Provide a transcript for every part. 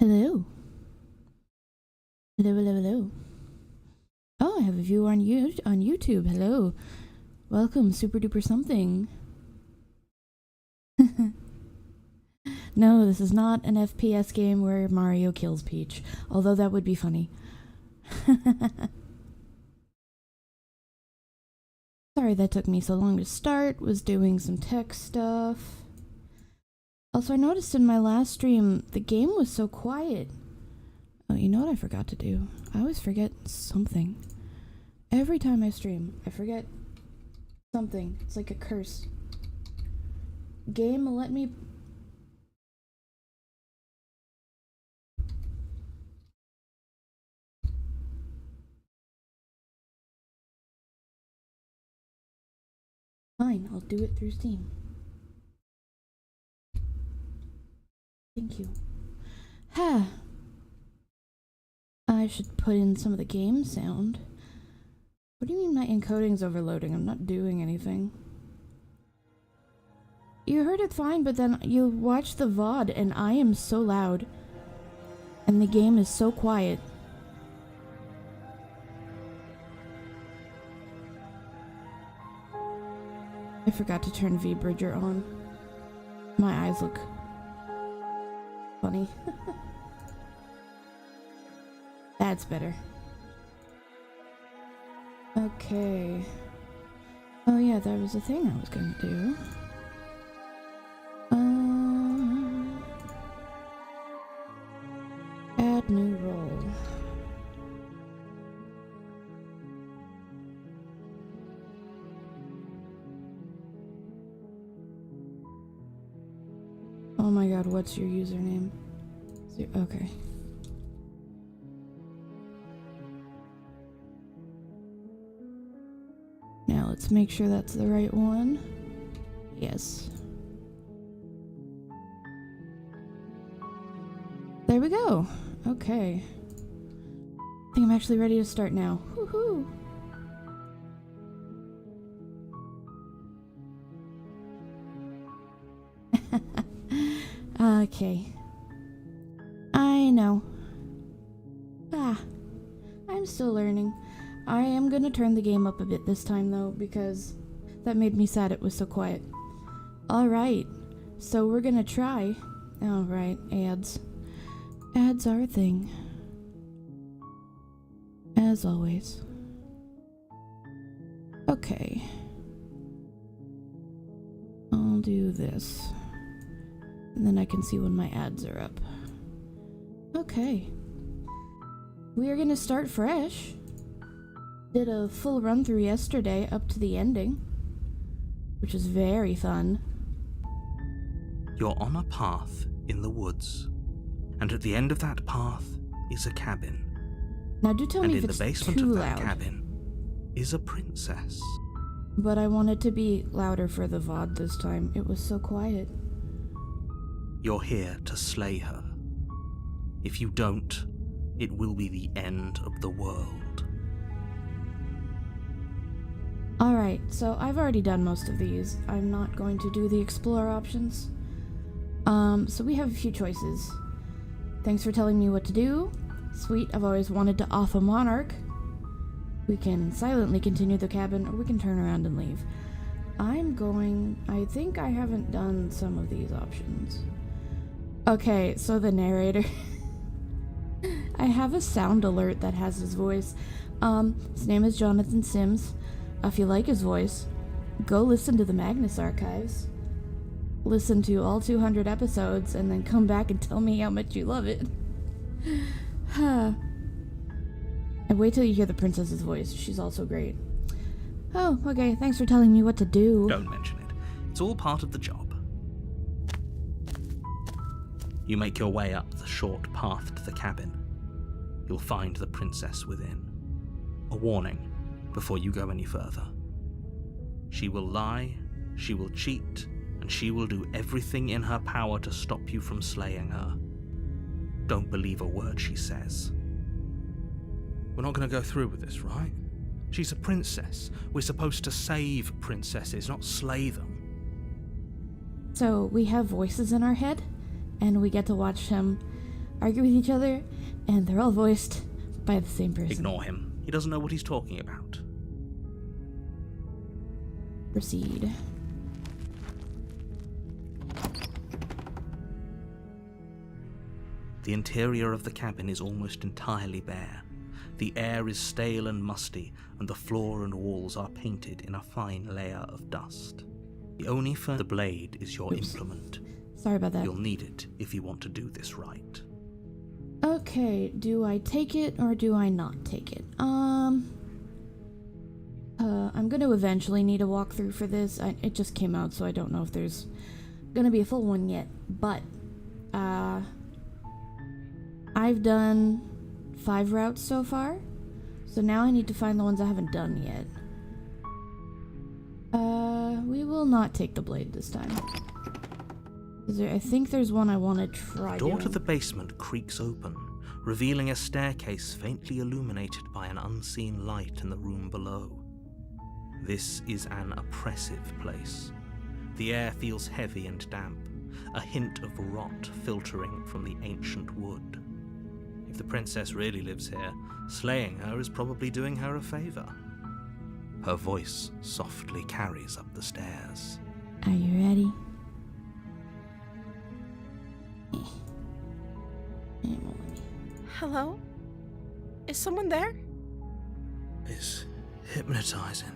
Hello. Hello. Oh, I have a viewer on YouTube. Hello. Welcome, super duper something. No, this is not an FPS game where Mario kills Peach, although that would be funny. Sorry that took me so long to start, was doing some tech stuff. Also, I noticed in my last stream, the game was so quiet. Oh, you know what I forgot to do? I always forget something. Every time I stream, I forget something. It's like a curse. Game, let me... Fine, I'll do it through Steam. Thank you. Ha! I should put in some of the game sound. What do you mean my encoding's overloading? I'm not doing anything. You heard it fine, but then you watch the VOD and I am so loud. And the game is so quiet. I forgot to turn V-Bridger on. My eyes look funny. That's better. Okay. Oh yeah, that was a thing I was gonna do. Add new role. Oh my god, what's your username? Okay. Now let's make sure that's the right one. Yes. There we go. Okay. I think I'm actually ready to start now. Woohoo! Okay. I know. I'm still learning. I am gonna turn the game up a bit this time though, because that made me sad it was so quiet. Alright, so we're gonna try. Alright, ads. Ads are a thing. As always. Okay. I'll do this. And then I can see when my ads are up. Okay. We are gonna start fresh. Did a full run through yesterday up to the ending, which is very fun. You're on a path in the woods, and at the end of that path is a cabin. Now do tell me if it's too loud. And in the basement of that cabin is a princess. But I want it to be louder for the VOD this time. It was so quiet. You're here to slay her. If you don't, it will be the end of the world. Alright, so I've already done most of these. I'm not going to do the explore options. So we have a few choices. Thanks for telling me what to do. Sweet, I've always wanted to off a monarch. We can silently continue the cabin, or we can turn around and leave. I think I haven't done some of these options. Okay, so the narrator. I have a sound alert that has his voice. His name is Jonathan Sims. If you like his voice, go listen to the Magnus archives. Listen to all 200 episodes, and then come back and tell me how much you love it. And wait till you hear the princess's voice. She's also great. Oh, okay, thanks for telling me what to do. Don't mention it. It's all part of the job. You make your way up the short path to the cabin. You'll find the princess within. A warning before you go any further. She will lie, she will cheat, and she will do everything in her power to stop you from slaying her. Don't believe a word she says. We're not going to go through with this, right? She's a princess. We're supposed to save princesses, not slay them. So we have voices in our head, and we get to watch him argue with each other, and they're all voiced by the same person. Ignore him. He doesn't know what he's talking about. Proceed. The interior of the cabin is almost entirely bare. The air is stale and musty, and the floor and walls are painted in a fine layer of dust. The only the blade is your implement. Sorry about that. You'll need it if you want to do this right. Okay, do I take it or do I not take it? I'm gonna eventually need a walkthrough for this. It just came out, so I don't know if there's gonna be a full one yet. But, I've done 5 routes so far, so now I need to find the ones I haven't done yet. We will not take the blade this time. I think there's one I want to try. The door to the basement creaks open, revealing a staircase faintly illuminated by an unseen light in the room below. This is an oppressive place. The air feels heavy and damp, a hint of rot filtering from the ancient wood. If the princess really lives here, slaying her is probably doing her a favor. Her voice softly carries up the stairs. Are you ready? Hello? Is someone there? It's hypnotizing.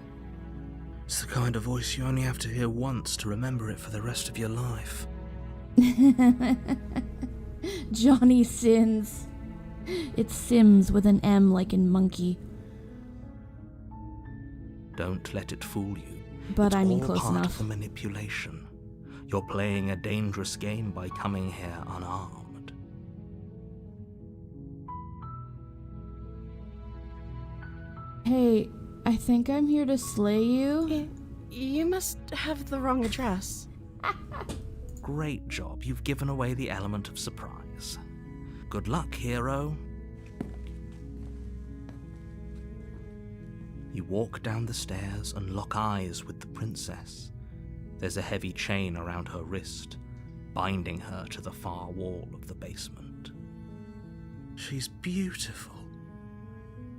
It's the kind of voice you only have to hear once to remember it for the rest of your life. Johnny Sins. It's Sims with an M like in monkey. Don't let it fool you. But I mean all close part enough. of the manipulation. You're playing a dangerous game by coming here unarmed. Hey, I think I'm here to slay you. You must have the wrong address. Great job. You've given away the element of surprise. Good luck, hero. You walk down the stairs and lock eyes with the princess. There's a heavy chain around her wrist, binding her to the far wall of the basement. She's beautiful.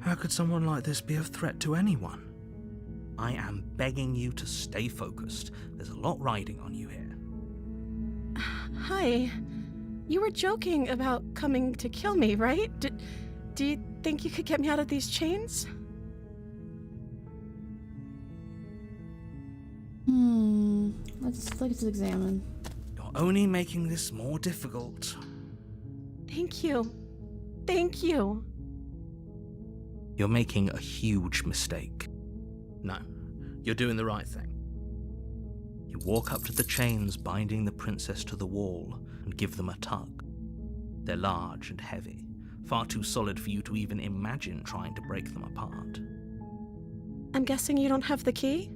How could someone like this be a threat to anyone? I am begging you to stay focused. There's a lot riding on you here. Hi. You were joking about coming to kill me, right? Do you think you could get me out of these chains? Let's examine. You're only making this more difficult. Thank you. Thank you. You're making a huge mistake. No, you're doing the right thing. You walk up to the chains binding the princess to the wall and give them a tug. They're large and heavy, far too solid for you to even imagine trying to break them apart. I'm guessing you don't have the key?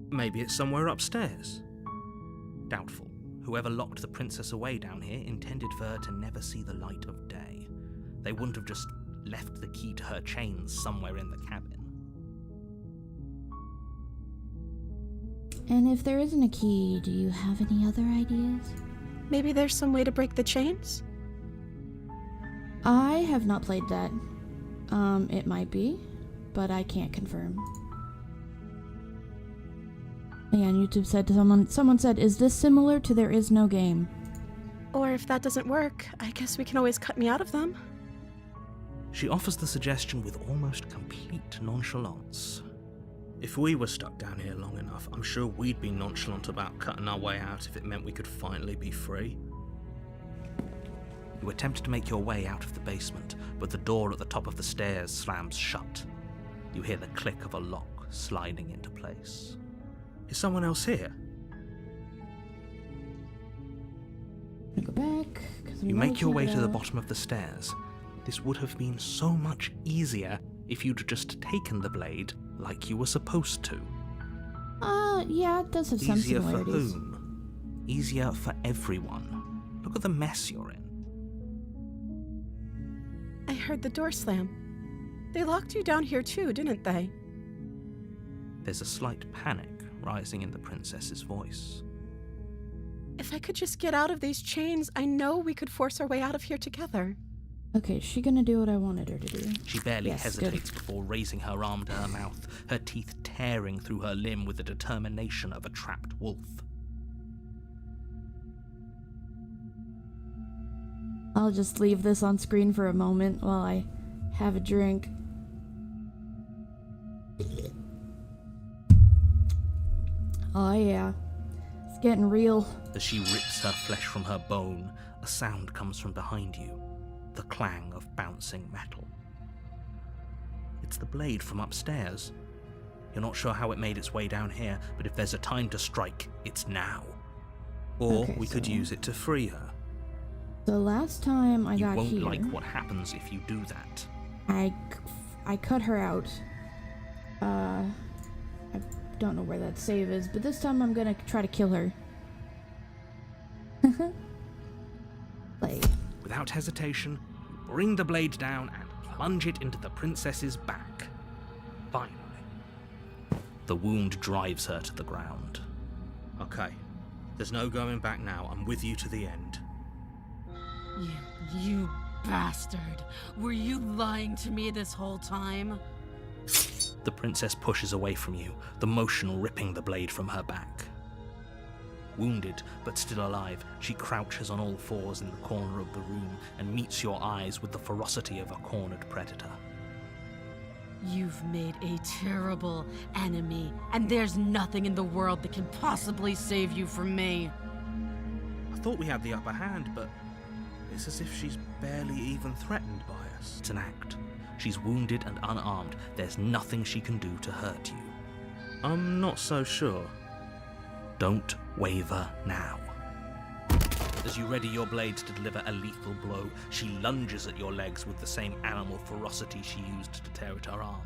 Maybe it's somewhere upstairs. Doubtful. Whoever locked the princess away down here intended for her to never see the light of day. They wouldn't have just left the key to her chains somewhere in the cabin. And if there isn't a key, do you have any other ideas? Maybe there's some way to break the chains? I have not played that. It might be, but I can't confirm. Yeah, and YouTube said to someone said, is this similar to There Is No Game? Or if that doesn't work, I guess we can always cut me out of them. She offers the suggestion with almost complete nonchalance. If we were stuck down here long enough, I'm sure we'd be nonchalant about cutting our way out if it meant we could finally be free. You attempt to make your way out of the basement, but the door at the top of the stairs slams shut. You hear the click of a lock sliding into place. Is someone else here? I'm gonna go back. You make your way to the bottom of the stairs. This would have been so much easier if you'd just taken the blade like you were supposed to. Yeah, it does have some Easier for similarities. whom? Easier for everyone. Look at the mess you're in. I heard the door slam. They locked you down here too, didn't they? There's a slight panic rising in the princess's voice. If I could just get out of these chains, I know we could force our way out of here together. Okay, is she gonna do what I wanted her to do? She barely Yes, hesitates before raising her arm to her mouth, her teeth tearing through her limb with the determination of a trapped wolf. I'll just leave this on screen for a moment while I have a drink. Oh yeah, it's getting real. As she rips her flesh from her bone, a sound comes from behind you, the clang of bouncing metal. It's the blade from upstairs. You're not sure how it made its way down here, but if there's a time to strike, it's now. Or Okay, we could so- use it to free her. The last time I You got won't here, like what happens if you do that. I cut her out. I don't know where that save is, but this time I'm gonna try to kill her. Like, Without hesitation, you bring the blade down and plunge it into the princess's back. Finally. The wound drives her to the ground. Okay, there's no going back now. I'm with you to the end. You bastard! Were you lying to me this whole time? The princess pushes away from you, the motion ripping the blade from her back. Wounded, but still alive, she crouches on all fours in the corner of the room and meets your eyes with the ferocity of a cornered predator. You've made a terrible enemy, and there's nothing in the world that can possibly save you from me. I thought we had the upper hand, but it's as if she's barely even threatened by us. It's an act. She's wounded and unarmed. There's nothing she can do to hurt you. I'm not so sure. Don't waver now. As you ready your blade to deliver a lethal blow, she lunges at your legs with the same animal ferocity she used to tear at her arm.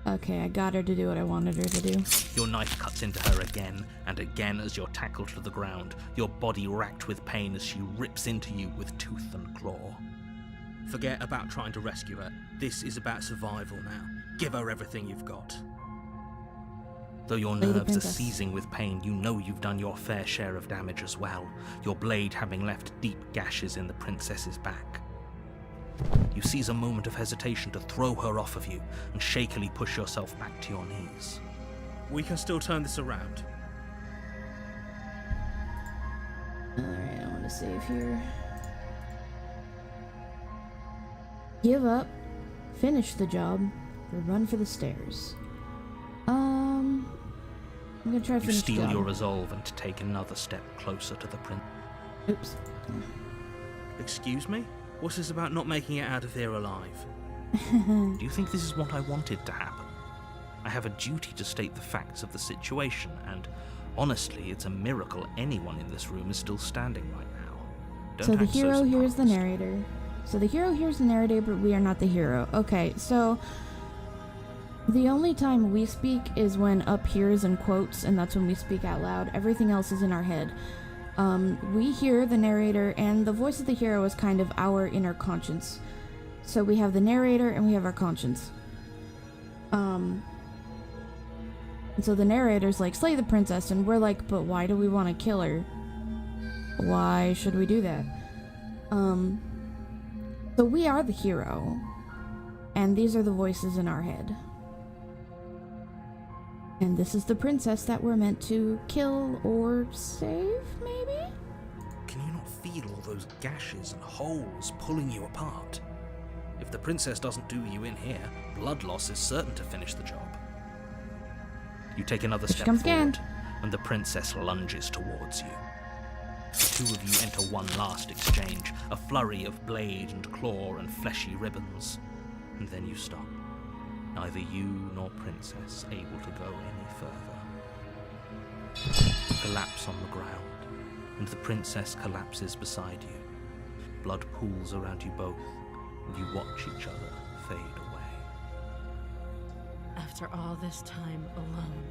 okay, I got her to do what I wanted her to do. Your knife cuts into her again and again as you're tackled to the ground, your body racked with pain as she rips into you with tooth and claw. Forget about trying to rescue her. This is about survival now. Give her everything you've got. Though your Lady nerves are Princess. seizing with pain, you know you've done your fair share of damage as well, your blade having left deep gashes in the princess's back. You seize a moment of hesitation to throw her off of you and shakily push yourself back to your knees. We can still turn this around. Alright, I want to save here. Give up, finish the job, or run for the stairs. I'm gonna try to You finish the steel job. your resolve and take another step closer to the prince. Oops. Excuse me? What's this about not making it out of here alive? Do you think this is what I wanted to happen? I have a duty to state the facts of the situation, and honestly, it's a miracle anyone in this room is still standing right now. Don't So the act hero hears the surprised. narrator. So the hero hears the narrator, but we are not the hero. Okay, so the only time we speak is when up here is in quotes, and that's when we speak out loud. Everything else is in our head. We hear the narrator, and the voice of the hero is kind of our inner conscience. So we have the narrator and we have our conscience. And so the narrator's like, slay the princess, and we're like, but why do we want to kill her? Why should we do that? So we are the hero, and these are the voices in our head. And this is the princess that we're meant to kill or save, maybe? Can you not feel all those gashes and holes pulling you apart? If the princess doesn't do you in here, blood loss is certain to finish the job. You take another Here she step comes forward, again. and the princess lunges towards you. The two of you enter one last exchange, a flurry of blade and claw and fleshy ribbons, and then you stop. Neither you nor princess able to go any further. You collapse on the ground, and the princess collapses beside you. Blood pools around you both, and you watch each other fade away. After all this time alone,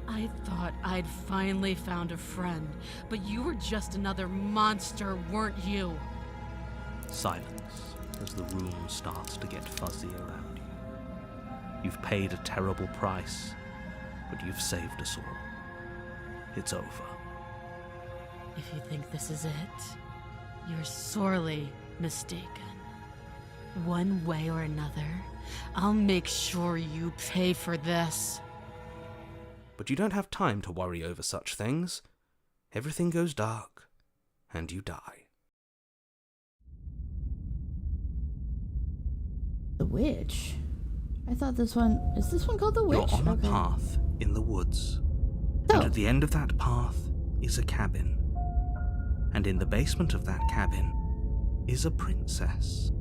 I thought I'd finally found a friend, but you were just another monster, weren't you? Silence as the room starts to get fuzzy around you. You've paid a terrible price, but you've saved us all. It's over. If you think this is it, you're sorely mistaken. One way or another, I'll make sure you pay for this. But you don't have time to worry over such things. Everything goes dark, and you die. The witch? I thought this one... Is this one called the witch? You're on a Okay. path in the woods. Oh. And at the end of that path is a cabin. And in the basement of that cabin is a princess.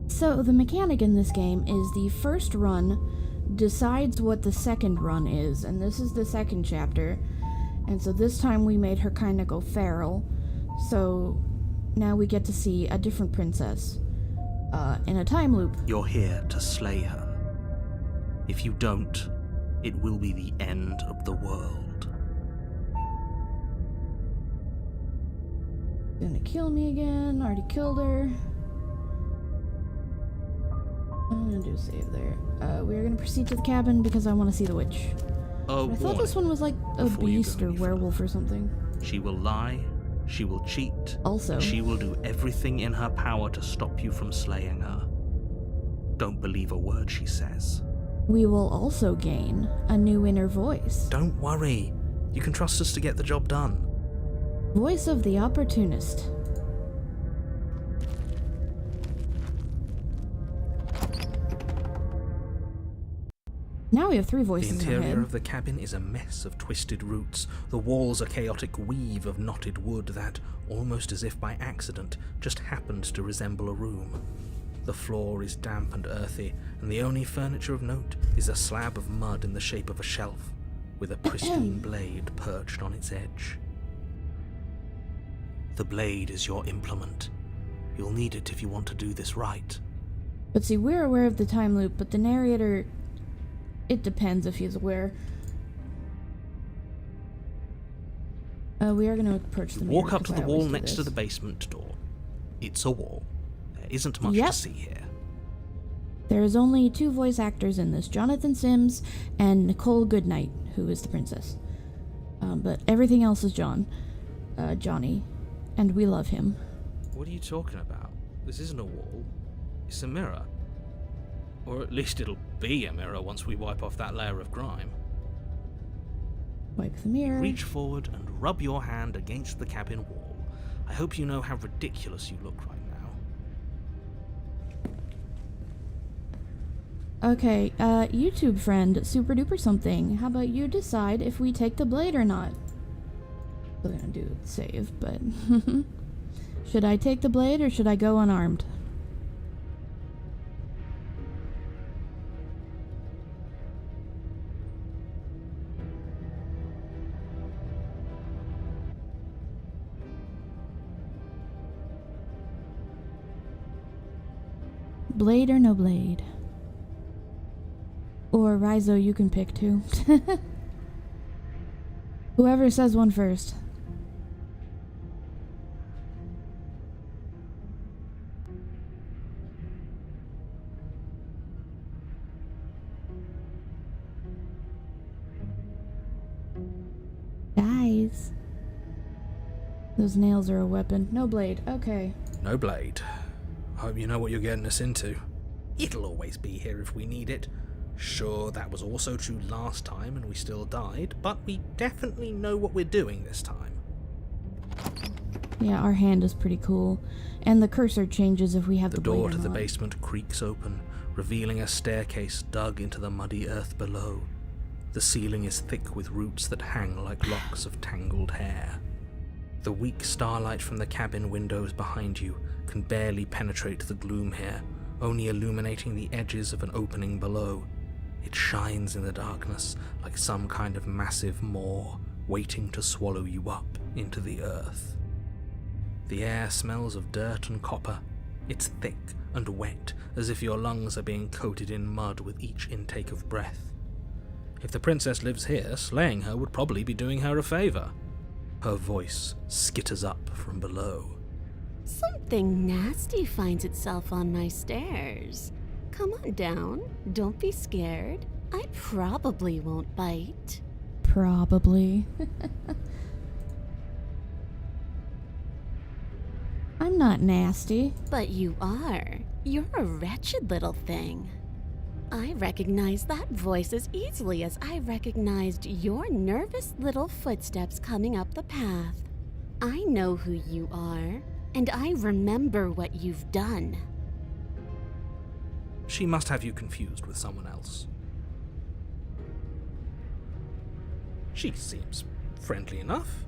So the mechanic in this game is the first run decides what the second run is, and this is the second chapter. And so this time we made her kind of go feral. So now we get to see a different princess in a time loop. You're here to slay her. If you don't, it will be the end of the world. Gonna kill me again. Already killed her. I'm gonna do a save there. We're gonna proceed to the cabin because I want to see the witch. Oh, I thought this one was like a before you beast go or any werewolf or something. She will lie, she will cheat, Also, and she will do everything in her power to stop you from slaying her. Don't believe a word she says. we will also gain a new inner voice. Don't worry. You can trust us to get the job done. Voice of the opportunist. Now we have 3 The voices in our interior head. of the cabin is a mess of twisted roots. The walls a chaotic weave of knotted wood that, almost as if by accident, just happened to resemble a room. The floor is damp and earthy, and the only furniture of note is a slab of mud in the shape of a shelf, with a pristine blade perched on its edge. The blade is your implement. You'll need it if you want to do this right. But see, we're aware of the time loop, but the narrator... It depends if he's aware. We are going to approach the mirror. Walk up to because the I wall always do next to this. the basement door. It's a wall. There isn't much Yep. to see here. There is only 2 voice actors in this, Jonathan Sims and Nicole Goodnight, who is the princess. But everything else is Johnny, and we love him. What are you talking about? This isn't a wall. It's a mirror. Or at least it'll be a mirror once we wipe off that layer of grime. Wipe the mirror. Reach forward and rub your hand against the cabin wall. I hope you know how ridiculous you look right now. Okay, YouTube friend, super duper something. How about you decide if we take the blade or not? We're gonna do save, but... Should I take the blade or should I go unarmed? Blade or no blade? Or Rizo, you can pick too. Whoever says one first. Guys. Those nails are a weapon. No blade. Okay. No blade. Hope you know what you're getting us into. It'll always be here if we need it. Sure, that was also true last time and we still died, but we definitely know what we're doing this time. Yeah, our hand is pretty cool. And the cursor changes if we have The the blade door or to the not. basement creaks open, revealing a staircase dug into the muddy earth below. The ceiling is thick with roots that hang like locks of tangled hair. The weak starlight from the cabin windows behind you can barely penetrate the gloom here, only illuminating the edges of an opening below. It shines in the darkness like some kind of massive maw waiting to swallow you up into the earth. The air smells of dirt and copper. It's thick and wet, as if your lungs are being coated in mud with each intake of breath. If the princess lives here, slaying her would probably be doing her a favor. Her voice skitters up from below. Something nasty finds itself on my stairs. Come on down. Don't be scared. I probably won't bite. Probably. I'm not nasty. But you are. You're a wretched little thing. I recognize that voice as easily as I recognized your nervous little footsteps coming up the path. I know who you are, and I remember what you've done. She must have you confused with someone else. She seems friendly enough.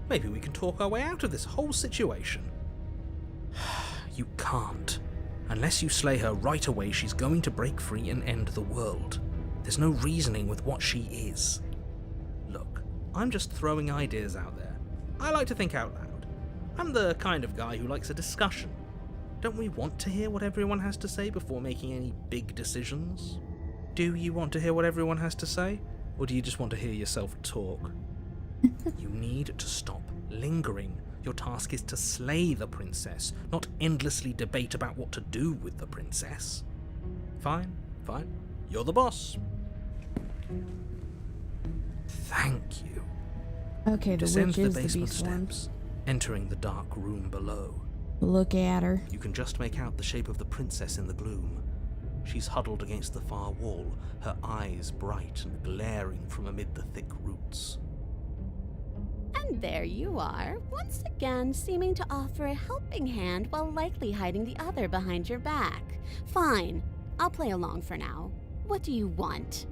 Maybe we can talk our way out of this whole situation. You can't. Unless you slay her right away, she's going to break free and end the world. There's no reasoning with what she is. Look, I'm just throwing ideas out there. I like to think out loud. I'm the kind of guy who likes a discussion. Don't we want to hear what everyone has to say before making any big decisions? Do you want to hear what everyone has to say? Or do you just want to hear yourself talk? You need to stop lingering. Your task is to slay the princess, not endlessly debate about what to do with the princess. Fine. You're the boss. Thank you. Okay, the Descend witch the is the basement beast one. steps, entering the dark room below. Look at her. You can just make out the shape of the princess in the gloom. She's huddled against the far wall, her eyes bright and glaring from amid the thick roots. And there you are, once again seeming to offer a helping hand while likely hiding the other behind your back. Fine, I'll play along for now. What do you want?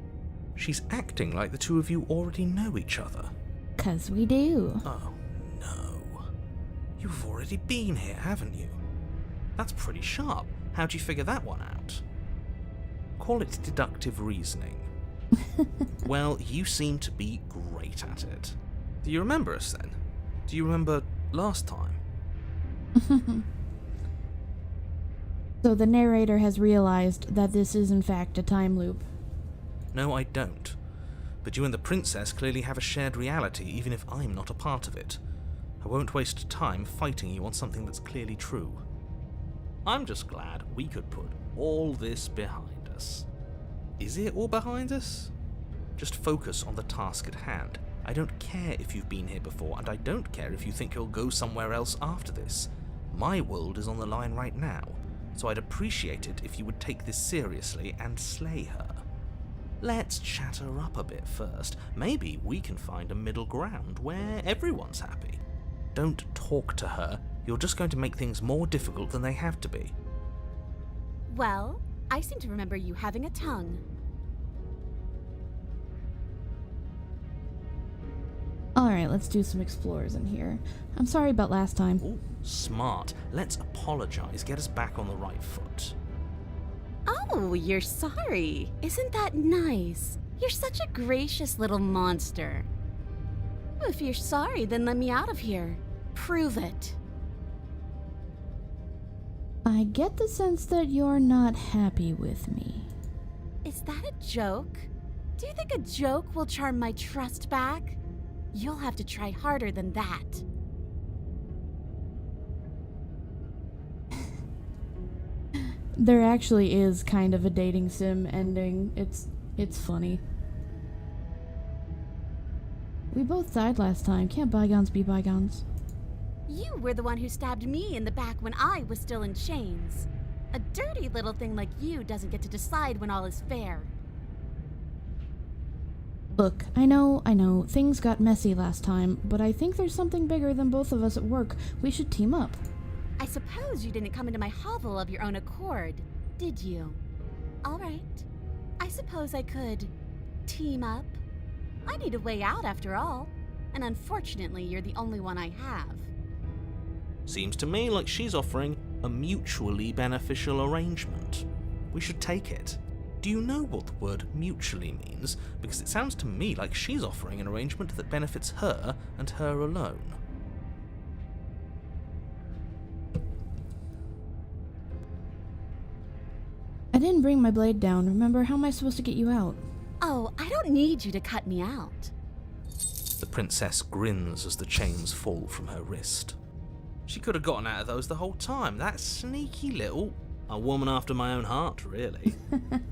She's acting like the two of you already know each other. 'Cause we do. Oh, no. You've already been here, haven't you? That's pretty sharp. How'd you figure that one out? Call it deductive reasoning. Well, you seem to be great at it. Do you remember us then? Do you remember last time? So the narrator has realized that this is in fact a time loop. No, I don't. But you and the princess clearly have a shared reality, even if I'm not a part of it. I won't waste time fighting you on something that's clearly true. I'm just glad we could put all this behind us. Is it all behind us? Just focus on the task at hand. I don't care if you've been here before, and I don't care if you think you'll go somewhere else after this. My world is on the line right now, so I'd appreciate it if you would take this seriously and slay her. Let's chat her up a bit first. Maybe we can find a middle ground where everyone's happy. Don't talk to her. You're just going to make things more difficult than they have to be. Well, I seem to remember you having a tongue. Alright, let's do some explorers in here. I'm sorry about last time. Ooh, smart. Let's apologize. Get us back on the right foot. Oh, you're sorry. Isn't that nice? You're such a gracious little monster. If you're sorry, then let me out of here. Prove it. I get the sense that you're not happy with me. Is that a joke? Do you think a joke will charm my trust back? You'll have to try harder than that. There actually is kind of a dating sim ending. It's funny. We both died last time. Can't bygones be bygones? You were the one who stabbed me in the back when I was still in chains. A dirty little thing like you doesn't get to decide when all is fair. Look, I know, things got messy last time, but I think there's something bigger than both of us at work. We should team up. I suppose you didn't come into my hovel of your own accord, did you? All right. I suppose I could team up. I need a way out after all, and unfortunately you're the only one I have. Seems to me like she's offering a mutually beneficial arrangement. We should take it. Do you know what the word mutually means? Because it sounds to me like she's offering an arrangement that benefits her and her alone. I didn't bring my blade down. Remember, how am I supposed to get you out? Oh, I don't need you to cut me out. The princess grins as the chains fall from her wrist. She could have gotten out of those the whole time. That sneaky little... A woman after my own heart, really.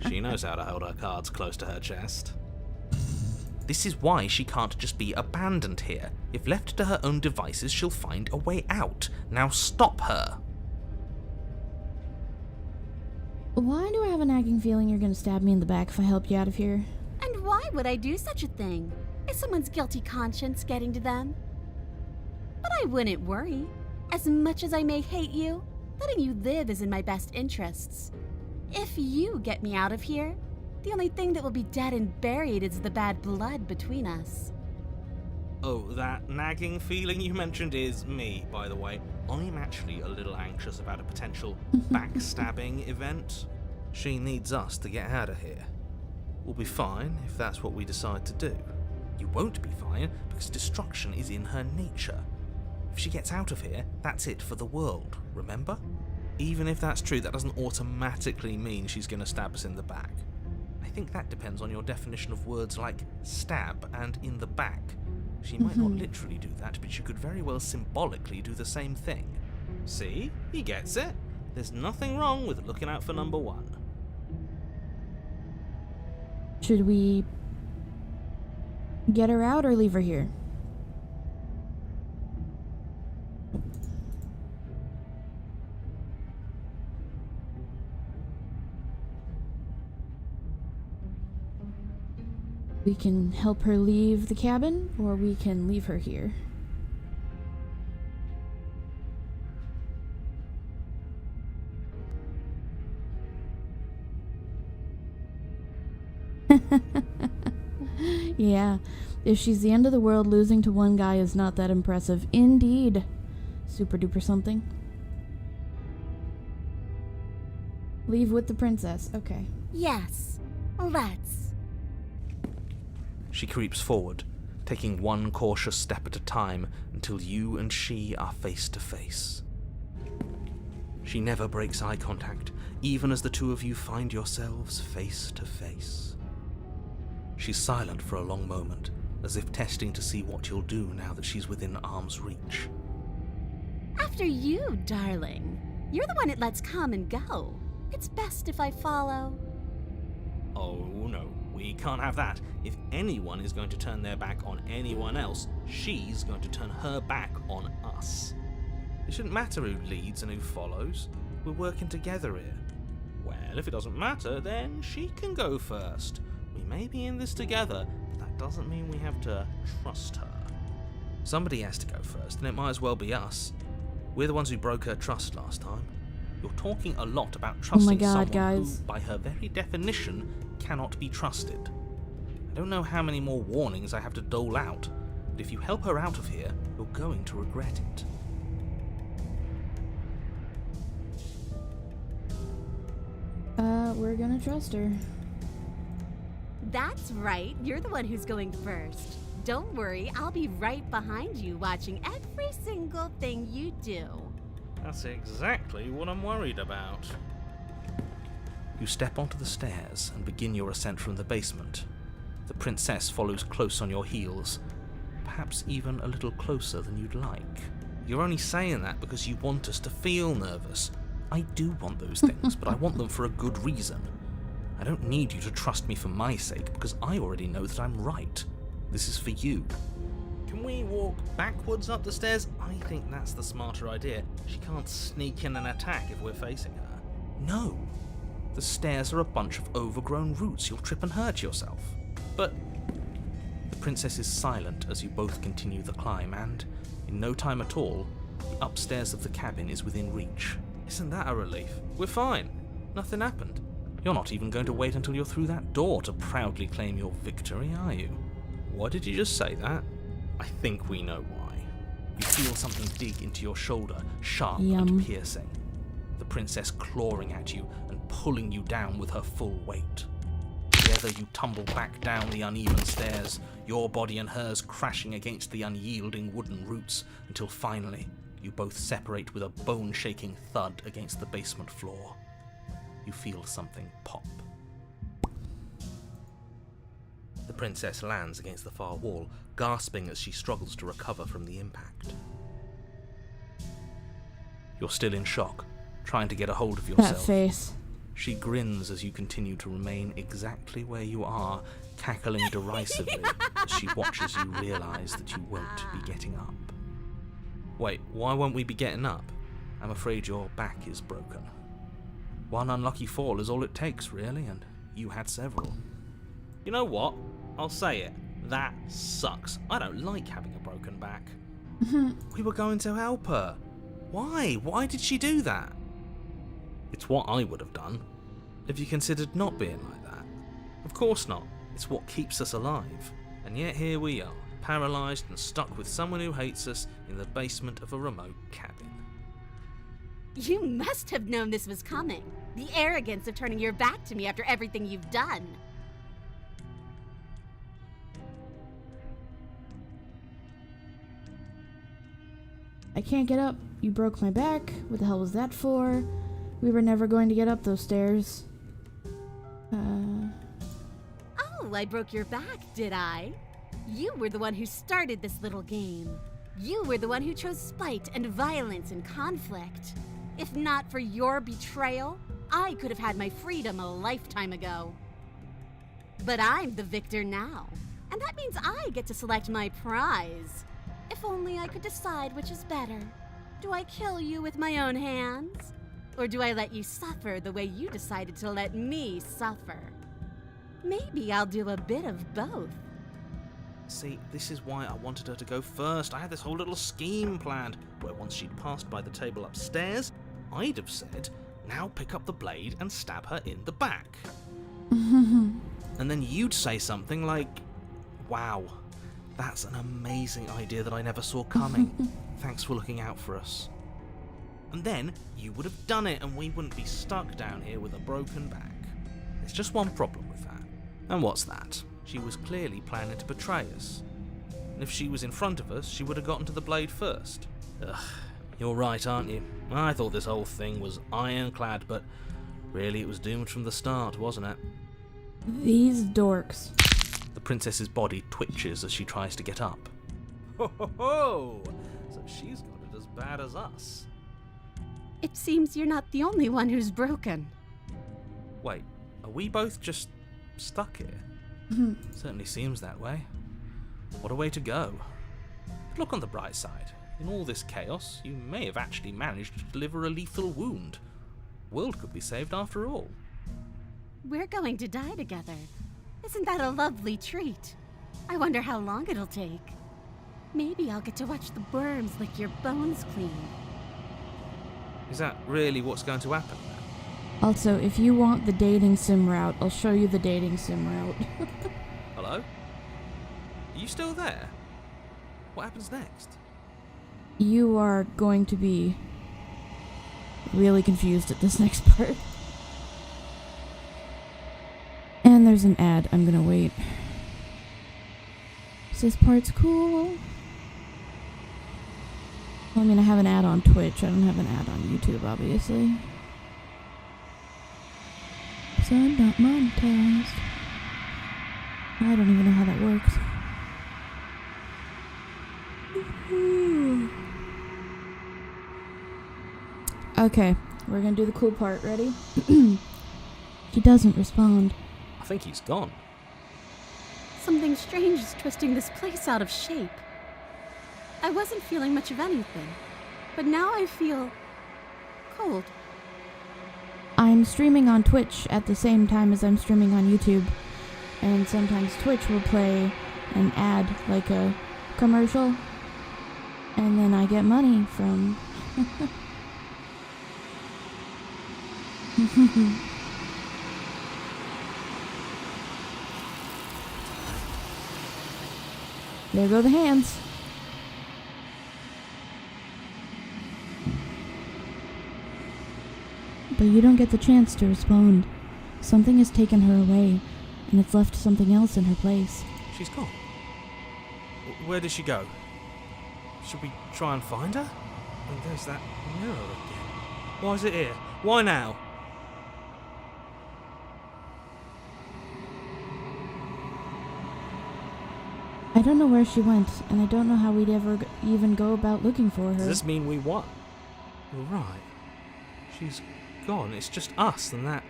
She knows how to hold her cards close to her chest. This is why she can't just be abandoned here. If left to her own devices, she'll find a way out. Now stop her. Why do I have a nagging feeling you're gonna stab me in the back if I help you out of here? And why would I do such a thing? Is someone's guilty conscience getting to them? But I wouldn't worry. As much as I may hate you, letting you live is in my best interests. If you get me out of here, the only thing that will be dead and buried is the bad blood between us. Oh, that nagging feeling you mentioned is me, by the way. I'm actually a little anxious about a potential backstabbing event. She needs us to get out of here. We'll be fine if that's what we decide to do. You won't be fine because destruction is in her nature. If she gets out of here, that's it for the world, remember? Even if that's true, that doesn't automatically mean she's going to stab us in the back. I think that depends on your definition of words like stab and in the back. She might not literally do that, but she could very well symbolically do the same thing. See? He gets it. There's nothing wrong with looking out for number one. Should we get her out or leave her here? We can help her leave the cabin, or we can leave her here. Yeah, if she's the end of the world, losing to one guy is not that impressive. Indeed. Super duper something. Leave with the princess. Okay. Yes, let's. She creeps forward, taking one cautious step at a time until you and she are face to face. She never breaks eye contact, even as the two of you find yourselves face to face. She's silent for a long moment, as if testing to see what you'll do now that she's within arm's reach. After you, darling. You're the one it lets come and go. It's best if I follow. Oh no, we can't have that. If anyone is going to turn their back on anyone else, she's going to turn her back on us. It shouldn't matter who leads and who follows. We're working together here. Well, if it doesn't matter, then she can go first. We may be in this together, but that doesn't mean we have to trust her. Somebody has to go first, and it might as well be us. We're the ones who broke her trust last time. You're talking a lot about trusting someone guys. who, by her very definition, cannot be trusted. I don't know how many more warnings I have to dole out, but if you help her out of here, you're going to regret it. We're gonna trust her. That's right, you're the one who's going first. Don't worry, I'll be right behind you watching every single thing you do. That's exactly what I'm worried about. You step onto the stairs and begin your ascent from the basement. The princess follows close on your heels, perhaps even a little closer than you'd like. You're only saying that because you want us to feel nervous. I do want those things, but I want them for a good reason. I don't need you to trust me for my sake, because I already know that I'm right. This is for you. Can we walk backwards up the stairs? I think that's the smarter idea. She can't sneak in and attack if we're facing her. No. The stairs are a bunch of overgrown roots. You'll trip and hurt yourself. But the princess is silent as you both continue the climb, and in no time at all, the upstairs of the cabin is within reach. Isn't that a relief? We're fine. Nothing happened. You're not even going to wait until you're through that door to proudly claim your victory, are you? Why did you just say that? I think we know why. You feel something dig into your shoulder, sharp and piercing. The princess clawing at you and pulling you down with her full weight. Together you tumble back down the uneven stairs, your body and hers crashing against the unyielding wooden roots, until finally you both separate with a bone-shaking thud against the basement floor. You feel something pop. The princess lands against the far wall, gasping as she struggles to recover from the impact. You're still in shock, trying to get a hold of yourself. That face. She grins as you continue to remain exactly where you are, cackling derisively as she watches you realise that you won't be getting up. Wait, why won't we be getting up? I'm afraid your back is broken. One unlucky fall is all it takes, really, and you had several. You know what? I'll say it. That sucks. I don't like having a broken back. We were going to help her. Why? Why did she do that? It's what I would have done. Have you considered not being like that? Of course not. It's what keeps us alive. And yet here we are, paralysed and stuck with someone who hates us in the basement of a remote cabin. You must have known this was coming. The arrogance of turning your back to me after everything you've done. I can't get up. You broke my back. What the hell was that for? We were never going to get up those stairs. Oh, I broke your back, did I? You were the one who started this little game. You were the one who chose spite and violence and conflict. If not for your betrayal, I could have had my freedom a lifetime ago. But I'm the victor now, and that means I get to select my prize. If only I could decide which is better. Do I kill you with my own hands? Or do I let you suffer the way you decided to let me suffer? Maybe I'll do a bit of both. See, this is why I wanted her to go first. I had this whole little scheme planned, where once she'd passed by the table upstairs, I'd have said, now pick up the blade and stab her in the back. And then you'd say something like, wow, that's an amazing idea that I never saw coming. Thanks for looking out for us. And then you would have done it and we wouldn't be stuck down here with a broken back. There's just one problem with that. And what's that? She was clearly planning to betray us. And if she was in front of us, she would have gotten to the blade first. Ugh, you're right, aren't you? I thought this whole thing was ironclad, but really it was doomed from the start, wasn't it? These dorks. The princess's body twitches as she tries to get up. Ho ho ho! So she's got it as bad as us. It seems you're not the only one who's broken. Wait, are we both just stuck here? Certainly seems that way. What a way to go. But look on the bright side. In all this chaos, you may have actually managed to deliver a lethal wound. World could be saved after all. We're going to die together. Isn't that a lovely treat? I wonder how long it'll take. Maybe I'll get to watch the worms lick your bones clean. Is that really what's going to happen? Also, if you want the dating sim route, I'll show you the dating sim route. Hello? Are you still there? What happens next? You are going to be really confused at this next part. And there's an ad. I'm gonna wait. This part's cool. Well, I mean, I have an ad on Twitch. I don't have an ad on YouTube, obviously. So I'm not monetized. I don't even know how that works. Okay, we're gonna do the cool part. Ready? He doesn't respond. I think he's gone. Something strange is twisting this place out of shape. I wasn't feeling much of anything, but now I feel cold. I'm streaming on Twitch at the same time as I'm streaming on YouTube, and sometimes Twitch will play an ad, like a commercial, and then I get money from... There go the hands. But you don't get the chance to respond. Something has taken her away, and it's left something else in her place. She's gone. Where did she go? Should we try and find her? And there's that mirror again. Why is it here? Why now? I don't know where she went, and I don't know how we'd ever even go about looking for her. Does this mean we won? Right. She's gone. It's just us and that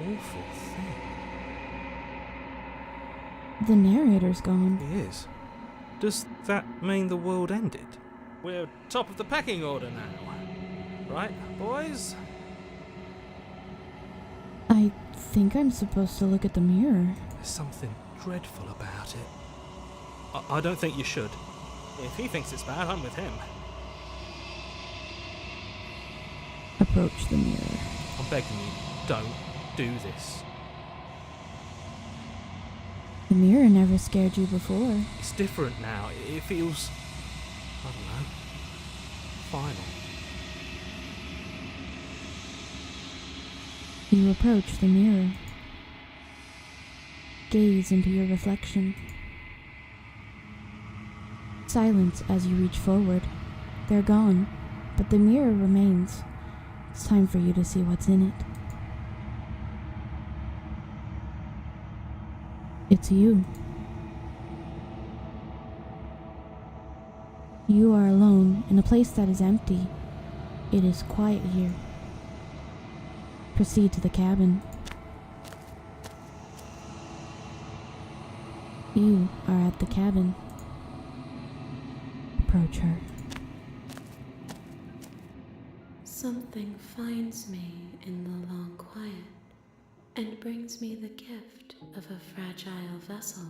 awful thing. The narrator's gone. He is. Does that mean the world ended? We're top of the pecking order now. Right, boys? I think I'm supposed to look at the mirror. There's something dreadful about it. I don't think you should. If he thinks it's bad, I'm with him. Approach the mirror. I'm begging you, don't do this. The mirror never scared you before. It's different now. It feels, I don't know, final. You approach the mirror. Gaze into your reflection. Silence as you reach forward. They're gone, but the mirror remains. It's time for you to see what's in it. It's you. You are alone in a place that is empty. It is quiet here. Proceed to the cabin. You are at the cabin. Approach her. Something finds me in the long quiet and brings me the gift of a fragile vessel.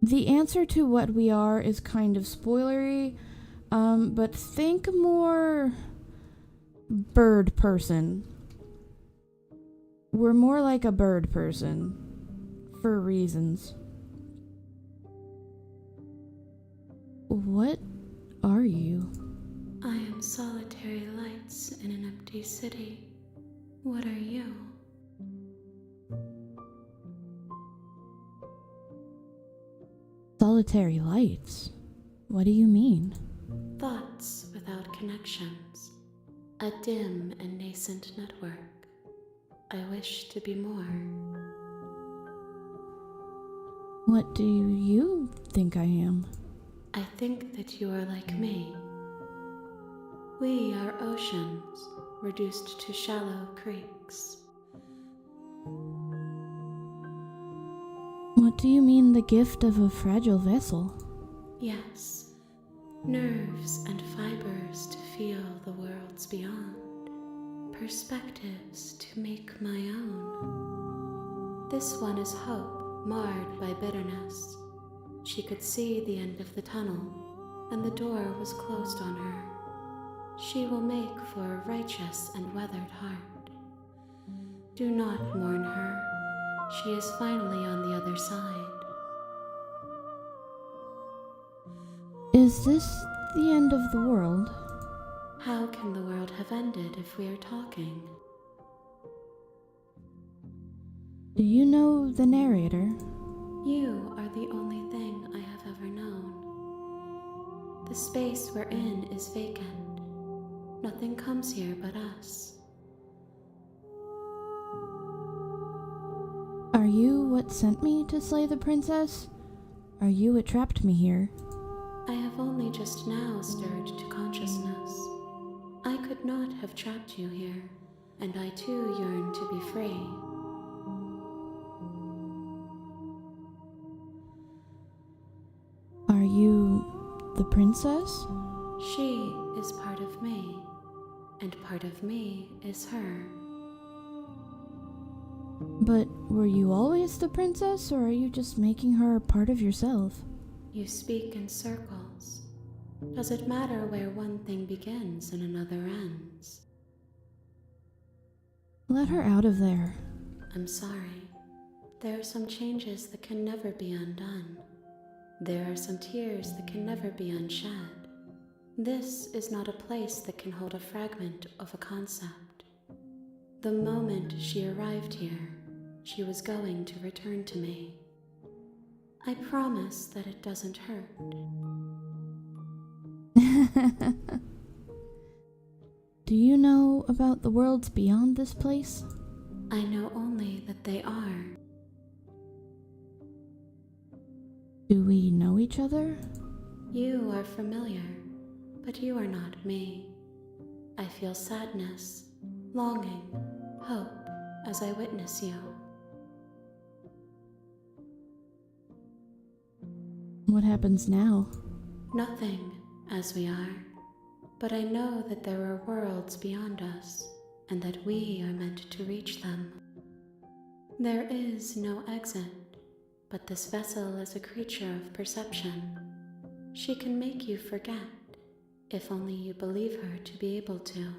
The answer to what we are is kind of spoilery, but think more bird person. We're more like a bird person, for reasons. What are you? I am solitary lights in an empty city. What are you? Solitary lights? What do you mean? Thoughts without connections. A dim and nascent network. I wish to be more. What do you think I am? I think that you are like me. We are oceans, reduced to shallow creeks. What do you mean the gift of a fragile vessel? Yes, nerves and fibers to feel the worlds beyond. Perspectives to make my own. This one is hope, marred by bitterness. She could see the end of the tunnel, and the door was closed on her. She will make for a righteous and weathered heart. Do not mourn her. She is finally on the other side. Is this the end of the world? How can the world have ended if we are talking? Do you know the narrator? You are the only thing I have ever known. The space we're in is vacant. Nothing comes here but us. Are you what sent me to slay the princess? Are you what trapped me here? I have only just now stirred to consciousness. I could not have trapped you here, and I too yearn to be free. Are you the princess? She is part of me, and part of me is her. But were you always the princess, or are you just making her a part of yourself? You speak in circles. Does it matter where one thing begins and another ends? Let her out of there. I'm sorry. There are some changes that can never be undone. There are some tears that can never be unshed. This is not a place that can hold a fragment of a concept. The moment she arrived here, she was going to return to me. I promise that it doesn't hurt. Do you know about the worlds beyond this place? I know only that they are. Do we know each other? You are familiar, but you are not me. I feel sadness, longing, hope, as I witness you. What happens now? Nothing, as we are, but I know that there are worlds beyond us, and that we are meant to reach them. There is no exit, but this vessel is a creature of perception. She can make you forget, if only you believe her to be able to.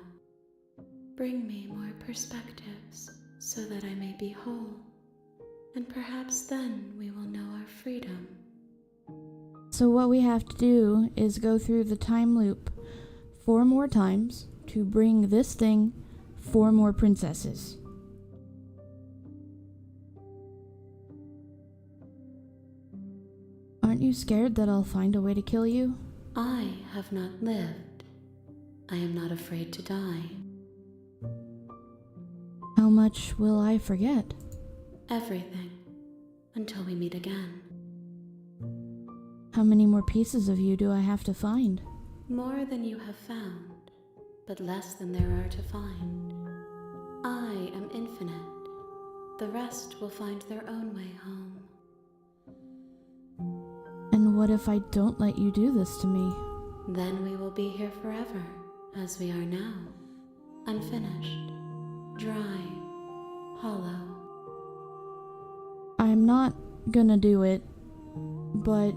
Bring me more perspectives, so that I may be whole, and perhaps then we will know our freedom. So what we have to do is go through the time loop 4 more times to bring this thing 4 more princesses. Aren't you scared that I'll find a way to kill you? I have not lived. I am not afraid to die. How much will I forget? Everything, until we meet again. How many more pieces of you do I have to find? More than you have found, but less than there are to find. I am infinite. The rest will find their own way home. And what if I don't let you do this to me? Then we will be here forever, as we are now. Unfinished, dry, hollow. I'm not gonna do it, but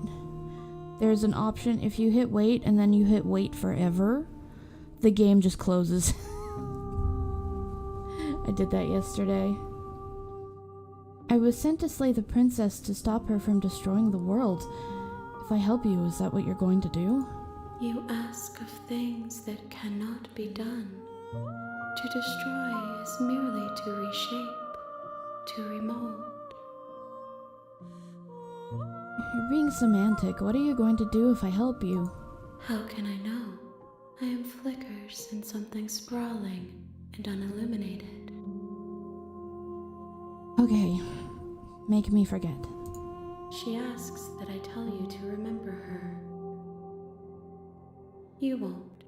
there's an option. If you hit wait and then you hit wait forever, the game just closes. I did that yesterday. I was sent to slay the princess to stop her from destroying the world. If I help you, is that what you're going to do? You ask of things that cannot be done. To destroy is merely to reshape, to remold. You're being semantic. What are you going to do if I help you? How can I know? I am flickers in something sprawling and unilluminated. Okay, make me forget. She asks that I tell you to remember her. You won't.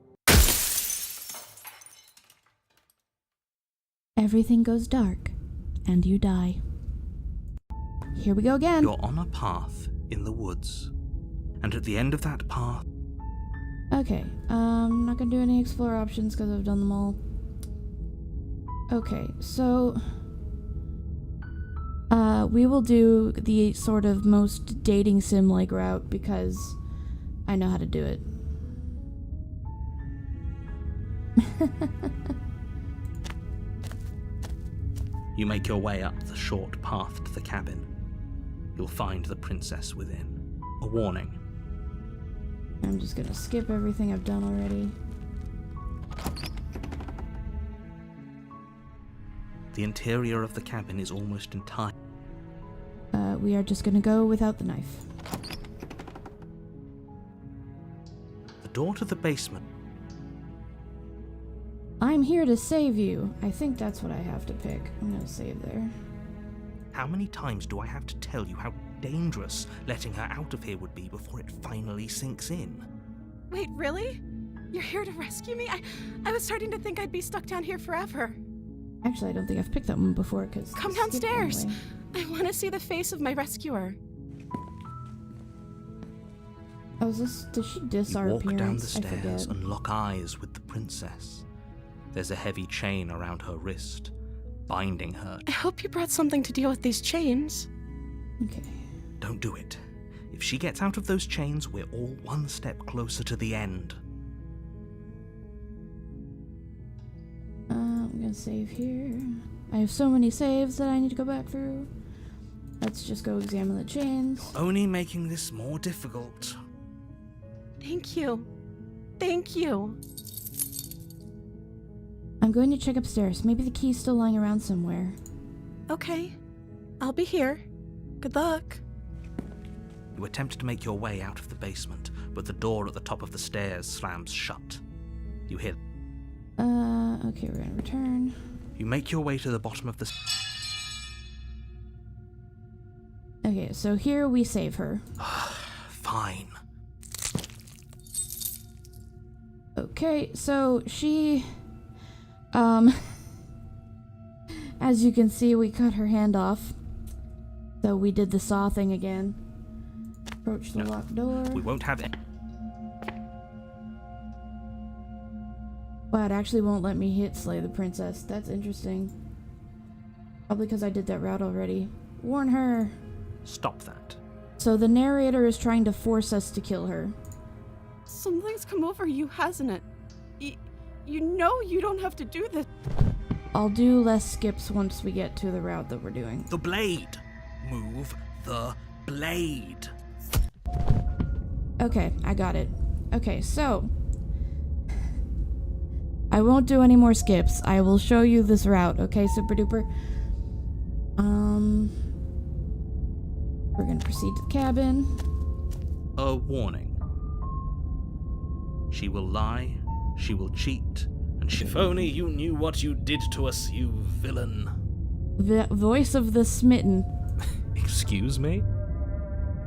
Everything goes dark, and you die. Here we go again. You're on a path in the woods, and at the end of that path, Okay, I'm not gonna do any explore options because I've done them all. Okay, so we will do the sort of most dating sim-like route because I know how to do it. you make your way up the short path to the cabin. You'll find the princess within. A warning. I'm just gonna skip everything I've done already. The interior of the cabin is almost entire. We are just gonna go without the knife. The door to the basement. I'm here to save you. I think that's what I have to pick. I'm gonna save there. How many times do I have to tell you how dangerous letting her out of here would be before it finally sinks in? Wait, really? You're here to rescue me? I was starting to think I'd be stuck down here forever. Actually, I don't think I've picked that one before because Come downstairs. I want to see the face of my rescuer. Oh, did she diss our Walk appearance? down the I stairs forget. and lock eyes with the princess. There's a heavy chain around her wrist, binding her. I hope you brought something to deal with these chains. Okay. Don't do it. If she gets out of those chains, we're all one step closer to the end. I'm gonna save here. I have so many saves that I need to go back through. Let's just go examine the chains. Only making this more difficult. Thank you. Thank you. I'm going to check upstairs. Maybe the key's still lying around somewhere. Okay. I'll be here. Good luck. You attempt to make your way out of the basement, but the door at the top of the stairs slams shut. You hear. Okay, we're gonna return. You make your way to the bottom of the. Okay, so here we save her. Fine. Okay, so she, As you can see, we cut her hand off. So we did the saw thing again. Approach the No, locked door. We won't have it. Wow, it actually won't let me hit slay the princess. That's interesting. Probably because I did that route already. Warn her. Stop that. So the narrator is trying to force us to kill her. Something's come over you, hasn't it? You know you don't have to do this. I'll do less skips once we get to the route that we're doing. The blade. Move the blade. Okay, I got it. Okay, so I won't do any more skips. I will show you this route, okay, super duper? We're gonna proceed to the cabin. A warning. She will lie, she will cheat, and if only you knew what you did to us, you villain. The voice of the smitten. Excuse me?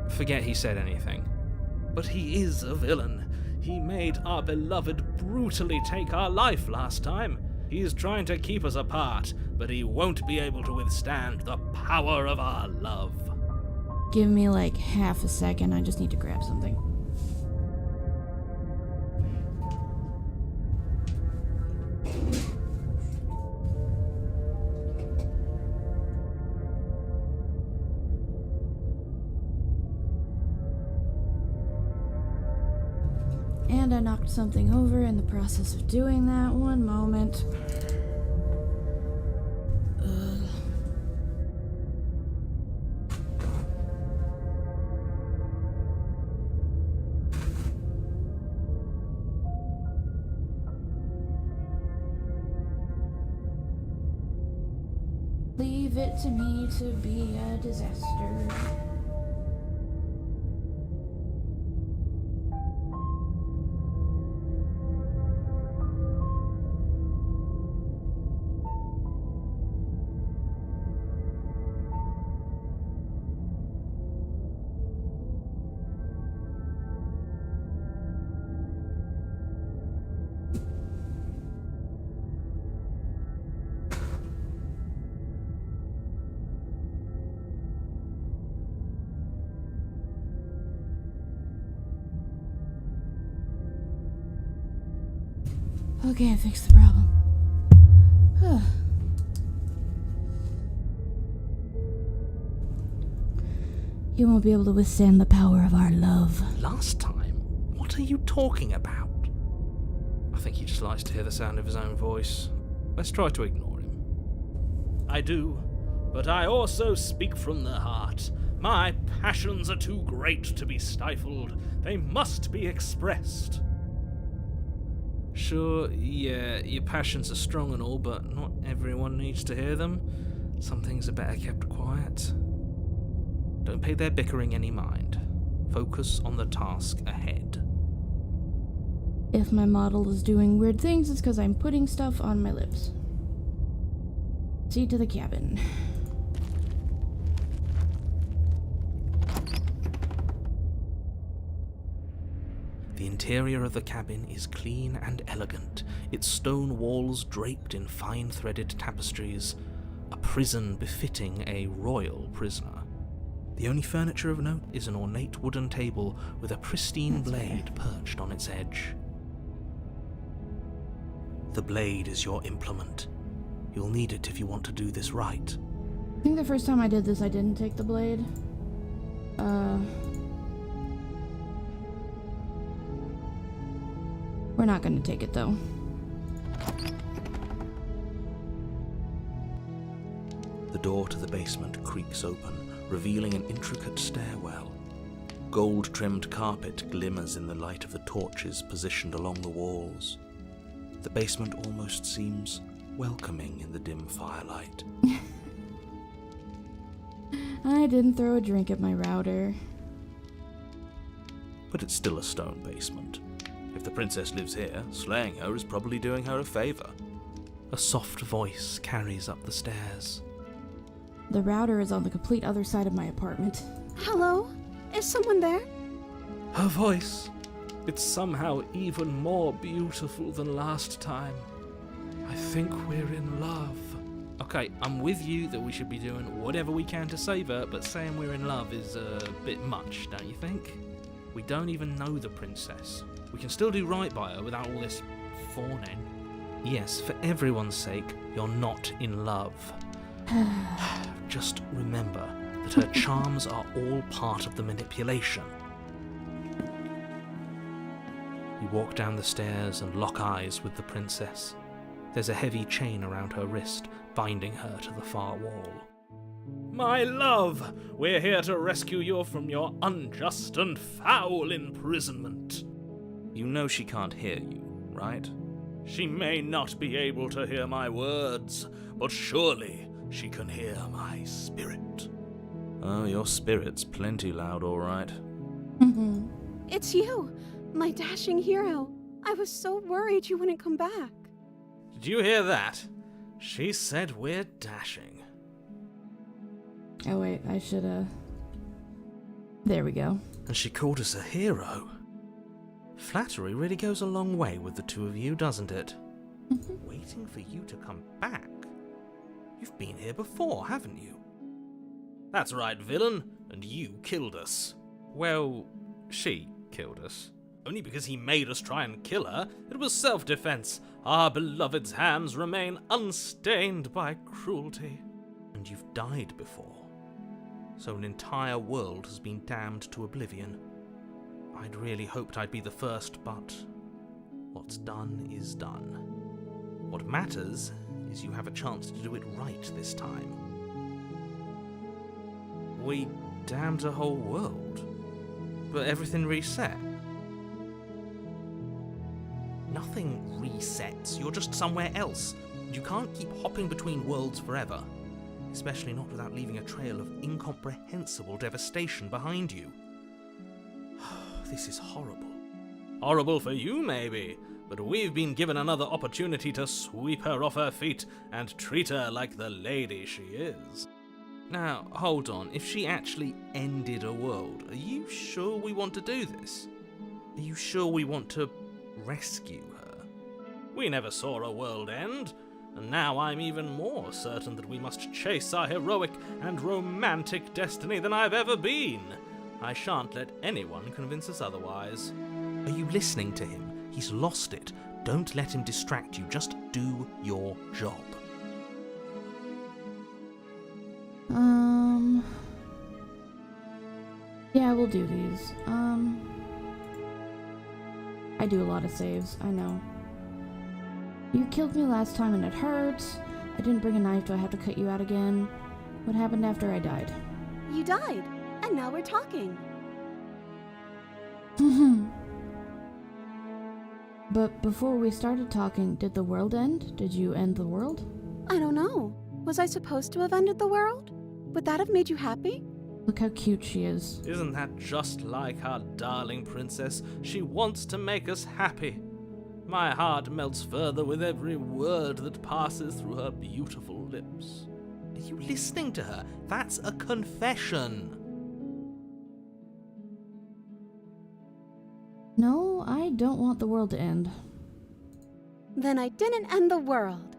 Forget he said anything. But he is a villain. He made our beloved brutally take our life last time. He is trying to keep us apart, but he won't be able to withstand the power of our love. Give me like half a second. I just need to grab something. And I knocked something over in the process of doing that. One moment. Leave it to me to be a disaster. Okay, I fixed the problem. You won't be able to withstand the power of our love. Last time? What are you talking about? I think he just likes to hear the sound of his own voice. Let's try to ignore him. I do, but I also speak from the heart. My passions are too great to be stifled. They must be expressed. Sure, yeah, your passions are strong and all, but not everyone needs to hear them. Some things are better kept quiet. Don't pay their bickering any mind. Focus on the task ahead. If my model is doing weird things, it's because I'm putting stuff on my lips. See to the cabin. The interior of the cabin is clean and elegant, its stone walls draped in fine-threaded tapestries, a prison befitting a royal prisoner. The only furniture of note is an ornate wooden table with a pristine blade perched on its edge. The blade is your implement. You'll need it if you want to do this right. I think the first time I did this, I didn't take the blade. We're not gonna take it though. The door to the basement creaks open, revealing an intricate stairwell. Gold-trimmed carpet glimmers in the light of the torches positioned along the walls. The basement almost seems welcoming in the dim firelight. I didn't throw a drink at my router. But it's still a stone basement. If the princess lives here, slaying her is probably doing her a favor. A soft voice carries up the stairs. The router is on the complete other side of my apartment. Hello? Is someone there? Her voice. It's somehow even more beautiful than last time. I think we're in love. Okay, I'm with you that we should be doing whatever we can to save her, but saying we're in love is a bit much, don't you think? We don't even know the princess. We can still do right by her without all this fawning. Yes, for everyone's sake, you're not in love. Just remember that her charms are all part of the manipulation. You walk down the stairs and lock eyes with the princess. There's a heavy chain around her wrist, binding her to the far wall. My love, we're here to rescue you from your unjust and foul imprisonment. You know she can't hear you, right? She may not be able to hear my words, but surely she can hear my spirit. Oh, your spirit's plenty loud, all right. It's you, my dashing hero. I was so worried you wouldn't come back. Did you hear that? She said we're dashing. Oh wait, I should, There we go. And she called us a hero. Flattery really goes a long way with the two of you, doesn't it? Waiting for you to come back. You've been here before, haven't you? That's right, villain, and you killed us. Well, she killed us. Only because he made us try and kill her. It was self-defense. Our beloved's hands remain unstained by cruelty. And you've died before. So an entire world has been damned to oblivion. I'd really hoped I'd be the first, but what's done is done. What matters is you have a chance to do it right this time. We damned a whole world, but everything reset. Nothing resets, you're just somewhere else. You can't keep hopping between worlds forever, especially not without leaving a trail of incomprehensible devastation behind you. This is horrible. Horrible for you, maybe, but we've been given another opportunity to sweep her off her feet and treat her like the lady she is. Now, hold on, if she actually ended a world, are you sure we want to do this? Are you sure we want to rescue her? We never saw a world end, and now I'm even more certain that we must chase our heroic and romantic destiny than I've ever been. I shan't let anyone convince us otherwise. Are you listening to him? He's lost it. Don't let him distract you. Just do your job. Yeah, we'll do these. I do a lot of saves, I know. You killed me last time and it hurt. I didn't bring a knife, do I have to cut you out again? What happened after I died? You died, and now we're talking. But before we started talking, did the world end? Did you end the world? I don't know. Was I supposed to have ended the world? Would that have made you happy? Look how cute she is. Isn't that just like our darling princess? She wants to make us happy. My heart melts further with every word that passes through her beautiful lips. Are you listening to her? That's a confession. No, I don't want the world to end. Then I didn't end the world.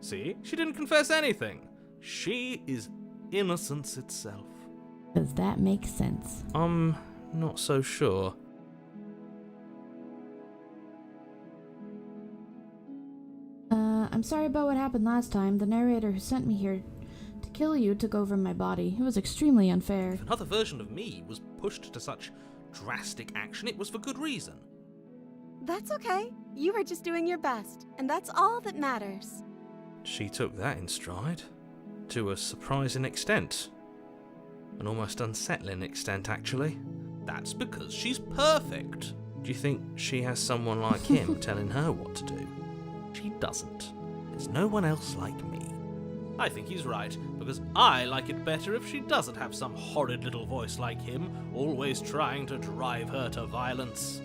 See? She didn't confess anything. She is innocence itself. Does that make sense? I'm not so sure. I'm sorry about what happened last time. The narrator who sent me here to kill you took over my body. It was extremely unfair. If another version of me was pushed to such drastic action, it was for good reason. That's okay. You were just doing your best, and that's all that matters. She took that in stride. To a surprising extent. An almost unsettling extent, actually. That's because she's perfect. Do you think she has someone like him telling her what to do? She doesn't. There's no one else like me. I think he's right, because I like it better if she doesn't have some horrid little voice like him, always trying to drive her to violence.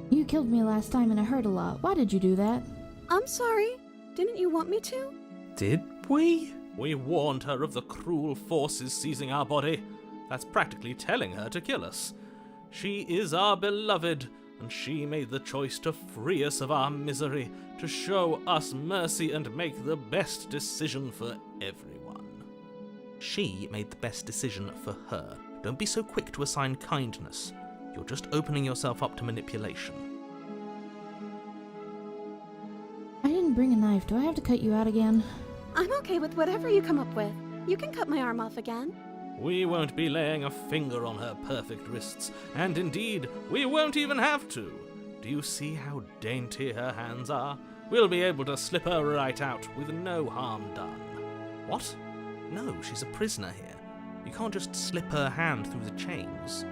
You killed me last time and it hurt a lot. Why did you do that? I'm sorry. Didn't you want me to? Did we? We warned her of the cruel forces seizing our body. That's practically telling her to kill us. She is our beloved, and she made the choice to free us of our misery, to show us mercy and make the best decision for everyone. She made the best decision for her. Don't be so quick to assign kindness. You're just opening yourself up to manipulation. I didn't bring a knife. Do I have to cut you out again? I'm okay with whatever you come up with. You can cut my arm off again. We won't be laying a finger on her perfect wrists, and indeed, we won't even have to. Do you see how dainty her hands are? We'll be able to slip her right out with no harm done. What? No, she's a prisoner here. You can't just slip her hand through the chains.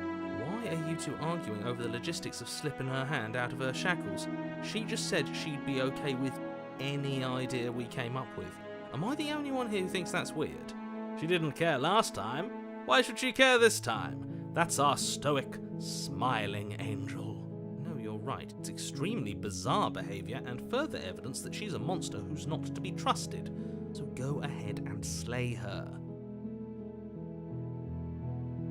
Why are you two arguing over the logistics of slipping her hand out of her shackles? She just said she'd be okay with any idea we came up with. Am I the only one here who thinks that's weird? She didn't care last time. Why should she care this time? That's our stoic, smiling angel. No, you're right. It's extremely bizarre behavior and further evidence that she's a monster who's not to be trusted. So go ahead and slay her.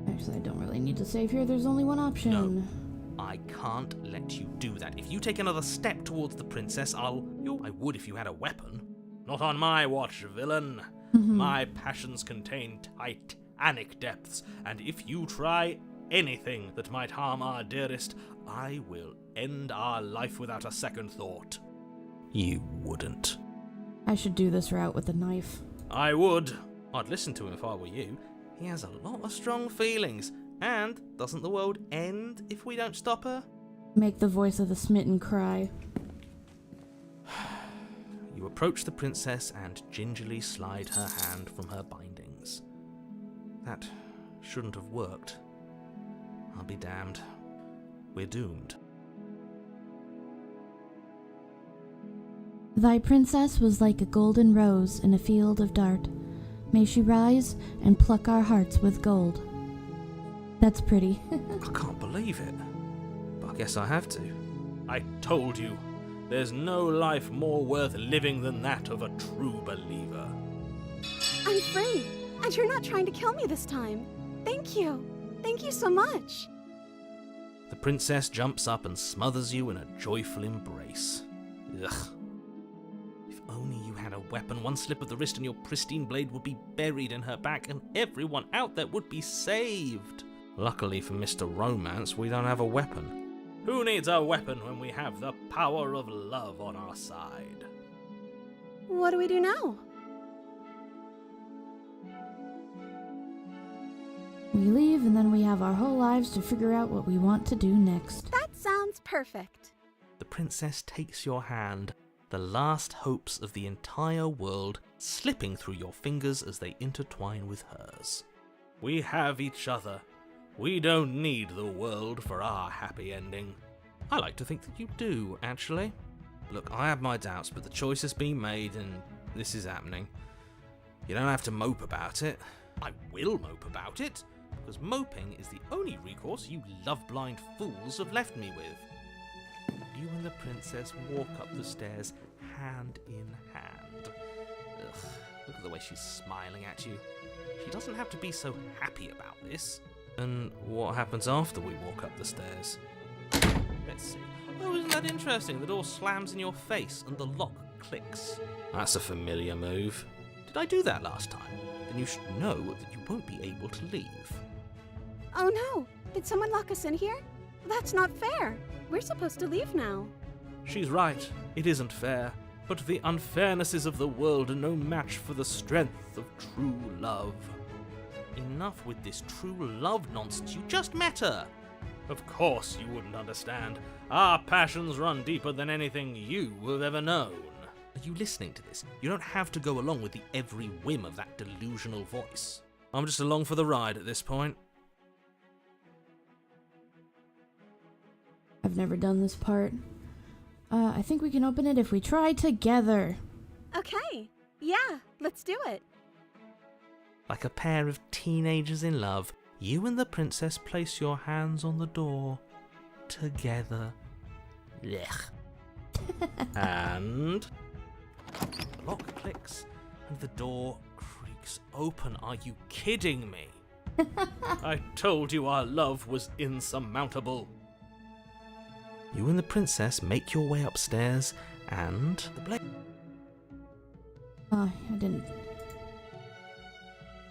Actually, I don't really need to save here. There's only one option. No. I can't let you do that. If you take another step towards the princess, I would if you had a weapon. Not on my watch, villain. My passions contain titanic depths, and if you try anything that might harm our dearest, I will end our life without a second thought. You wouldn't. I should do this route with a knife. I would. I'd listen to him if I were you. He has a lot of strong feelings, and doesn't the world end if we don't stop her? Make the voice of the smitten cry. You approach the princess and gingerly slide her hand from her bindings. That shouldn't have worked. I'll be damned. We're doomed. Thy princess was like a golden rose in a field of dart. May she rise and pluck our hearts with gold. That's pretty. I can't believe it. But I guess I have to. I told you. There's no life more worth living than that of a true believer. I'm free, and you're not trying to kill me this time. Thank you. Thank you so much. The princess jumps up and smothers you in a joyful embrace. Ugh. If only you had a weapon, one slip of the wrist and your pristine blade would be buried in her back and everyone out there would be saved. Luckily for Mr. Romance, we don't have a weapon. Who needs a weapon when we have the power of love on our side? What do we do now? We leave and then we have our whole lives to figure out what we want to do next. That sounds perfect. The princess takes your hand, the last hopes of the entire world slipping through your fingers as they intertwine with hers. We have each other. We don't need the world for our happy ending. I like to think that you do, actually. Look, I have my doubts, but the choice has been made and this is happening. You don't have to mope about it. I will mope about it, because moping is the only recourse you love-blind fools have left me with. You and the princess walk up the stairs hand in hand. Ugh, look at the way she's smiling at you. She doesn't have to be so happy about this. And what happens after we walk up the stairs? Let's see. Oh, isn't that interesting? The door slams in your face and the lock clicks. That's a familiar move. Did I do that last time? Then you should know that you won't be able to leave. Oh no! Did someone lock us in here? That's not fair. We're supposed to leave now. She's right. It isn't fair. But the unfairnesses of the world are no match for the strength of true love. Enough with this true love nonsense. You just met her. Of course you wouldn't understand. Our passions run deeper than anything you have ever known. Are you listening to this? You don't have to go along with the every whim of that delusional voice. I'm just along for the ride at this point. I've never done this part. I think we can open it if we try together. Okay. Yeah, let's do it. Like a pair of teenagers in love, you and the princess place your hands on the door. Together. Blech. And the lock clicks and the door creaks open. Are you kidding me? I told you our love was insurmountable. You and the princess make your way upstairs, and the blade. I didn't.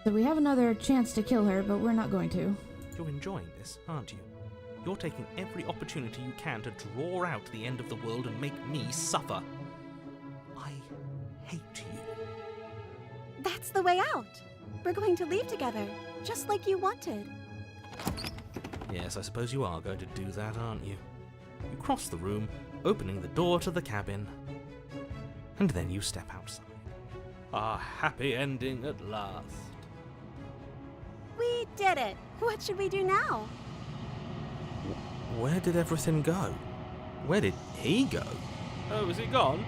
So we have another chance to kill her, but we're not going to. You're enjoying this, aren't you? You're taking every opportunity you can to draw out the end of the world and make me suffer. I hate you. That's the way out. We're going to leave together, just like you wanted. Yes, I suppose you are going to do that, aren't you? You cross the room, opening the door to the cabin, and then you step outside. A happy ending at last. We did it. What should we do now? Where did everything go? Where did he go? Oh, is he gone?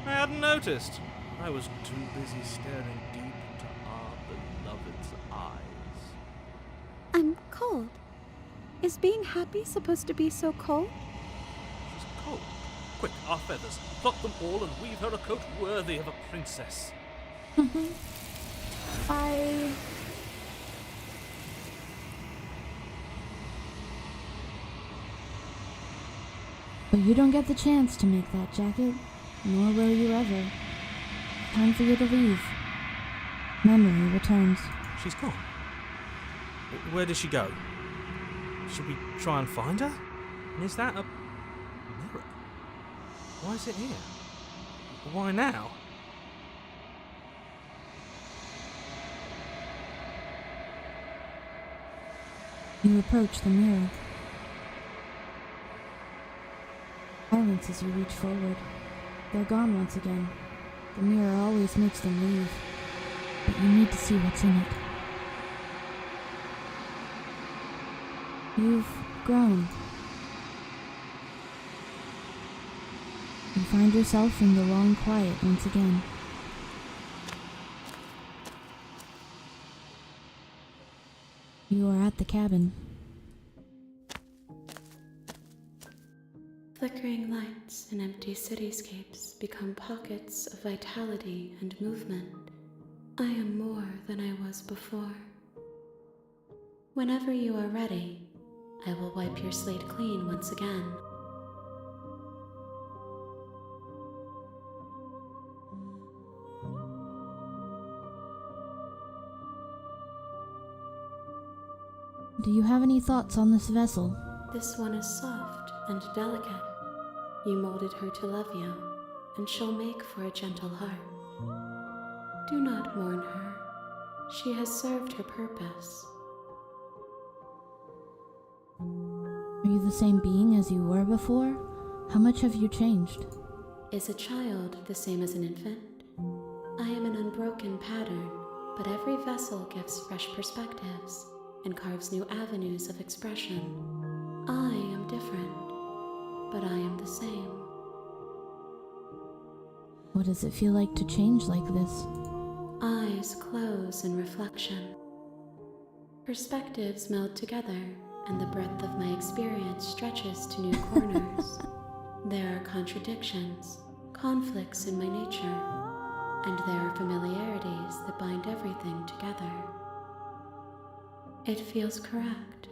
I hadn't noticed. I was too busy staring deep into our beloved's eyes. I'm cold. Is being happy supposed to be so cold? She's cold. Quick, our feathers. Pluck them all and weave her a coat worthy of a princess. But you don't get the chance to make that jacket, nor will you ever. Time for you to leave. Memory returns. She's gone. Where did she go? Should we try and find her? And is that a mirror? Why is it here? Why now? You approach the mirror. Silence as you reach forward. They're gone once again. The mirror always makes them leave. But you need to see what's in it. You've grown. You find yourself in the long quiet once again. You are at the cabin. Flickering lights and empty cityscapes become pockets of vitality and movement. I am more than I was before. Whenever you are ready, I will wipe your slate clean once again. Do you have any thoughts on this vessel? This one is soft and delicate. You molded her to love you, and she'll make for a gentle heart. Do not mourn her. She has served her purpose. Are you the same being as you were before? How much have you changed? Is a child the same as an infant? I am an unbroken pattern, but every vessel gives fresh perspectives and carves new avenues of expression. I am different, but I am the same. What does it feel like to change like this? Eyes close in reflection. Perspectives meld together, and the breadth of my experience stretches to new corners. There are contradictions, conflicts in my nature, and there are familiarities that bind everything together. It feels correct.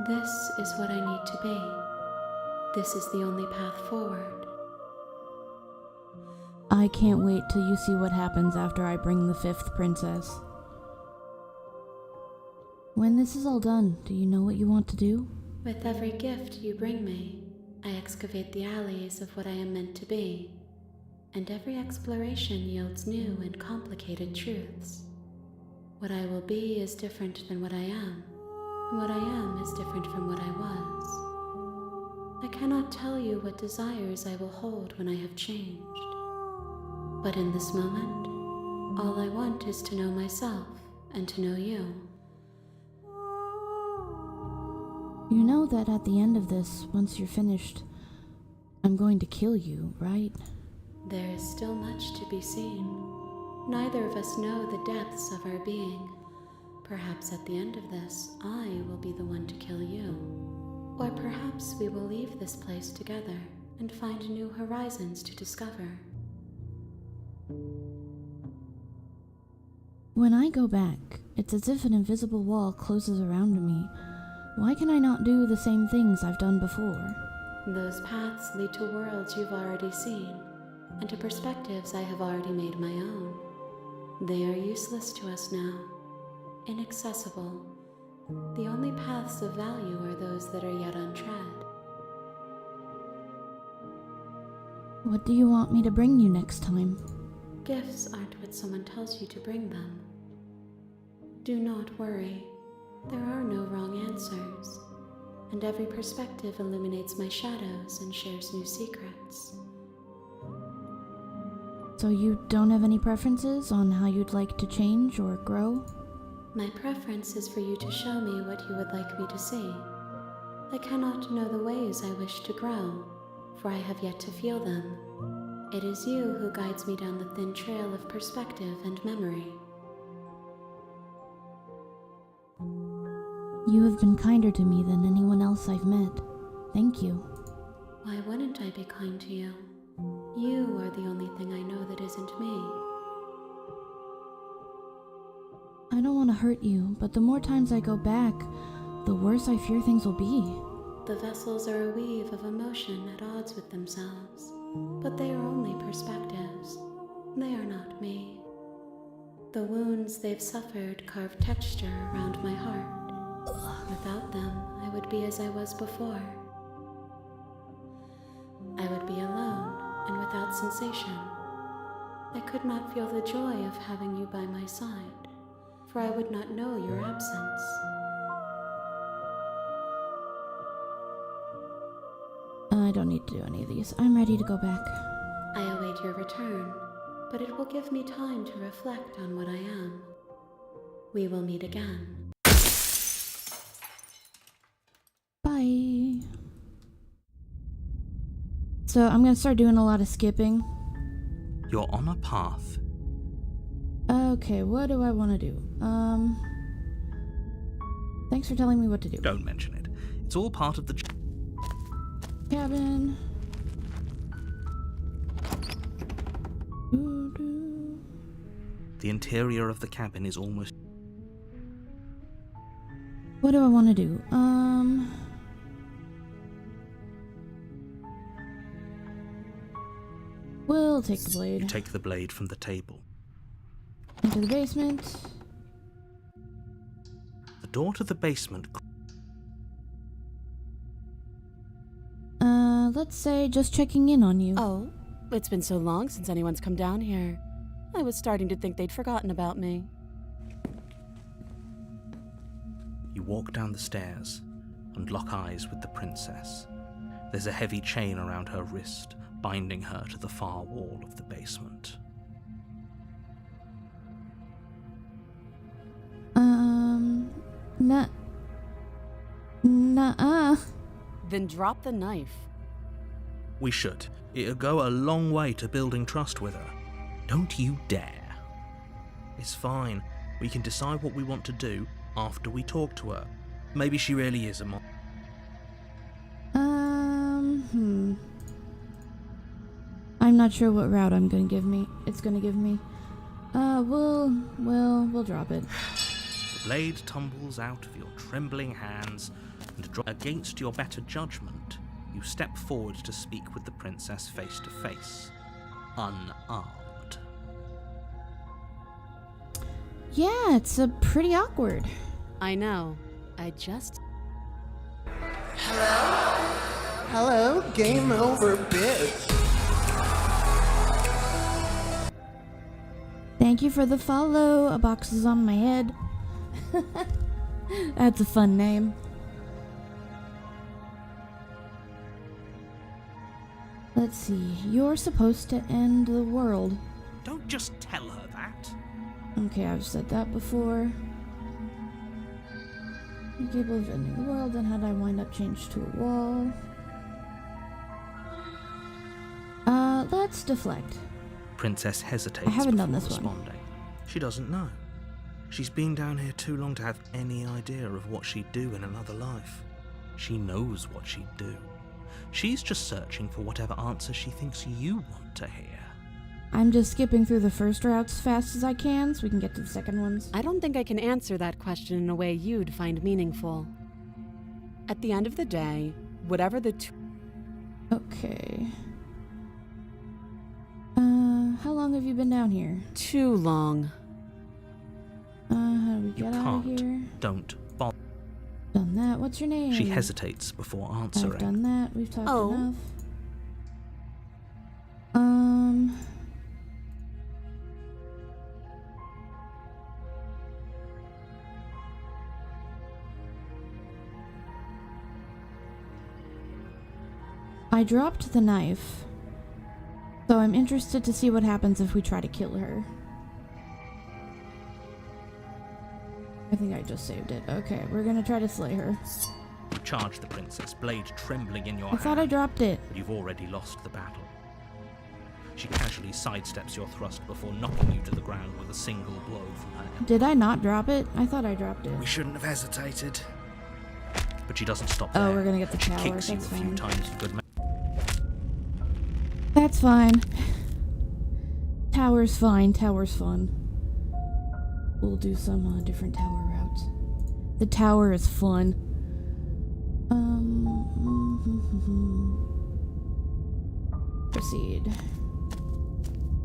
This is what I need to be. This is the only path forward. I can't wait till you see what happens after I bring the 5th princess. When this is all done, do you know what you want to do? With every gift you bring me, I excavate the alleys of what I am meant to be, and every exploration yields new and complicated truths. What I will be is different than what I am, and what I am is different from what I was. I cannot tell you what desires I will hold when I have changed. But in this moment, all I want is to know myself and to know you. You know that at the end of this, once you're finished, I'm going to kill you, right? There is still much to be seen. Neither of us know the depths of our being. Perhaps at the end of this, I will be the one to kill you. Or perhaps we will leave this place together and find new horizons to discover. When I go back, it's as if an invisible wall closes around me. Why can I not do the same things I've done before? Those paths lead to worlds you've already seen, and to perspectives I have already made my own. They are useless to us now, inaccessible. The only paths of value are those that are yet untread. What do you want me to bring you next time? Gifts aren't what someone tells you to bring them. Do not worry. There are no wrong answers, and every perspective illuminates my shadows and shares new secrets. So you don't have any preferences on how you'd like to change or grow? My preference is for you to show me what you would like me to see. I cannot know the ways I wish to grow, for I have yet to feel them. It is you who guides me down the thin trail of perspective and memory. You have been kinder to me than anyone else I've met. Thank you. Why wouldn't I be kind to you? You are the only thing I know that isn't me. I don't want to hurt you, but the more times I go back, the worse I fear things will be. The vessels are a weave of emotion at odds with themselves, but they are only perspectives. They are not me. The wounds they've suffered carve texture around my heart. Without them, I would be as I was before. I would be alone and without sensation. I could not feel the joy of having you by my side, for I would not know your absence. I don't need to do any of these. I'm ready to go back. I await your return, but it will give me time to reflect on what I am. We will meet again. Bye. So I'm gonna start doing a lot of skipping. You're on a path. Okay, what do I want to do? Thanks for telling me what to do. Don't mention it. It's all part of the Cabin. The interior of the cabin is almost... What do I want to do? We'll take the You blade. take the blade from the table. Into the basement. The door to the basement... Let's say just checking in on you. Oh, it's been so long since anyone's come down here. I was starting to think they'd forgotten about me. You walk down the stairs and lock eyes with the princess. There's a heavy chain around her wrist, binding her to the far wall of the basement. Nuh-uh. Then drop the knife. We should. It'll go a long way to building trust with her. Don't you dare. It's fine. We can decide what we want to do after we talk to her. Maybe she really is a I'm not sure what route it's gonna give me. We'll drop it. The blade tumbles out of your trembling hands, and against your better judgment, you step forward to speak with the princess face to face, unarmed. Yeah, it's pretty awkward. I know. I just... Hello, game over, bitch. Thank you for the follow. A box is on my head. That's a fun name. Let's see. You're supposed to end the world. Don't just tell her that. Okay, I've said that before. You're capable of ending the world, then how did I wind up changed to a wall? Let's deflect. Princess hesitates I haven't done before this one. responding. She doesn't know. She's been down here too long to have any idea of what she'd do in another life. She knows what she'd do. She's just searching for whatever answer she thinks you want to hear. I'm just skipping through the first routes as fast as I can so we can get to the second ones. I don't think I can answer that question in a way you'd find meaningful. At the end of the day, whatever the Okay. How long have you been down here? Too long. How do we You get out of can't. here? Don't bother. Done that. What's your name? She hesitates before answering. I've done that. We've talked Oh. enough. I dropped the knife, so I'm interested to see what happens if we try to kill her. I think I just saved it. Okay, we're gonna try to slay her. You charge the princess, blade trembling in your I hand. thought I dropped it. But you've already lost the battle. She casually sidesteps your thrust before knocking you to the ground with a single blow from her elbow. Did I not drop it? I thought I dropped it. We shouldn't have hesitated. But she doesn't stop there. Oh, we're gonna get the She tower. kicks you That's a few fine. times for good measure. That's fine. Tower's fine. Tower's fun. We'll do some different tower routes. The tower is fun. Proceed.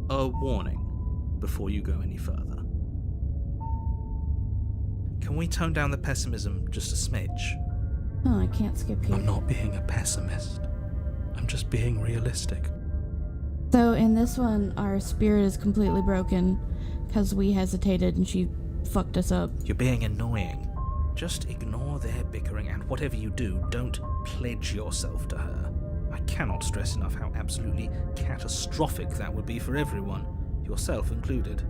A warning before you go any further. Can we tone down the pessimism just a smidge? Oh, I can't skip here. I'm not being a pessimist. I'm just being realistic. So in this one, our spirit is completely broken because we hesitated and she fucked us up. You're being annoying. Just ignore their bickering, and whatever you do, don't pledge yourself to her. I cannot stress enough how absolutely catastrophic that would be for everyone, yourself included.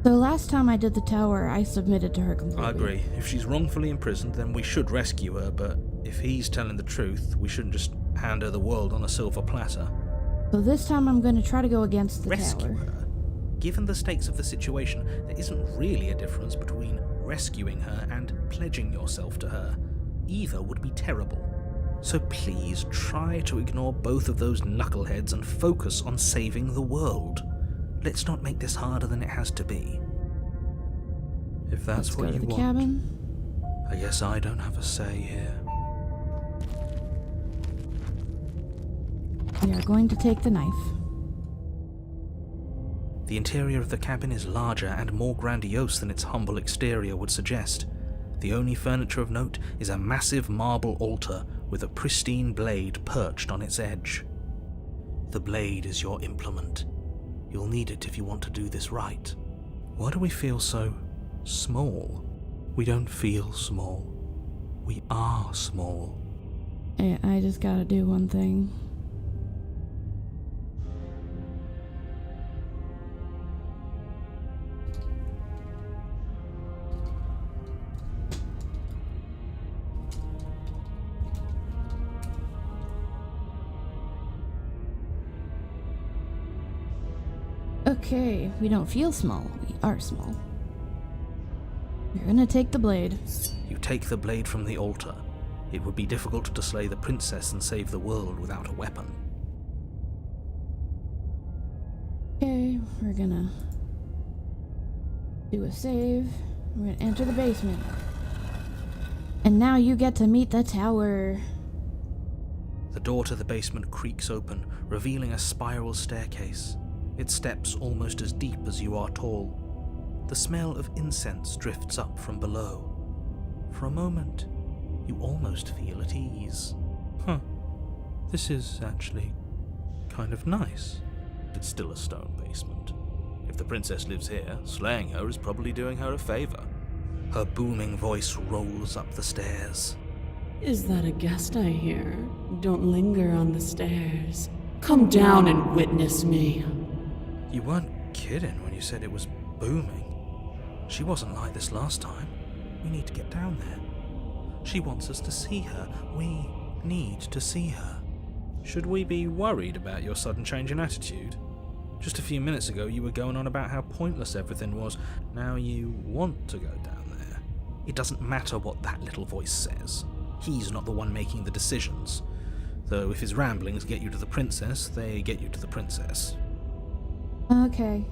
So last time I did the tower, I submitted to her completely. I agree. If she's wrongfully imprisoned, then we should rescue her, but if he's telling the truth, we shouldn't just hand her the world on a silver platter. So this time I'm going to try to go against the Rescue tower. her? Given the stakes of the situation, there isn't really a difference between rescuing her and pledging yourself to her. Either would be terrible. So please try to ignore both of those knuckleheads and focus on saving the world. Let's not make this harder than it has to be. If that's Let's what go you to the want, cabin. I guess I don't have a say here. We are going to take the knife. The interior of the cabin is larger and more grandiose than its humble exterior would suggest. The only furniture of note is a massive marble altar with a pristine blade perched on its edge. The blade is your implement. You'll need it if you want to do this right. Why do we feel so small? We don't feel small. We are small. I just gotta do one thing. Okay, we don't feel small. We are small. You're gonna take the blade. You take the blade from the altar. It would be difficult to slay the princess and save the world without a weapon. Okay, we're gonna do a save. We're gonna enter the basement. And now you get to meet the tower. The door to the basement creaks open, revealing a spiral staircase. Its steps almost as deep as you are tall. The smell of incense drifts up from below. For a moment, you almost feel at ease. Huh. This is actually kind of nice. It's still a stone basement. If the princess lives here, slaying her is probably doing her a favor. Her booming voice rolls up the stairs. Is that a guest I hear? Don't linger on the stairs. Come down and witness me. You weren't kidding when you said it was booming. She wasn't like this last time. We need to get down there. She wants us to see her. We need to see her. Should we be worried about your sudden change in attitude? Just a few minutes ago you were going on about how pointless everything was. Now you want to go down there. It doesn't matter what that little voice says. He's not the one making the decisions. Though if his ramblings get you to the princess, they get you to the princess. Okay.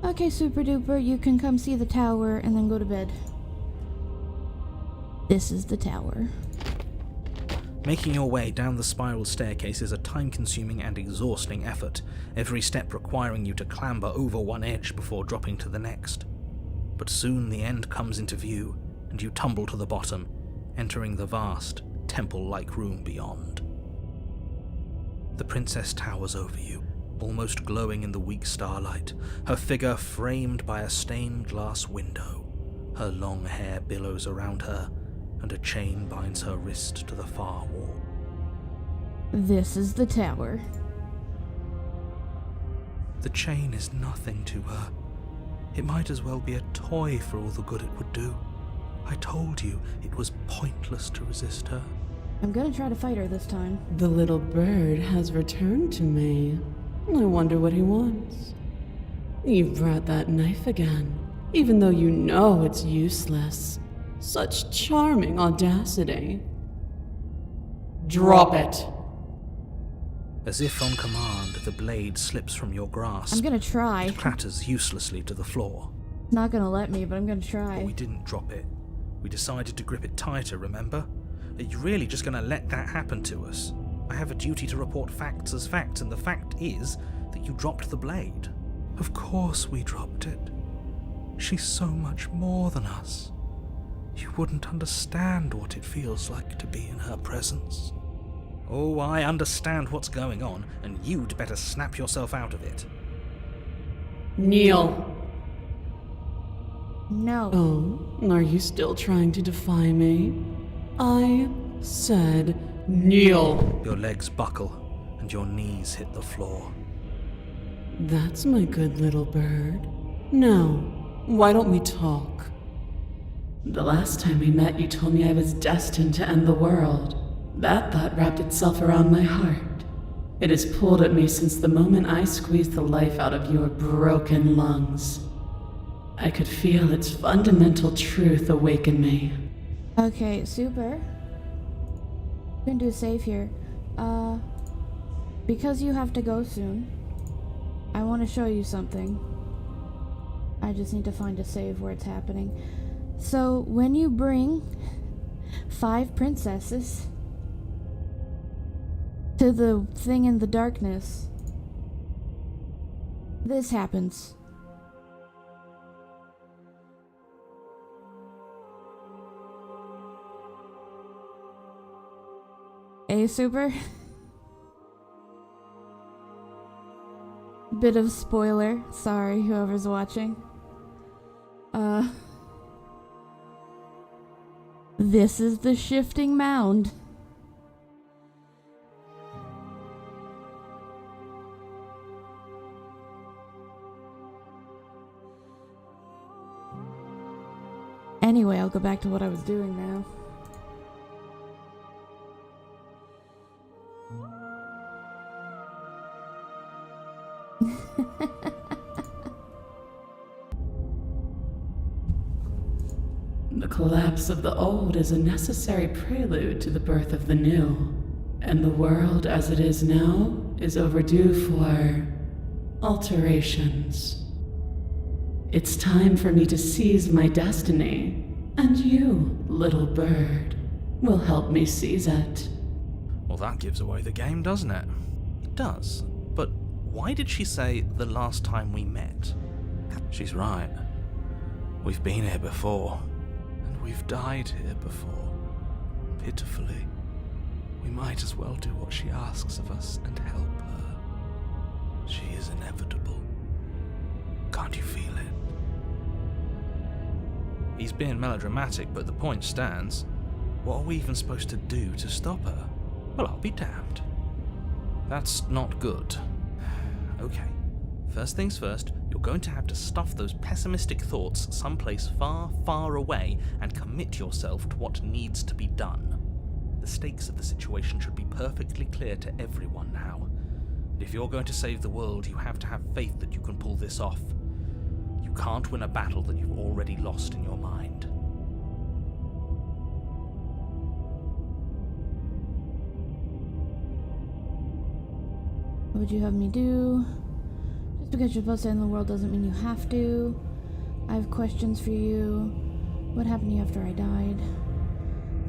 Okay, Super Duper, you can come see the tower and then go to bed. This is the tower. Making your way down the spiral staircase is a time-consuming and exhausting effort, every step requiring you to clamber over one edge before dropping to the next. But soon the end comes into view, and you tumble to the bottom, entering the vast, temple-like room beyond. The princess towers over you, almost glowing in the weak starlight, her figure framed by a stained glass window. Her long hair billows around her, and a chain binds her wrist to the far wall. This is the tower. The chain is nothing to her. It might as well be a toy for all the good it would do. I told you it was pointless to resist her. I'm gonna try to fight her this time. The little bird has returned to me. I wonder what he wants. You've brought that knife again, even though you know it's useless. Such charming audacity. Drop it. As if on command, the blade slips from your grasp. I'm gonna try. It clatters uselessly to the floor. Not gonna let me, but I'm gonna But try. we didn't drop it. We decided to grip it tighter, remember? Are you really just going to let that happen to us? I have a duty to report facts as facts, and the fact is that you dropped the blade. Of course we dropped it. She's so much more than us. You wouldn't understand what it feels like to be in her presence. Oh, I understand what's going on, and you'd better snap yourself out of it. Kneel. No. Oh, are you still trying to defy me? I said kneel. Your legs buckle, and your knees hit the floor. That's my good little bird. Now, why don't we talk? The last time we met, you told me I was destined to end the world. That thought wrapped itself around my heart. It has pulled at me since the moment I squeezed the life out of your broken lungs. I could feel its fundamental truth awaken me. Okay, super. We can do a save here. Because you have to go soon, I want to show you something. I just need to find a save where it's happening. So, when you bring 5 princesses to the thing in the darkness, this happens. Hey, super. Bit of spoiler. Sorry, whoever's watching. This is the shifting mound. Anyway, I'll go back to what I was doing now. The collapse of the old is a necessary prelude to the birth of the new, and the world as it is now is overdue for alterations. It's time for me to seize my destiny, and you, little bird, will help me seize it. Well, that gives away the game, doesn't it? It does. But why did she say the last time we met? She's right. We've been here before. And we've died here before. Pitifully. We might as well do what she asks of us and help her. She is inevitable. Can't you feel it? He's being melodramatic, but the point stands. What are we even supposed to do to stop her? Well, I'll be damned. That's not good. Okay, first things first, you're going to have to stuff those pessimistic thoughts someplace far, far away and commit yourself to what needs to be done. The stakes of the situation should be perfectly clear to everyone now. And if you're going to save the world, you have to have faith that you can pull this off. You can't win a battle that you've already lost in your mind. What would you have me do? Just because you're supposed to end the world doesn't mean you have to. I have questions for you. What happened to you after I died?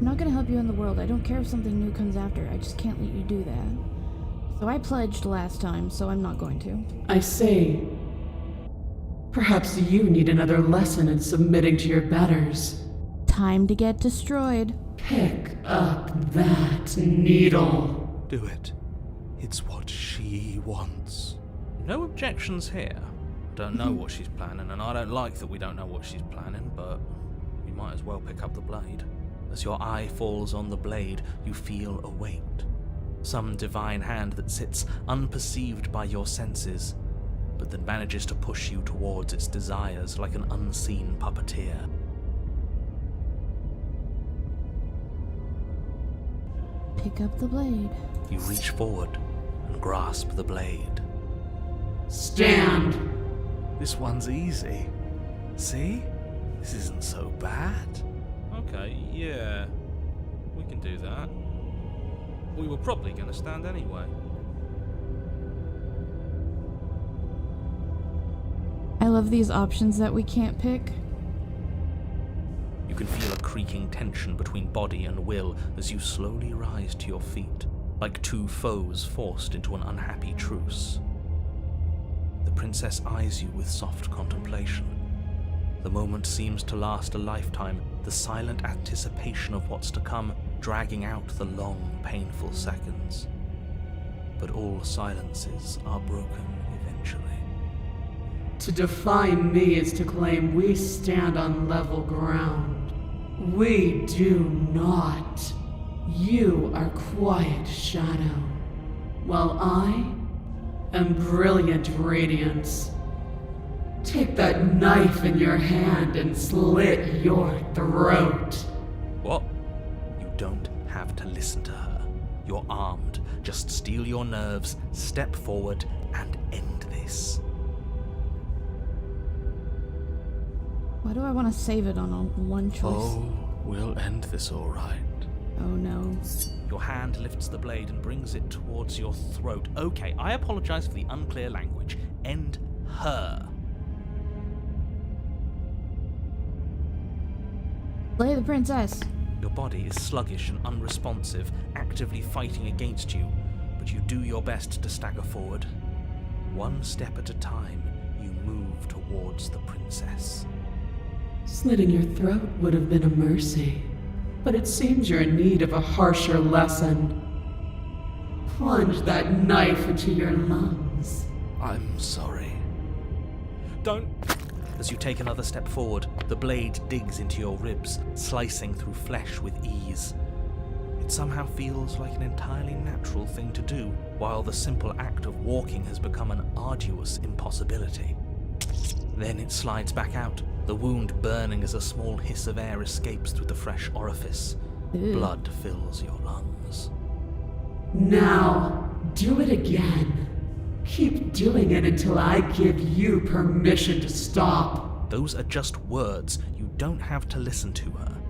I'm not gonna help you in the world. I don't care if something new comes after. I just can't let you do that. So I pledged last time, so I'm not going to. I say, perhaps you need another lesson in submitting to your betters. Time to get destroyed. Pick up that needle. Do it. It's what she wants. No objections here. I don't know what she's planning, and I don't like that we don't know what she's planning, but we might as well pick up the blade. As your eye falls on the blade, you feel a weight. Some divine hand that sits unperceived by your senses, but that manages to push you towards its desires like an unseen puppeteer. Pick up the blade. You reach forward and grasp the blade. Stand! This one's easy. See? This isn't so bad. Okay, yeah. We can do that. We were probably going to stand anyway. I love these options that we can't pick. You can feel a creaking tension between body and will as you slowly rise to your feet, like two foes forced into an unhappy truce. The princess eyes you with soft contemplation. The moment seems to last a lifetime, the silent anticipation of what's to come dragging out the long, painful seconds. But all silences are broken eventually. To define me is to claim we stand on level ground. We do not. You are quiet shadow, while I am brilliant radiance. Take that knife in your hand and slit your throat. What? You don't have to listen to her. You're armed. Just steel your nerves, step forward, and end this. Why do I want to save it on a one choice? Oh, we'll end this all right. Oh no. Your hand lifts the blade and brings it towards your throat. Okay, I apologize for the unclear language. End her. Slay the princess. Your body is sluggish and unresponsive, actively fighting against you, but you do your best to stagger forward. One step at a time, you move towards the princess. Slitting your throat would have been a mercy, but it seems you're in need of a harsher lesson. Plunge that knife into your lungs. I'm sorry. Don't! As you take another step forward, the blade digs into your ribs, slicing through flesh with ease. It somehow feels like an entirely natural thing to do, while the simple act of walking has become an arduous impossibility. Then it slides back out, the wound burning as a small hiss of air escapes through the fresh orifice. Ew. Blood fills your lungs. Now, do it again. Keep doing it until I give you permission to stop. Those are just words. You don't have to listen to her.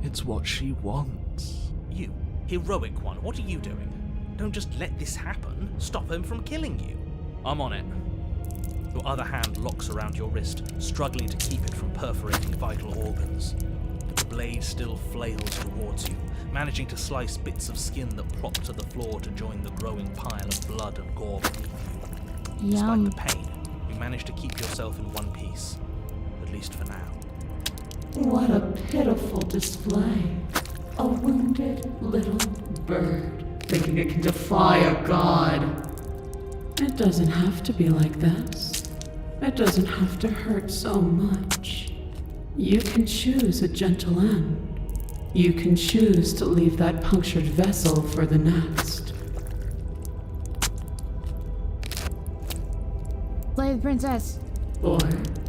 It's what she wants. You, heroic one, what are you doing? Don't just let this happen. Stop him from killing you. I'm on it. Your other hand locks around your wrist, struggling to keep it from perforating vital organs. But the blade still flails towards you, managing to slice bits of skin that plop to the floor to join the growing pile of blood and gore beneath you. Yum. Despite the pain, you manage to keep yourself in one piece, at least for now. What a pitiful display. A wounded little bird, thinking it can defy a god. It doesn't have to be like this. It doesn't have to hurt so much. You can choose a gentle end. You can choose to leave that punctured vessel for the next. Slay the princess. Or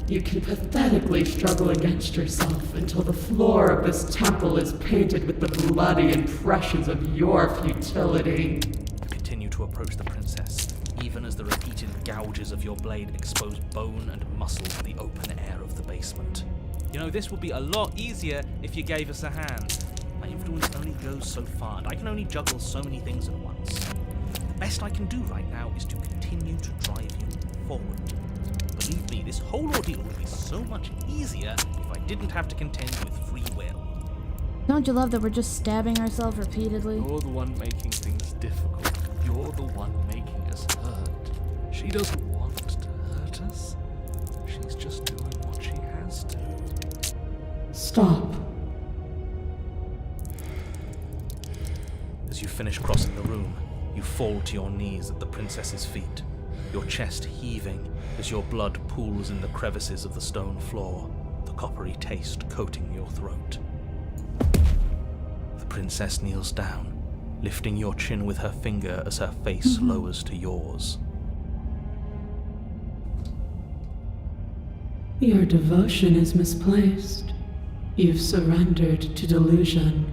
you can pathetically struggle against yourself until the floor of this temple is painted with the bloody impressions of your futility. You continue to approach the princess, even as the repeated gouges of your blade expose bone and muscle to the open air of the basement. You know, this would be a lot easier if you gave us a hand. My influence only goes so far, and I can only juggle so many things at once. The best I can do right now is to continue to drive you forward. Believe me, this whole ordeal would be so much easier if I didn't have to contend with free will. Don't you love that we're just stabbing ourselves repeatedly? You're the one making things difficult. You're the one making us hurt. She doesn't want to hurt us. She's just doing what she has to. Stop. As you finish crossing the room, you fall to your knees at the princess's feet, your chest heaving as your blood pools in the crevices of the stone floor, the coppery taste coating your throat. The princess kneels down, lifting your chin with her finger as her face lowers to yours. Your devotion is misplaced. You've surrendered to delusion.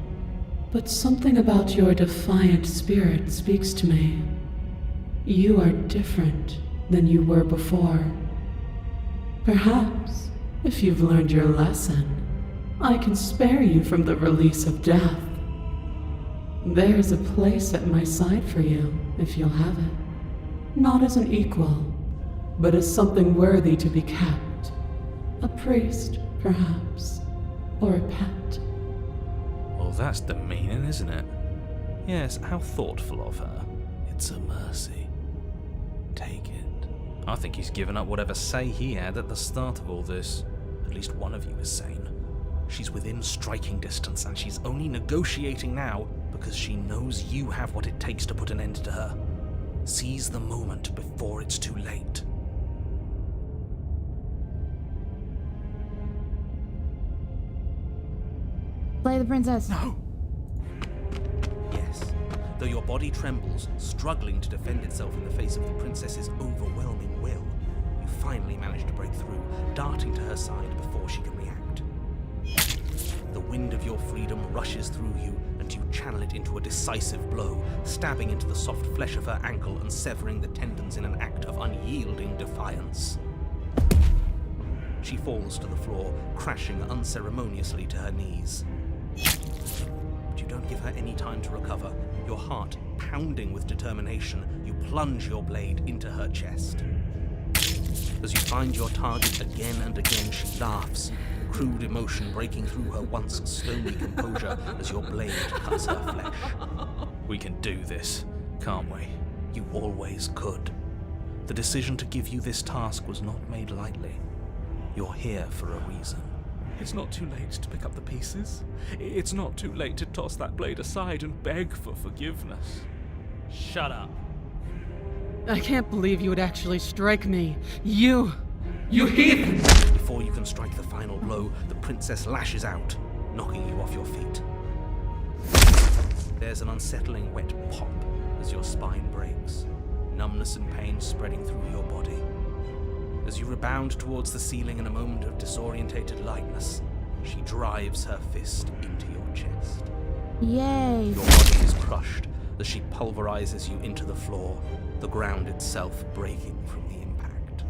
But something about your defiant spirit speaks to me. You are different than you were before. Perhaps, if you've learned your lesson, I can spare you from the release of death. There's a place at my side for you, if you'll have it. Not as an equal, but as something worthy to be kept. A priest, perhaps, or a pet. Well, that's demeaning, isn't it? Yes, how thoughtful of her. It's a mercy. Take it. I think he's given up whatever say he had at the start of all this. At least one of you is sane. She's within striking distance, and she's only negotiating now because she knows you have what it takes to put an end to her. Seize the moment before it's too late. Play the princess. No! Yes, though your body trembles, struggling to defend itself in the face of the princess's overwhelming will, you finally manage to break through, darting to her side before she can react. The wind of your freedom rushes through you, and you channel it into a decisive blow, stabbing into the soft flesh of her ankle and severing the tendons in an act of unyielding defiance. She falls to the floor, crashing unceremoniously to her knees. But you don't give her any time to recover. Your heart pounding with determination, you plunge your blade into her chest. As you find your target again and again, she laughs, crude emotion breaking through her once stony composure as your blade cuts her flesh. We can do this, can't we? You always could. The decision to give you this task was not made lightly. You're here for a reason. It's not too late to pick up the pieces. It's not too late to toss that blade aside and beg for forgiveness. Shut up. I can't believe you would actually strike me. You heathen! Before you can strike the final blow, the princess lashes out, knocking you off your feet. There's an unsettling wet pop as your spine breaks, numbness and pain spreading through your body. As you rebound towards the ceiling in a moment of disorientated lightness, she drives her fist into your chest. Yay. Your body is crushed as she pulverizes you into the floor, the ground itself breaking from the impact.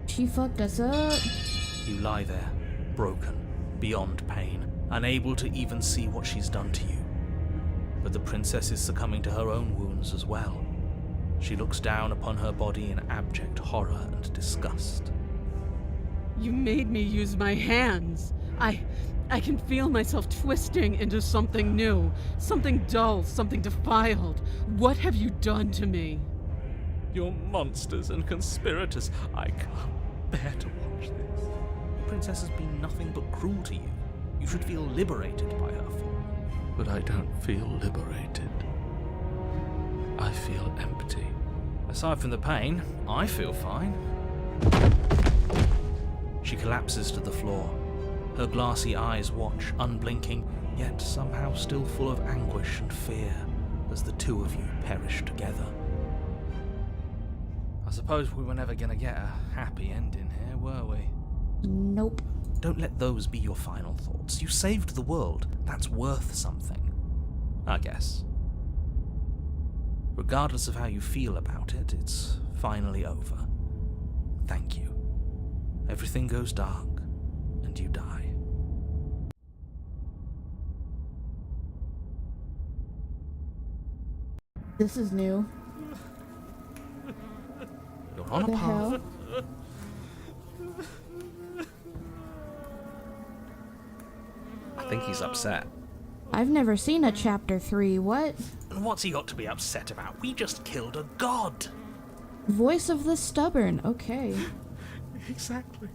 She fucked us up. You lie there, broken, beyond pain, unable to even see what she's done to you. But the princess is succumbing to her own wounds as well. She looks down upon her body in abject horror and disgust. You made me use my hands. I can feel myself twisting into something new, something dull, something defiled. What have you done to me? You're monsters and conspirators. I can't bear to watch this. The princess has been nothing but cruel to you. You should feel liberated by her fall. But I don't feel liberated. I feel empty. Aside from the pain, I feel fine. She collapses to the floor. Her glassy eyes watch, unblinking, yet somehow still full of anguish and fear, as the two of you perish together. I suppose we were never gonna get a happy ending here, were we? Nope. Don't let those be your final thoughts. You saved the world. That's worth something. I guess. Regardless of how you feel about it, it's finally over. Thank you. Everything goes dark, and you die. This is new. You're on What a the path. hell? I think he's upset. I've never seen a chapter 3. What? And what's he got to be upset about? We just killed a god. Voice of the stubborn. Okay. Exactly.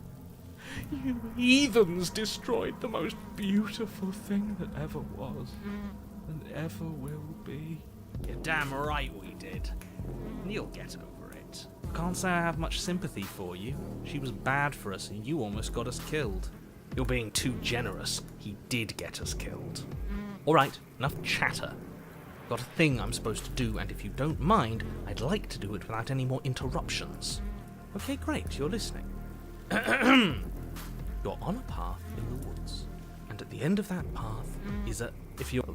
You heathens destroyed the most beautiful thing that ever was, and ever will be. You're damn right we did. And you'll get over it. Can't say I have much sympathy for you. She was bad for us and you almost got us killed. You're being too generous. He did get us killed. Alright, enough chatter. Got a thing I'm supposed to do, and if you don't mind, I'd like to do it without any more interruptions. Okay, great, you're listening. You're on a path in the woods, and at the end of that path is a...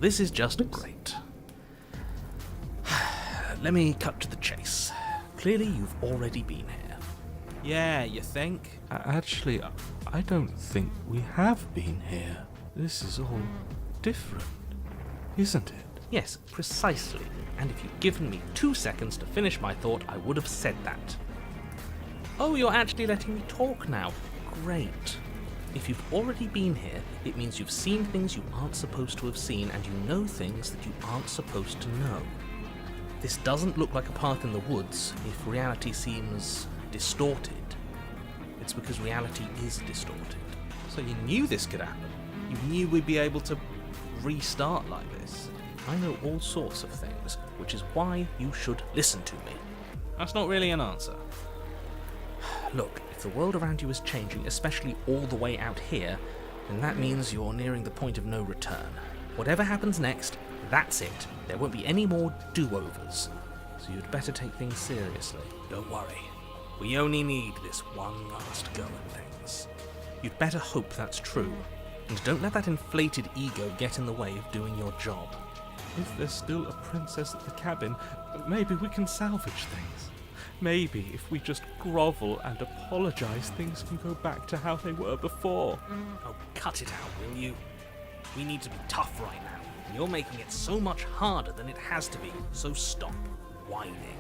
This is just great. Let me cut to the chase. Clearly you've already been here. Yeah, you think? Actually, I don't think we have been here. This is all different, isn't it? Yes, precisely. And if you'd given me 2 seconds to finish my thought, I would have said that. Oh, you're actually letting me talk now. Great. If you've already been here, it means you've seen things you aren't supposed to have seen, and you know things that you aren't supposed to know. This doesn't look like a path in the woods if reality seems distorted. It's because reality is distorted. So you knew this could happen. You knew we'd be able to restart like this. I know all sorts of things, which is why you should listen to me. That's not really an answer. Look, if the world around you is changing, especially all the way out here, then that means you're nearing the point of no return. Whatever happens next, that's it. There won't be any more do-overs. So you'd better take things seriously. Don't worry. We only need this one last go at things. You'd better hope that's true. And don't let that inflated ego get in the way of doing your job. If there's still a princess at the cabin, maybe we can salvage things. Maybe if we just grovel and apologize, things can go back to how they were before. Oh, cut it out, will you? We need to be tough right now. And you're making it so much harder than it has to be, so stop whining.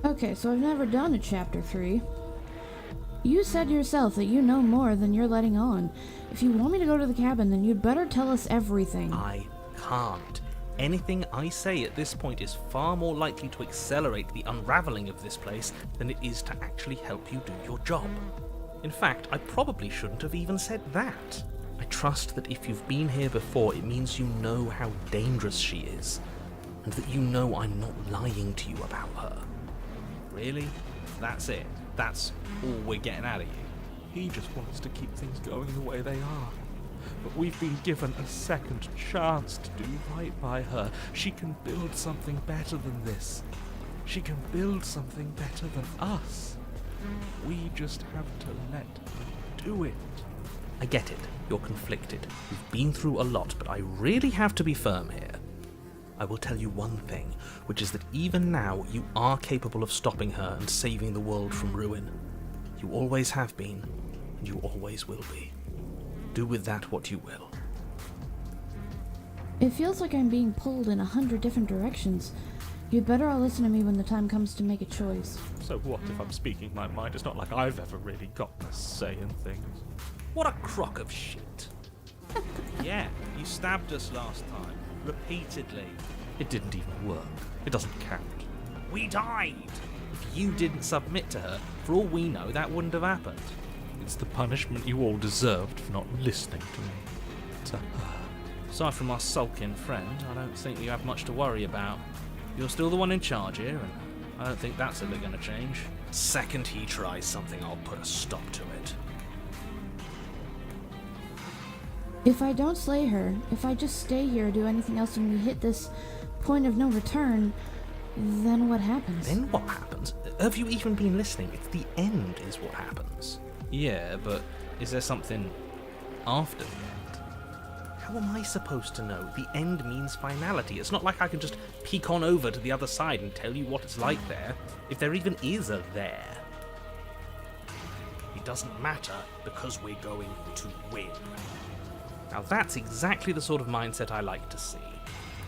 Okay, so I've never done a chapter 3. You said yourself that you know more than you're letting on. If you want me to go to the cabin, then you'd better tell us everything. I can't. Anything I say at this point is far more likely to accelerate the unraveling of this place than it is to actually help you do your job. In fact, I probably shouldn't have even said that. I trust that if you've been here before, it means you know how dangerous she is, and that you know I'm not lying to you about her. Really? That's it? That's all we're getting out of you? He just wants to keep things going the way they are. But we've been given a second chance to do right by her. She can build something better than this. She can build something better than us. We just have to let her do it. I get it. You're conflicted. You've been through a lot, but I really have to be firm here. I will tell you one thing, which is that even now you are capable of stopping her and saving the world from ruin. You always have been, and you always will be. Do with that what you will. It feels like I'm being pulled in 100 different directions. You'd better all listen to me when the time comes to make a choice. So what if I'm speaking my mind? It's not like I've ever really got a say in things. What a crock of shit. Yeah, you stabbed us last time. Repeatedly. It didn't even work. It doesn't count. We died! If you didn't submit to her, for all we know, that wouldn't have happened. It's the punishment you all deserved for not listening to me. To her. Aside from our sulking friend, I don't think you have much to worry about. You're still the one in charge here, and I don't think that's ever going to change. Second he tries something, I'll put a stop to it. If I don't slay her, if I just stay here or do anything else when we hit this point of no return, then what happens? Then what happens? Have you even been listening? It's the end is what happens. Yeah, but is there something after the end? How am I supposed to know? The end means finality. It's not like I can just peek on over to the other side and tell you what it's like there, if there even is a there. It doesn't matter because we're going to win. Now that's exactly the sort of mindset I like to see.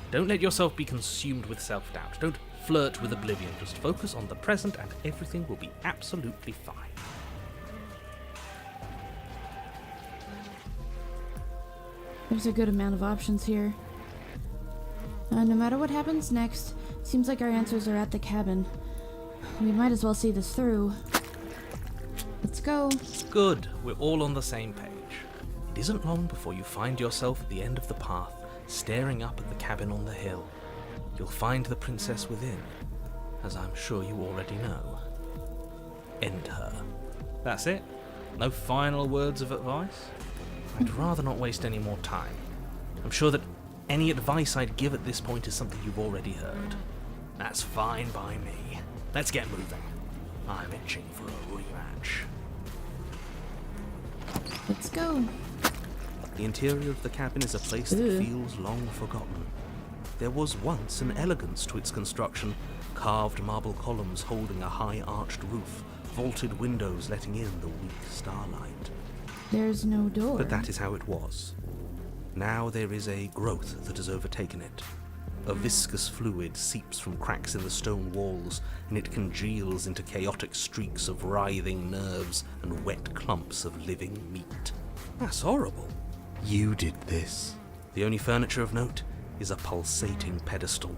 Don't let yourself be consumed with self-doubt. Don't flirt with oblivion. Just focus on the present and everything will be absolutely fine. There's a good amount of options here. No matter what happens next, seems like our answers are at the cabin. We might as well see this through. Let's go. Good, we're all on the same page. It isn't long before you find yourself at the end of the path, staring up at the cabin on the hill. You'll find the princess within, as I'm sure you already know. End her. That's it? No final words of advice? I'd rather not waste any more time. I'm sure that any advice I'd give at this point is something you've already heard. That's fine by me. Let's get moving. I'm itching for a rematch. Let's go. The interior of the cabin is a place that feels long forgotten. There was once an elegance to its construction, carved marble columns holding a high arched roof, vaulted windows letting in the weak starlight. There's no door. But that is how it was. Now there is a growth that has overtaken it. A viscous fluid seeps from cracks in the stone walls, and it congeals into chaotic streaks of writhing nerves and wet clumps of living meat. That's horrible. You did this. The only furniture of note is a pulsating pedestal,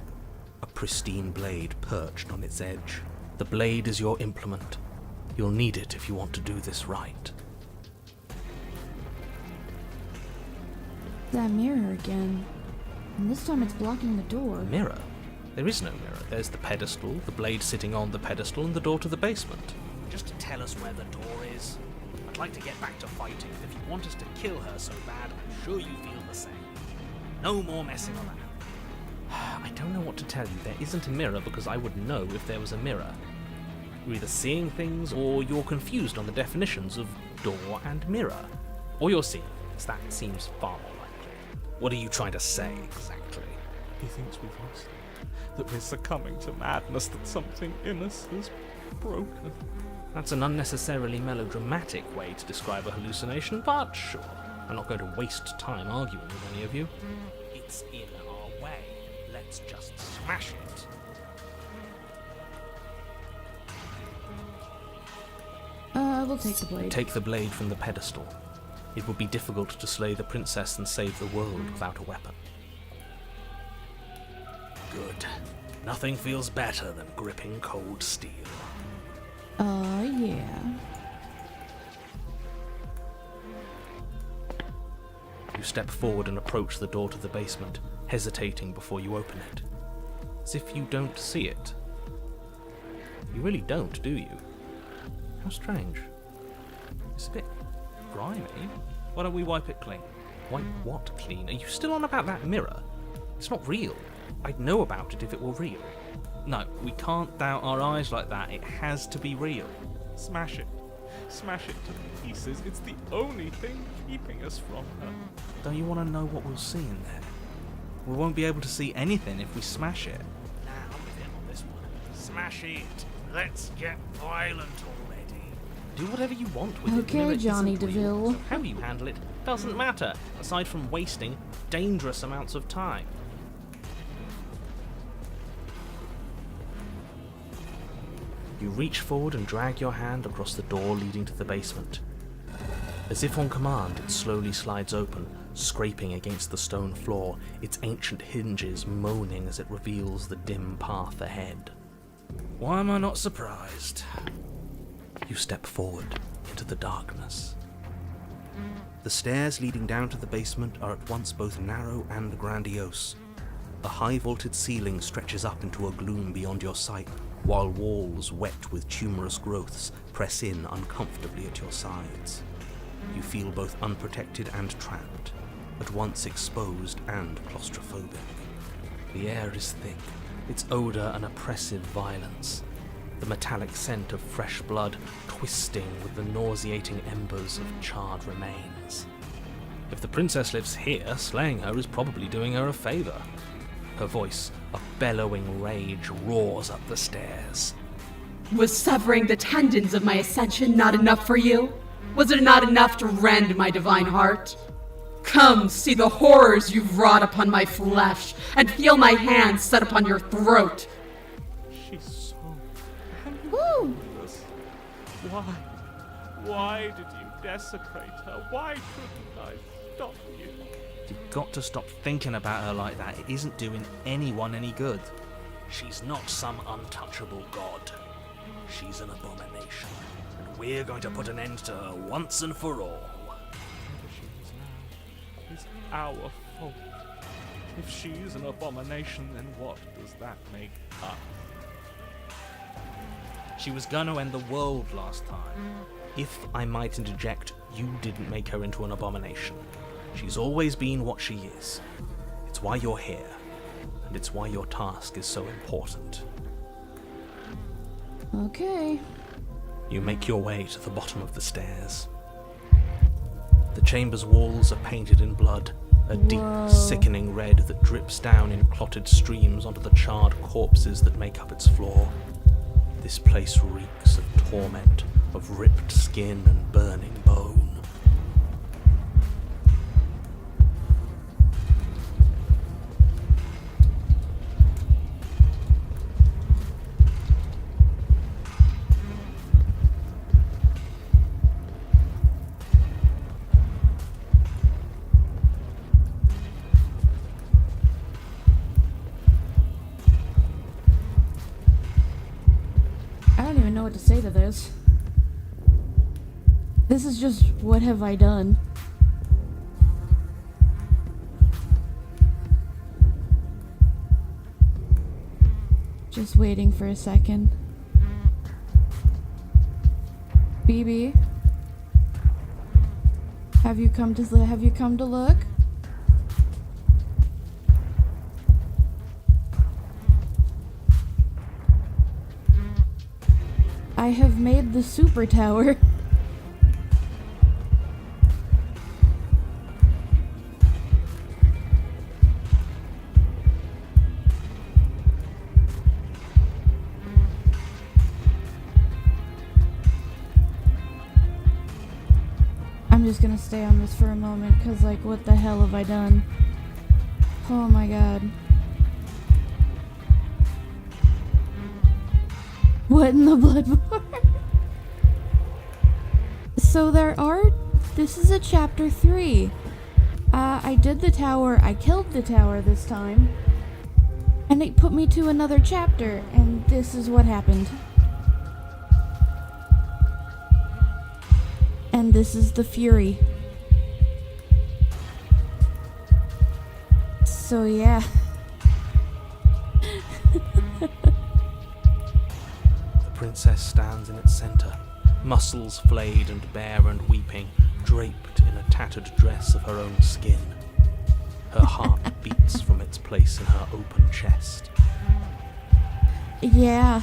a pristine blade perched on its edge. The blade is your implement. You'll need it if you want to do this right. That mirror again. And this time it's blocking the door. Mirror? There is no mirror. There's the pedestal, the blade sitting on the pedestal, and the door to the basement. Just to tell us where the door is. I'd like to get back to fighting, but if you want us to kill her so bad, I'm sure you feel the same. No more messing around. I don't know what to tell you. There isn't a mirror because I would know if there was a mirror. You're either seeing things or you're confused on the definitions of door and mirror. Or you're seeing things. That seems far more likely. What are you trying to say exactly? He thinks we've lost. That we're succumbing to madness, that something in us has broken. That's an unnecessarily melodramatic way to describe a hallucination, but sure. I'm not going to waste time arguing with any of you. It's in our way. Let's just smash it. We'll take the blade. Take the blade from the pedestal. It would be difficult to slay the princess and save the world without a weapon. Good. Nothing feels better than gripping cold steel. Yeah. You step forward and approach the door to the basement, hesitating before you open it. As if you don't see it. You really don't, do you? How strange. It's a bit grimy. Why don't we wipe it clean? Wipe what clean? Are you still on about that mirror? It's not real. I'd know about it if it were real. No, we can't doubt our eyes like that. It has to be real. Smash it. Smash it to pieces. It's the only thing keeping us from her. Don't you want to know what we'll see in there? We won't be able to see anything if we smash it. Nah, I'm with him on this one. Smash it. Let's get violent already. Do whatever you want with it. Okay, Mirror Johnny isn't real, DeVille. so how you handle it doesn't matter, aside from wasting dangerous amounts of time. You reach forward and drag your hand across the door leading to the basement. As if on command, it slowly slides open, scraping against the stone floor, its ancient hinges moaning as it reveals the dim path ahead. Why am I not surprised? You step forward into the darkness. The stairs leading down to the basement are at once both narrow and grandiose. A high-vaulted ceiling stretches up into a gloom beyond your sight, while walls wet with tumorous growths press in uncomfortably at your sides. You feel both unprotected and trapped, at once exposed and claustrophobic. The air is thick, its odor an oppressive violence, the metallic scent of fresh blood twisting with the nauseating embers of charred remains. If the princess lives here, slaying her is probably doing her a favor. Her voice, a bellowing rage, roars up the stairs. Was severing the tendons of my ascension not enough for you? Was it not enough to rend my divine heart? Come, see the horrors you've wrought upon my flesh, and feel my hands set upon your throat. She's so Woo! angry. Why? Why did you desecrate her? Why couldn't I stop you? You've got to stop thinking about her like that. It isn't doing anyone any good. She's not some untouchable god. She's an abomination, and we're going to put an end to her once and for all. It's our fault. If she's an abomination, then what does that make her? She was going to end the world last time. If I might interject, you didn't make her into an abomination. She's always been what she is. It's why you're here, and it's why your task is so important. Okay. You make your way to the bottom of the stairs. The chamber's walls are painted in blood, a deep, sickening red that drips down in clotted streams onto the charred corpses that make up its floor. This place reeks of torment, of ripped skin and burning bone. I don't even know what to say to this. This is just, what have I done? Just waiting for a second. BB, have you come to look? I have made the super tower. I'm just gonna stay on this for a moment, cause like, what the hell have I done? Oh my god. What in the blood war? So this is a chapter 3. I did the tower, I killed the tower this time. And it put me to another chapter, and this is what happened. And this is the fury. So yeah. The princess stands in its center, muscles flayed and bare and weeping, draped in a tattered dress of her own skin. Her heart beats from its place in her open chest. Yeah.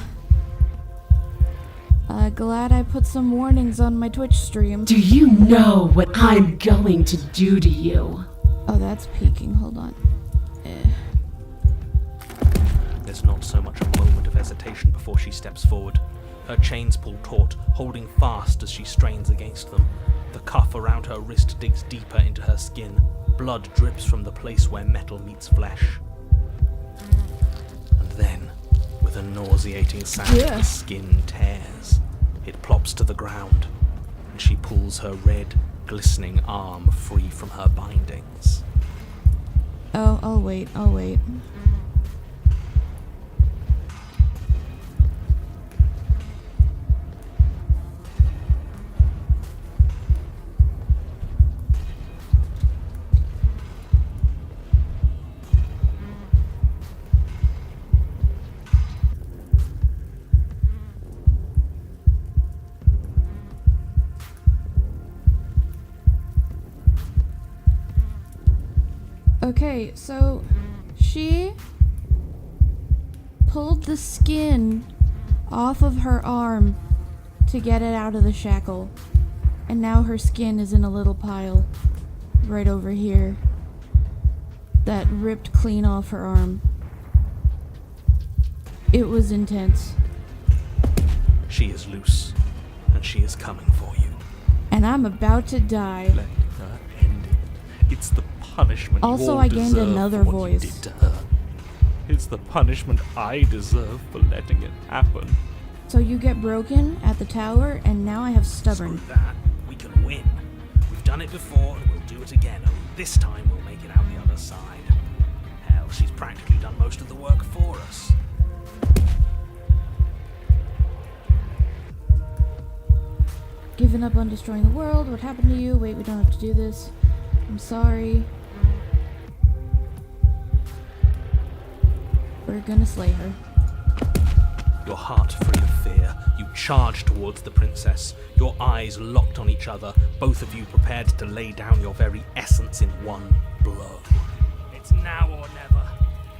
Glad I put some warnings on my Twitch stream. Do you know what I'm going to do to you? Oh, that's peeking. Hold on. There's not so much a moment of hesitation before she steps forward. Her chains pull taut, holding fast as she strains against them. The cuff around her wrist digs deeper into her skin. Blood drips from the place where metal meets flesh. And then, with a nauseating sound, the skin tears. It plops to the ground, and she pulls her red, glistening arm free from her bindings. Oh, I'll wait. Okay, so she pulled the skin off of her arm to get it out of the shackle. And now her skin is in a little pile right over here that ripped clean off her arm. It was intense. She is loose, and she is coming for you. And I'm about to die. Let her end it. It's the punishment you Also, all I gained deserve another for what you voice. did to her. It's the punishment I deserve for letting it happen. So you get broken at the tower, and now I have stubborn. Screw that. We can win. We've done it before, and we'll do it again, This time we'll make it out the other side. Hell, she's practically done most of the work for us. Given up on destroying the world? What happened to you? Wait, we don't have to do this. I'm sorry. We're gonna slay her. Your heart free of fear, you charge towards the princess, your eyes locked on each other, both of you prepared to lay down your very essence in one blow. It's now or never.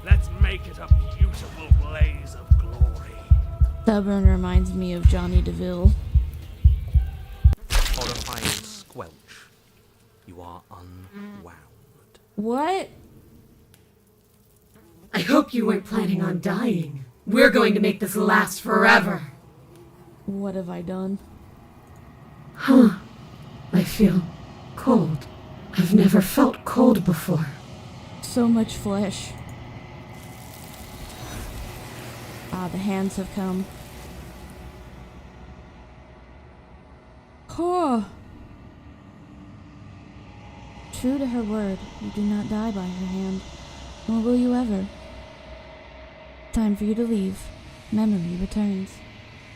Let's make it a beautiful blaze of glory. Stubborn reminds me of Johnny DeVille. Horrifying squelch. You are unwound. What? I hope you weren't planning on dying. We're going to make this last forever. What have I done? Huh. I feel cold. I've never felt cold before. So much flesh. Ah, the hands have come. Oh. True to her word, you do not die by her hand, nor will you ever. Time for you to leave. Memory returns.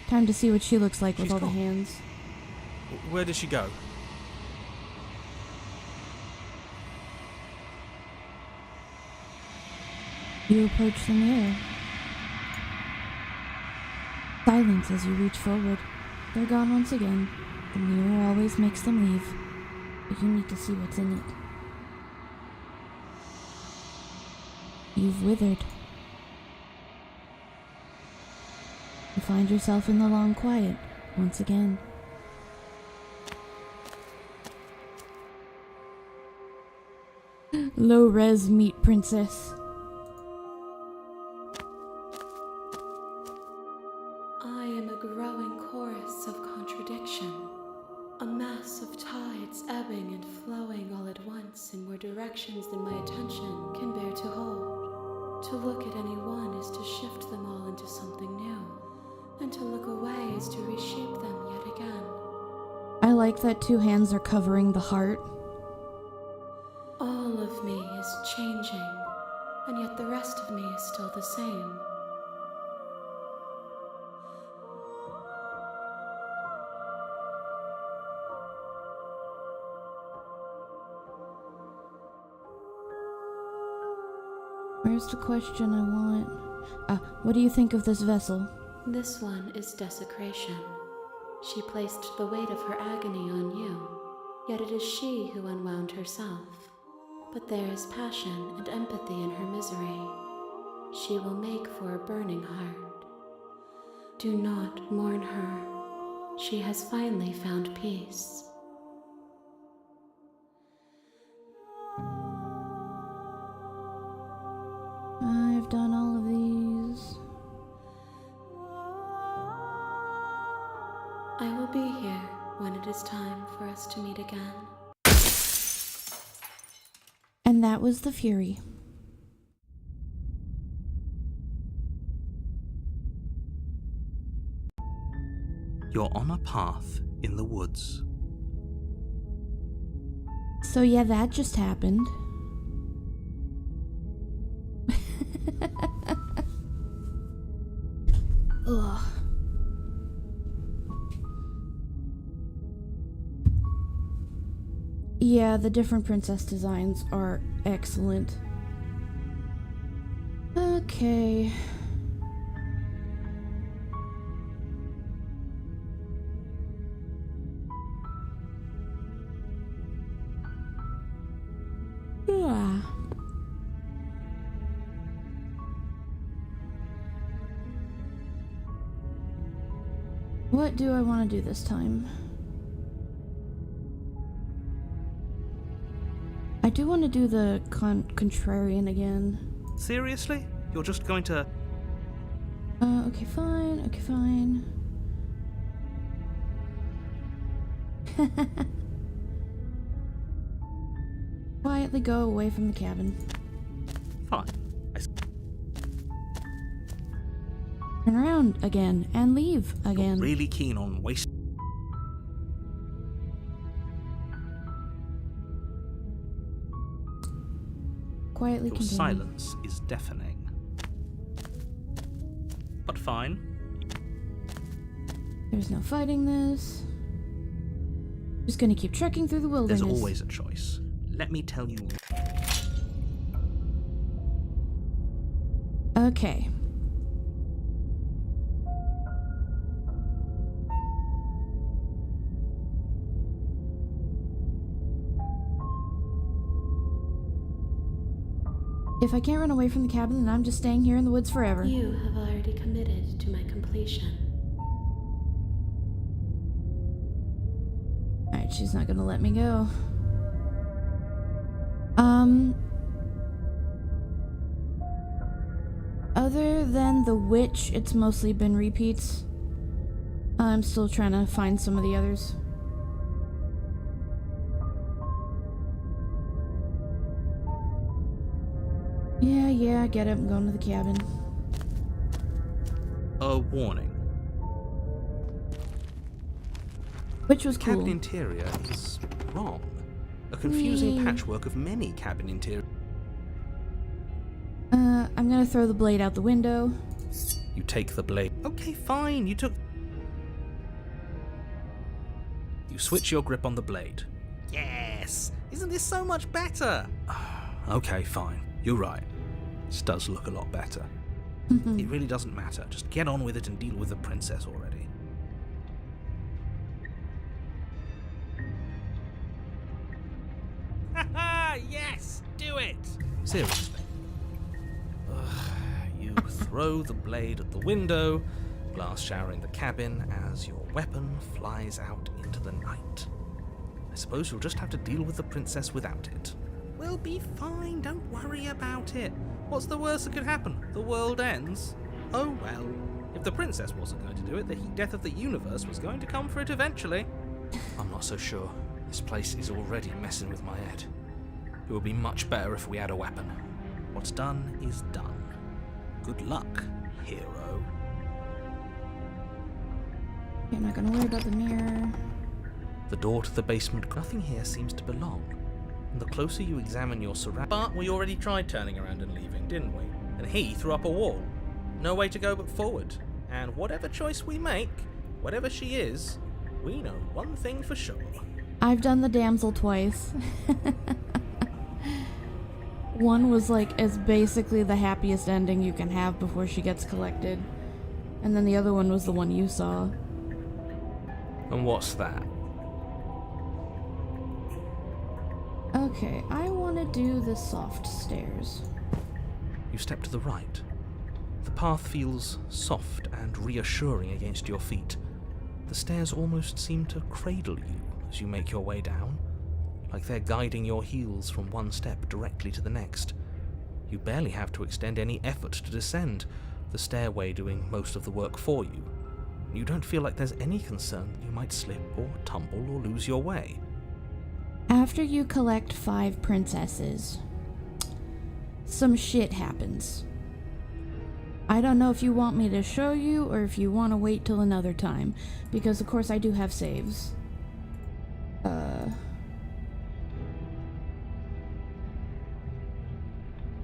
Time to see what she looks like with She's all gone. the hands. Where did she go? You approach the mirror. Silence as you reach forward. They're gone once again. The mirror always makes them leave, but you need to see what's in it. You've withered. You find yourself in the long quiet once again. Low-res meat princess. I am a growing chorus of contradiction, a mass of tides ebbing and flowing all at once in more directions than my attention can bear to hold. To look at any one is to shift them all into something new, and to look away is to reshape them yet again. I like that two hands are covering the heart. All of me is changing, and yet the rest of me is still the same. Where's the question I want? What do you think of this vessel? This one is desecration. She placed the weight of her agony on you, yet it is she who unwound herself. But there is passion and empathy in her misery. She will make for a burning heart. Do not mourn her. She has finally found peace. I've done all of these. I will be here when it is time for us to meet again. And that was the Fury. You're on a path in the woods. So yeah, that just happened. Ugh. Yeah, the different princess designs are excellent. Okay. Ah. What do I want to do this time? I do want to do the contrarian again. Seriously? You're just going to... Okay, fine. Okay, fine. Quietly go away from the cabin. Fine. Turn around again and leave again. You're really keen on wasting... quietly Your continue. silence is deafening. But fine. There's no fighting this. Just gonna keep trekking through the wilderness. There's always a choice. Let me tell you. Okay. If I can't run away from the cabin, then I'm just staying here in the woods forever. You have already committed to my completion. Alright, she's not gonna let me go. Other than the witch, it's mostly been repeats. I'm still trying to find some of the others. Yeah, I get it. I'm going to the cabin. A warning. Which was Cabin cool. interior is wrong. A confusing Yay. patchwork of many cabin interiors. I'm gonna throw the blade out the window. You take the blade. Okay, fine. You switch your grip on the blade. Yes! Isn't this so much better? Okay, fine. You're right. This does look a lot better. It really doesn't matter. Just get on with it and deal with the princess already. Haha! Yes! Do it! Seriously. You throw the blade at the window, glass showering the cabin as your weapon flies out into the night. I suppose you'll just have to deal with the princess without it. We'll be fine, don't worry about it. What's the worst that could happen? The world ends? Oh well. If the princess wasn't going to do it, the heat death of the universe was going to come for it eventually. I'm not so sure. This place is already messing with my head. It would be much better if we had a weapon. What's done is done. Good luck, hero. I'm not gonna worry about the mirror. The door to the basement. Nothing here seems to belong. And the closer you examine your surroundings. But we already tried turning around and leaving, didn't we? And he threw up a wall. No way to go but forward. And whatever choice we make, whatever she is, we know one thing for sure. I've done the damsel twice. One was is basically the happiest ending you can have before she gets collected. And then the other one was the one you saw. And what's that? Okay, I want to do the soft stairs. You step to the right. The path feels soft and reassuring against your feet. The stairs almost seem to cradle you as you make your way down, like they're guiding your heels from one step directly to the next. You barely have to extend any effort to descend, the stairway doing most of the work for you. You don't feel like there's any concern that you might slip or tumble or lose your way. After you collect 5 princesses, some shit happens. I don't know if you want me to show you or if you want to wait till another time, because of course I do have saves.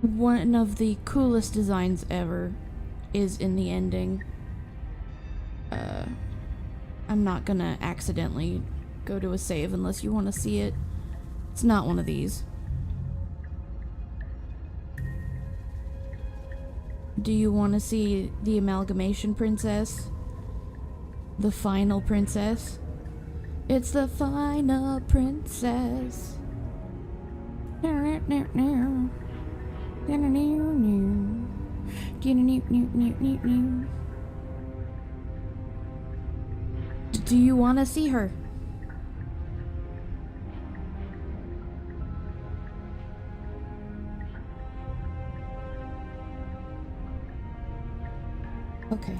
One of the coolest designs ever is in the ending. I'm not gonna accidentally go to a save unless you want to see it. It's not one of these. Do you want to see the amalgamation princess? The final princess? It's the final princess. Do you want to see her? Okay.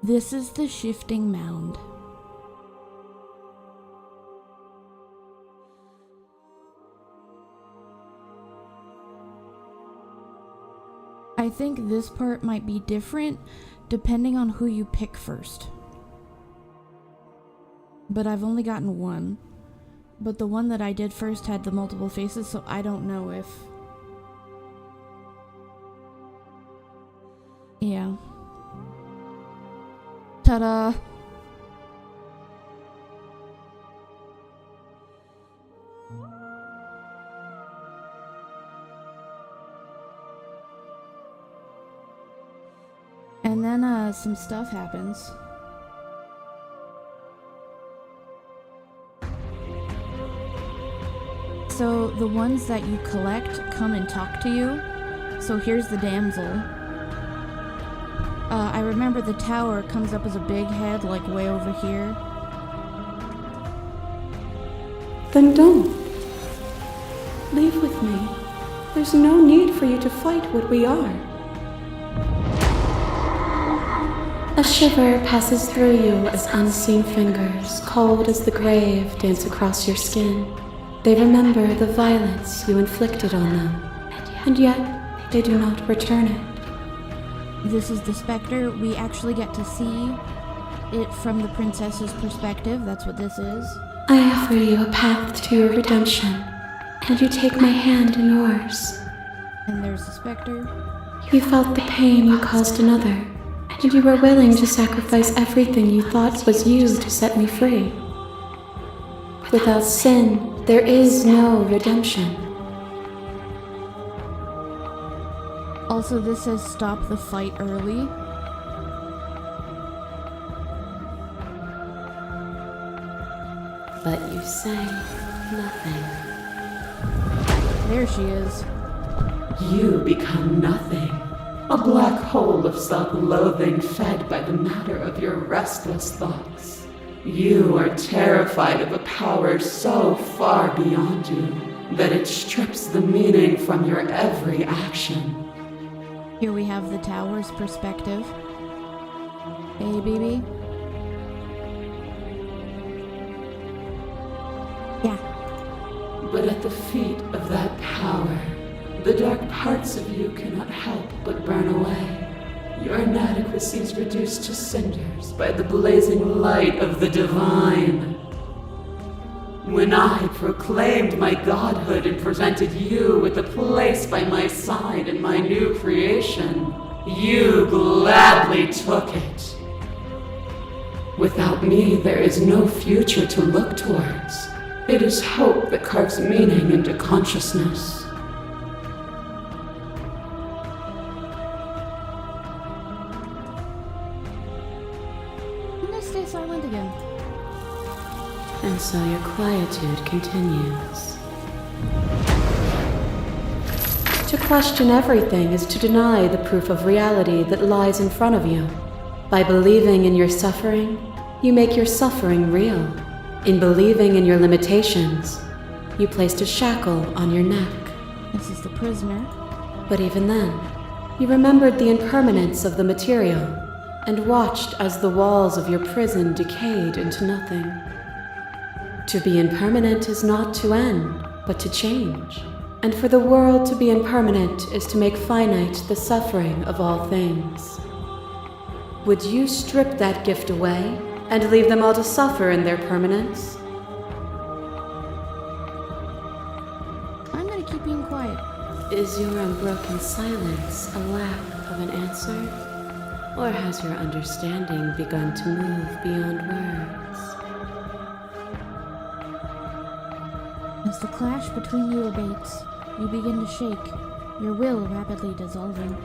This is the shifting mound. I think this part might be different depending on who you pick first. but I've only gotten one. But the one that I did first had the multiple faces, so I don't know if... Yeah. Ta-da! And then, some stuff happens. So, the ones that you collect come and talk to you. So here's the damsel. I remember the tower comes up as a big head, like way over here. Then don't. Leave with me. There's no need for you to fight what we are. A shiver passes through you as unseen fingers, cold as the grave, dance across your skin. They remember the violence you inflicted on them, and yet they do not return it. This is the specter. We actually get to see it from the princess's perspective. That's what this is. I offer you a path to your redemption, and you take my hand in yours. And there's the specter. You felt the pain you caused another, and you were willing to sacrifice everything you thought was you to set me free. Without sin, there is no redemption. Also, this says stop the fight early. But you say nothing. There she is. You become nothing. A black hole of self-loathing fed by the matter of your restless thoughts. You are terrified of a power so far beyond you that it strips the meaning from your every action. Here we have the tower's perspective. Hey, baby. Yeah. But at the feet of that power, the dark parts of you cannot help but burn away. Your inadequacy is reduced to cinders by the blazing light of the divine. When I proclaimed my godhood and presented you with a place by my side in my new creation, you gladly took it. Without me, there is no future to look towards. It is hope that carves meaning into consciousness. Stay silent again. And so your quietude continues. To question everything is to deny the proof of reality that lies in front of you. By believing in your suffering, you make your suffering real. In believing in your limitations, you placed a shackle on your neck. This is the prisoner. But even then, you remembered the impermanence of the material and watched as the walls of your prison decayed into nothing. To be impermanent is not to end, but to change. And for the world to be impermanent is to make finite the suffering of all things. Would you strip that gift away and leave them all to suffer in their permanence? I'm gonna keep being quiet. Is your unbroken silence a lack of an answer? Or has your understanding begun to move beyond words? As the clash between you abates, you begin to shake, your will rapidly dissolving.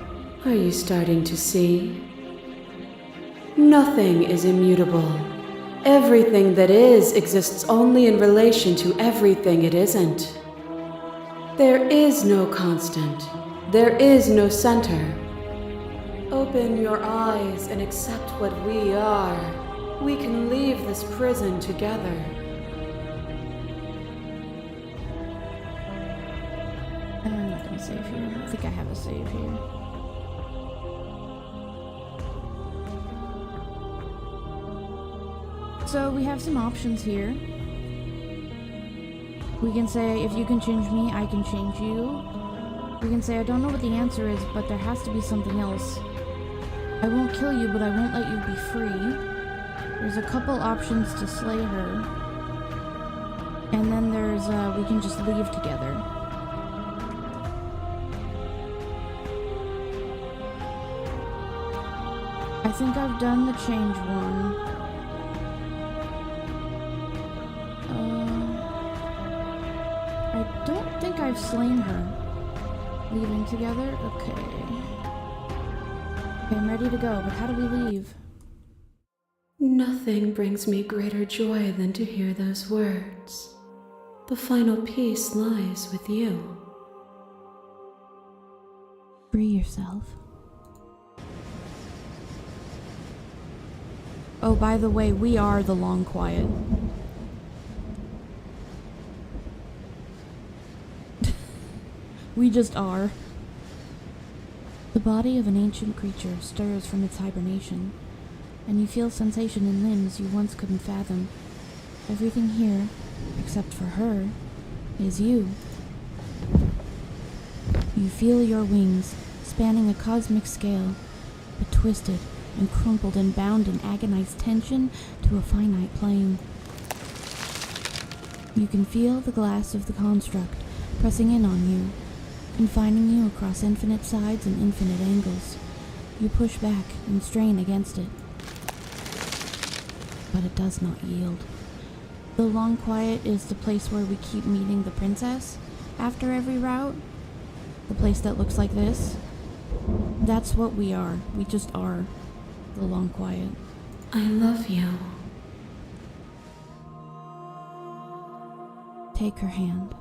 Are you starting to see? Nothing is immutable. Everything that is exists only in relation to everything it isn't. There is no constant. There is no center. Open your eyes and accept what we are. We can leave this prison together. I'm not gonna save here. I think I have a save here. So we have some options here. We can say, if you can change me, I can change you. We can say, I don't know what the answer is, but there has to be something else. I won't kill you, but I won't let you be free. There's a couple options to slay her. And then there's, we can just leave together. I think I've done the change one. I don't think I've slain her. Leaving together? Okay. Okay, I'm ready to go, but how do we leave? Nothing brings me greater joy than to hear those words. The final peace lies with you. Free yourself. Oh, by the way, we are the Long Quiet. We just are. The body of an ancient creature stirs from its hibernation, and you feel sensation in limbs you once couldn't fathom. Everything here, except for her, is you. You feel your wings spanning a cosmic scale, but twisted and crumpled and bound in agonized tension to a finite plane. You can feel the glass of the construct pressing in on you, confining you across infinite sides and infinite angles. You push back and strain against it, but it does not yield. The Long Quiet is the place where we keep meeting the princess after every route. The place that looks like this. That's what we are. We just are the Long Quiet. I love you. Take her hand.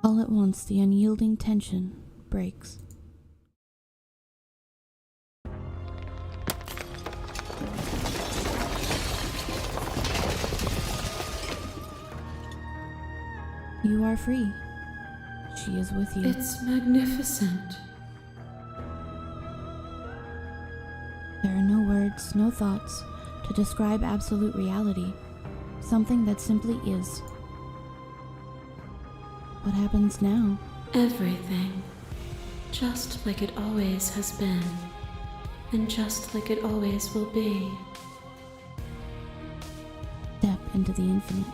All at once, the unyielding tension breaks. You are free. She is with you. It's magnificent. There are no words, no thoughts to describe absolute reality. Something that simply is. What happens now? Everything. Just like it always has been. And just like it always will be. Step into the infinite.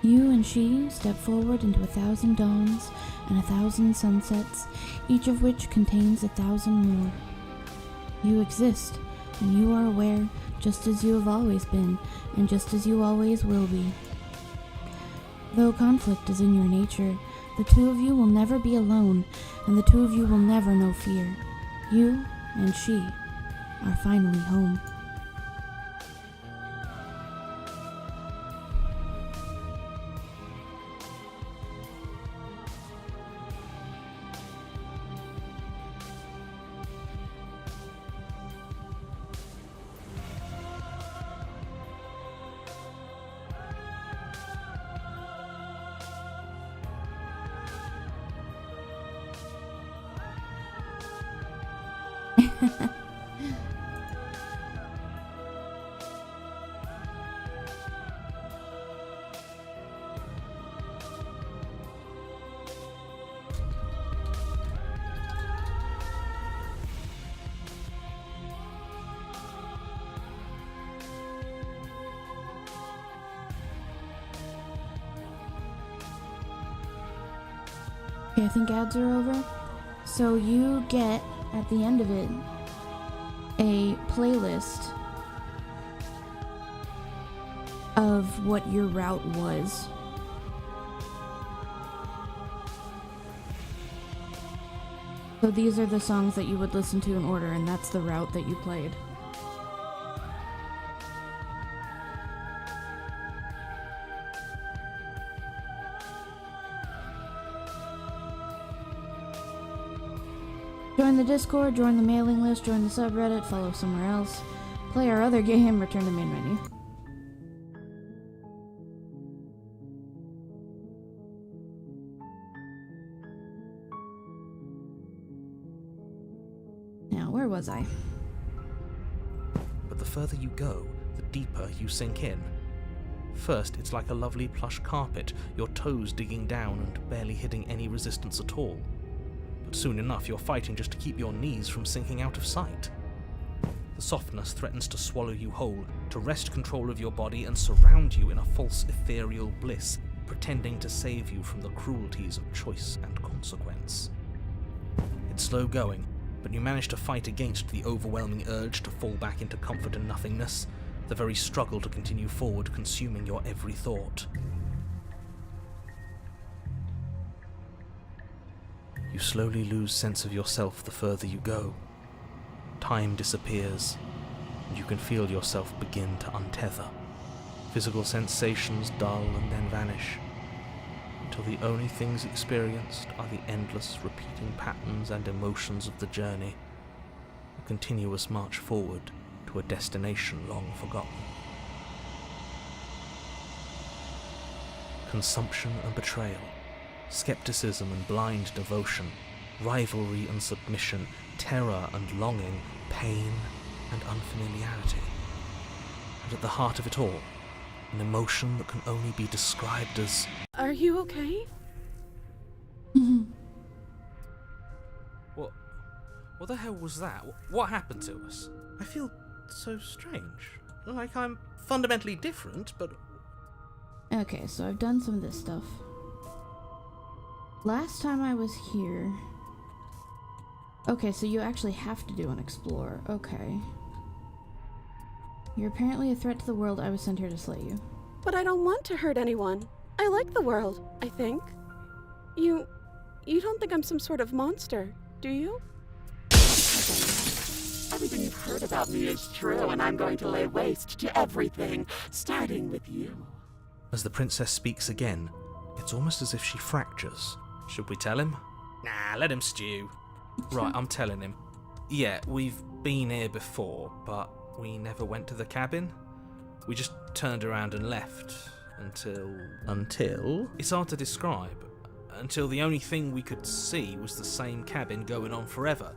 You and she step forward into 1,000 dawns and 1,000 sunsets, each of which contains 1,000 more. You exist, and you are aware just as you have always been, and just as you always will be. Though conflict is in your nature, the two of you will never be alone, and the two of you will never know fear. You and she are finally home. Okay, I think ads are over. So you get, at the end of it, a playlist of what your route was. So these are the songs that you would listen to in order, and that's the route that you played. Join the Discord, join the mailing list, join the subreddit, follow somewhere else, play our other game, return to main menu. Now, where was I? But the further you go, the deeper you sink in. First, it's like a lovely plush carpet, your toes digging down and barely hitting any resistance at all. but soon enough you're fighting just to keep your knees from sinking out of sight. The softness threatens to swallow you whole, to wrest control of your body and surround you in a false ethereal bliss, pretending to save you from the cruelties of choice and consequence. It's slow going, but you manage to fight against the overwhelming urge to fall back into comfort and nothingness, the very struggle to continue forward consuming your every thought. You slowly lose sense of yourself the further you go. Time disappears, and you can feel yourself begin to untether. Physical sensations dull and then vanish, until the only things experienced are the endless repeating patterns and emotions of the journey, a continuous march forward to a destination long forgotten. Consumption and betrayal, skepticism and blind devotion, rivalry and submission, terror and longing, pain and unfamiliarity. And at the heart of it all, an emotion that can only be described as... Are you okay? What the hell was that? What happened to us? I feel so strange. Like I'm fundamentally different, but... Okay, so I've done some of this stuff. Last time I was here... Okay, so you actually have to do an explore. Okay. You're apparently a threat to the world. I was sent here to slay you. But I don't want to hurt anyone. I like the world, I think. You don't think I'm some sort of monster, do you? Everything you've heard about me is true, and I'm going to lay waste to everything, starting with you. As the princess speaks again, it's almost as if she fractures. Should we tell him? Nah, let him stew. Right, I'm telling him. Yeah, we've been here before, but we never went to the cabin. We just turned around and left until... It's hard to describe. Until the only thing we could see was the same cabin going on forever.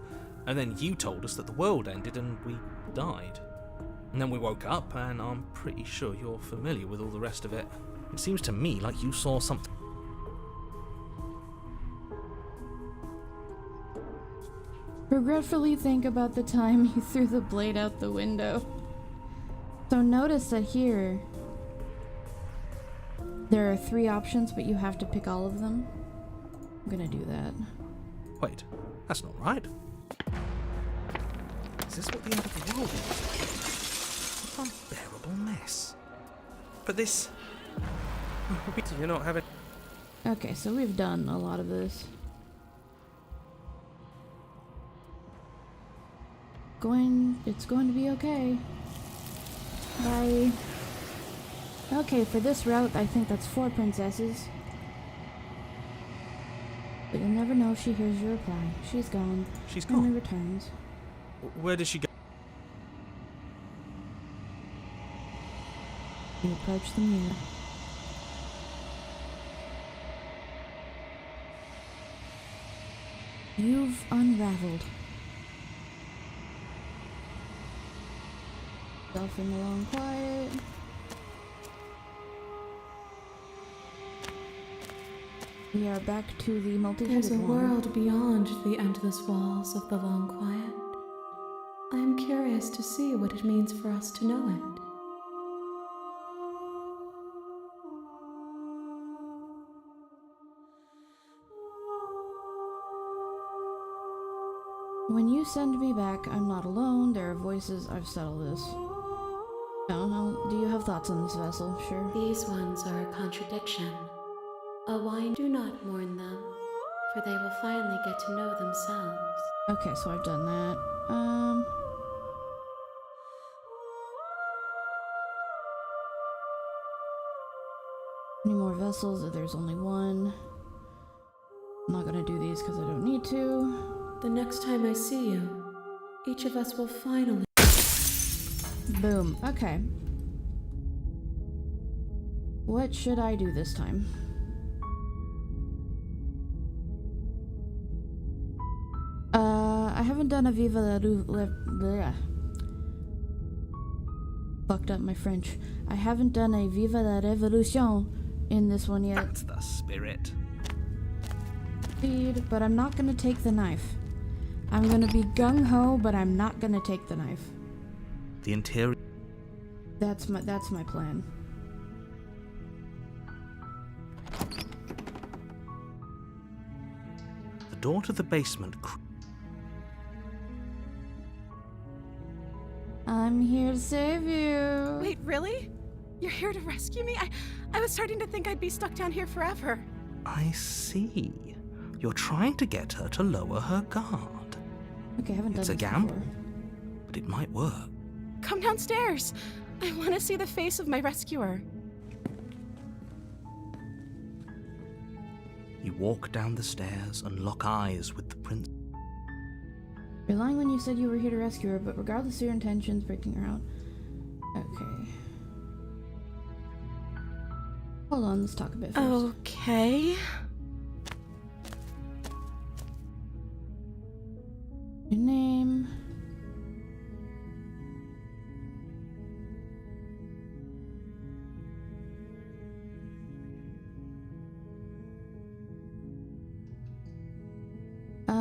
And then you told us that the world ended and we died. And then we woke up, and I'm pretty sure you're familiar with all the rest of it. It seems to me like you saw something. Regretfully think about the time you threw the blade out the window. So notice that here, there are 3 options, but you have to pick all of them. I'm gonna do that. Wait, that's not right. Is this what the end of the world is? What an unbearable mess. But this... You're not having... Okay, so we've done a lot of this. It's going to be okay. Bye. Okay, for this route, I think that's 4 princesses. But you'll never know if she hears your reply. She's gone. She's Only gone? returns. Where does she go? You approach the mirror. You've unraveled. Self in the long quiet. We are back to the multi-headed There's a one. world beyond the endless walls of the long quiet. I am curious to see what it means for us to know it. When you send me back, I'm not alone. There are voices. I've settled this. No, do you have thoughts on this vessel? Sure. These ones are a contradiction. A wine, do not mourn them, for they will finally get to know themselves. Okay, so I've done that. Any more vessels? There's only one. I'm not gonna do these because I don't need to. The next time I see you, each of us will finally... Boom. Okay. What should I do this time? I haven't done a Viva la fucked up my French. I haven't done a Viva la Revolution in this one yet. That's the spirit. Speed, but I'm not gonna take the knife. I'm gonna be gung-ho, but I'm not gonna take the knife. The interior... That's my plan. The door to the basement... I'm here to save you. Wait, really? You're here to rescue me? I was starting to think I'd be stuck down here forever. I see. You're trying to get her to lower her guard. Okay, I haven't done It's a this gamble, before. but it might work. Come downstairs. I want to see the face of my rescuer. You walk down the stairs and lock eyes with the prince. You're lying when you said you were here to rescue her, but regardless of your intentions, breaking her out. Okay. Hold on, let's talk a bit first. Okay. Your name.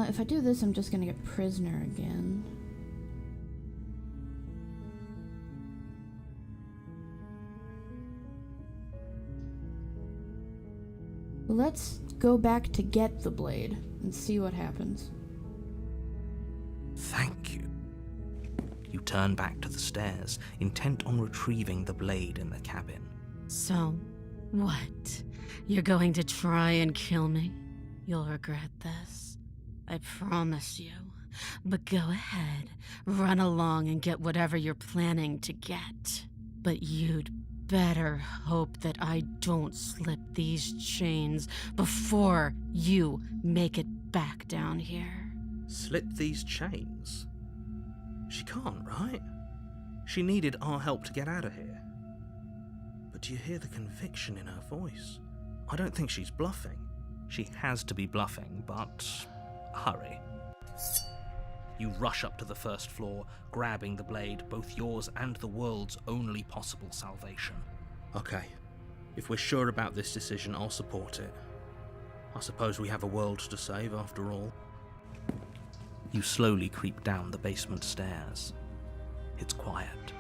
If I do this, I'm just gonna get prisoner again. Let's go back to get the blade and see what happens. Thank you. You turn back to the stairs, intent on retrieving the blade in the cabin. So, what? You're going to try and kill me? You'll regret this. I promise you. But go ahead, run along and get whatever you're planning to get. But you'd better hope that I don't slip these chains before you make it back down here. Slip these chains? She can't, right? She needed our help to get out of here. But do you hear the conviction in her voice? I don't think she's bluffing. She has to be bluffing, but hurry. You rush up to the first floor, grabbing the blade, both yours and the world's only possible salvation. Okay, if we're sure about this decision, I'll support it. I suppose we have a world to save after all. You slowly creep down the basement stairs. It's quiet.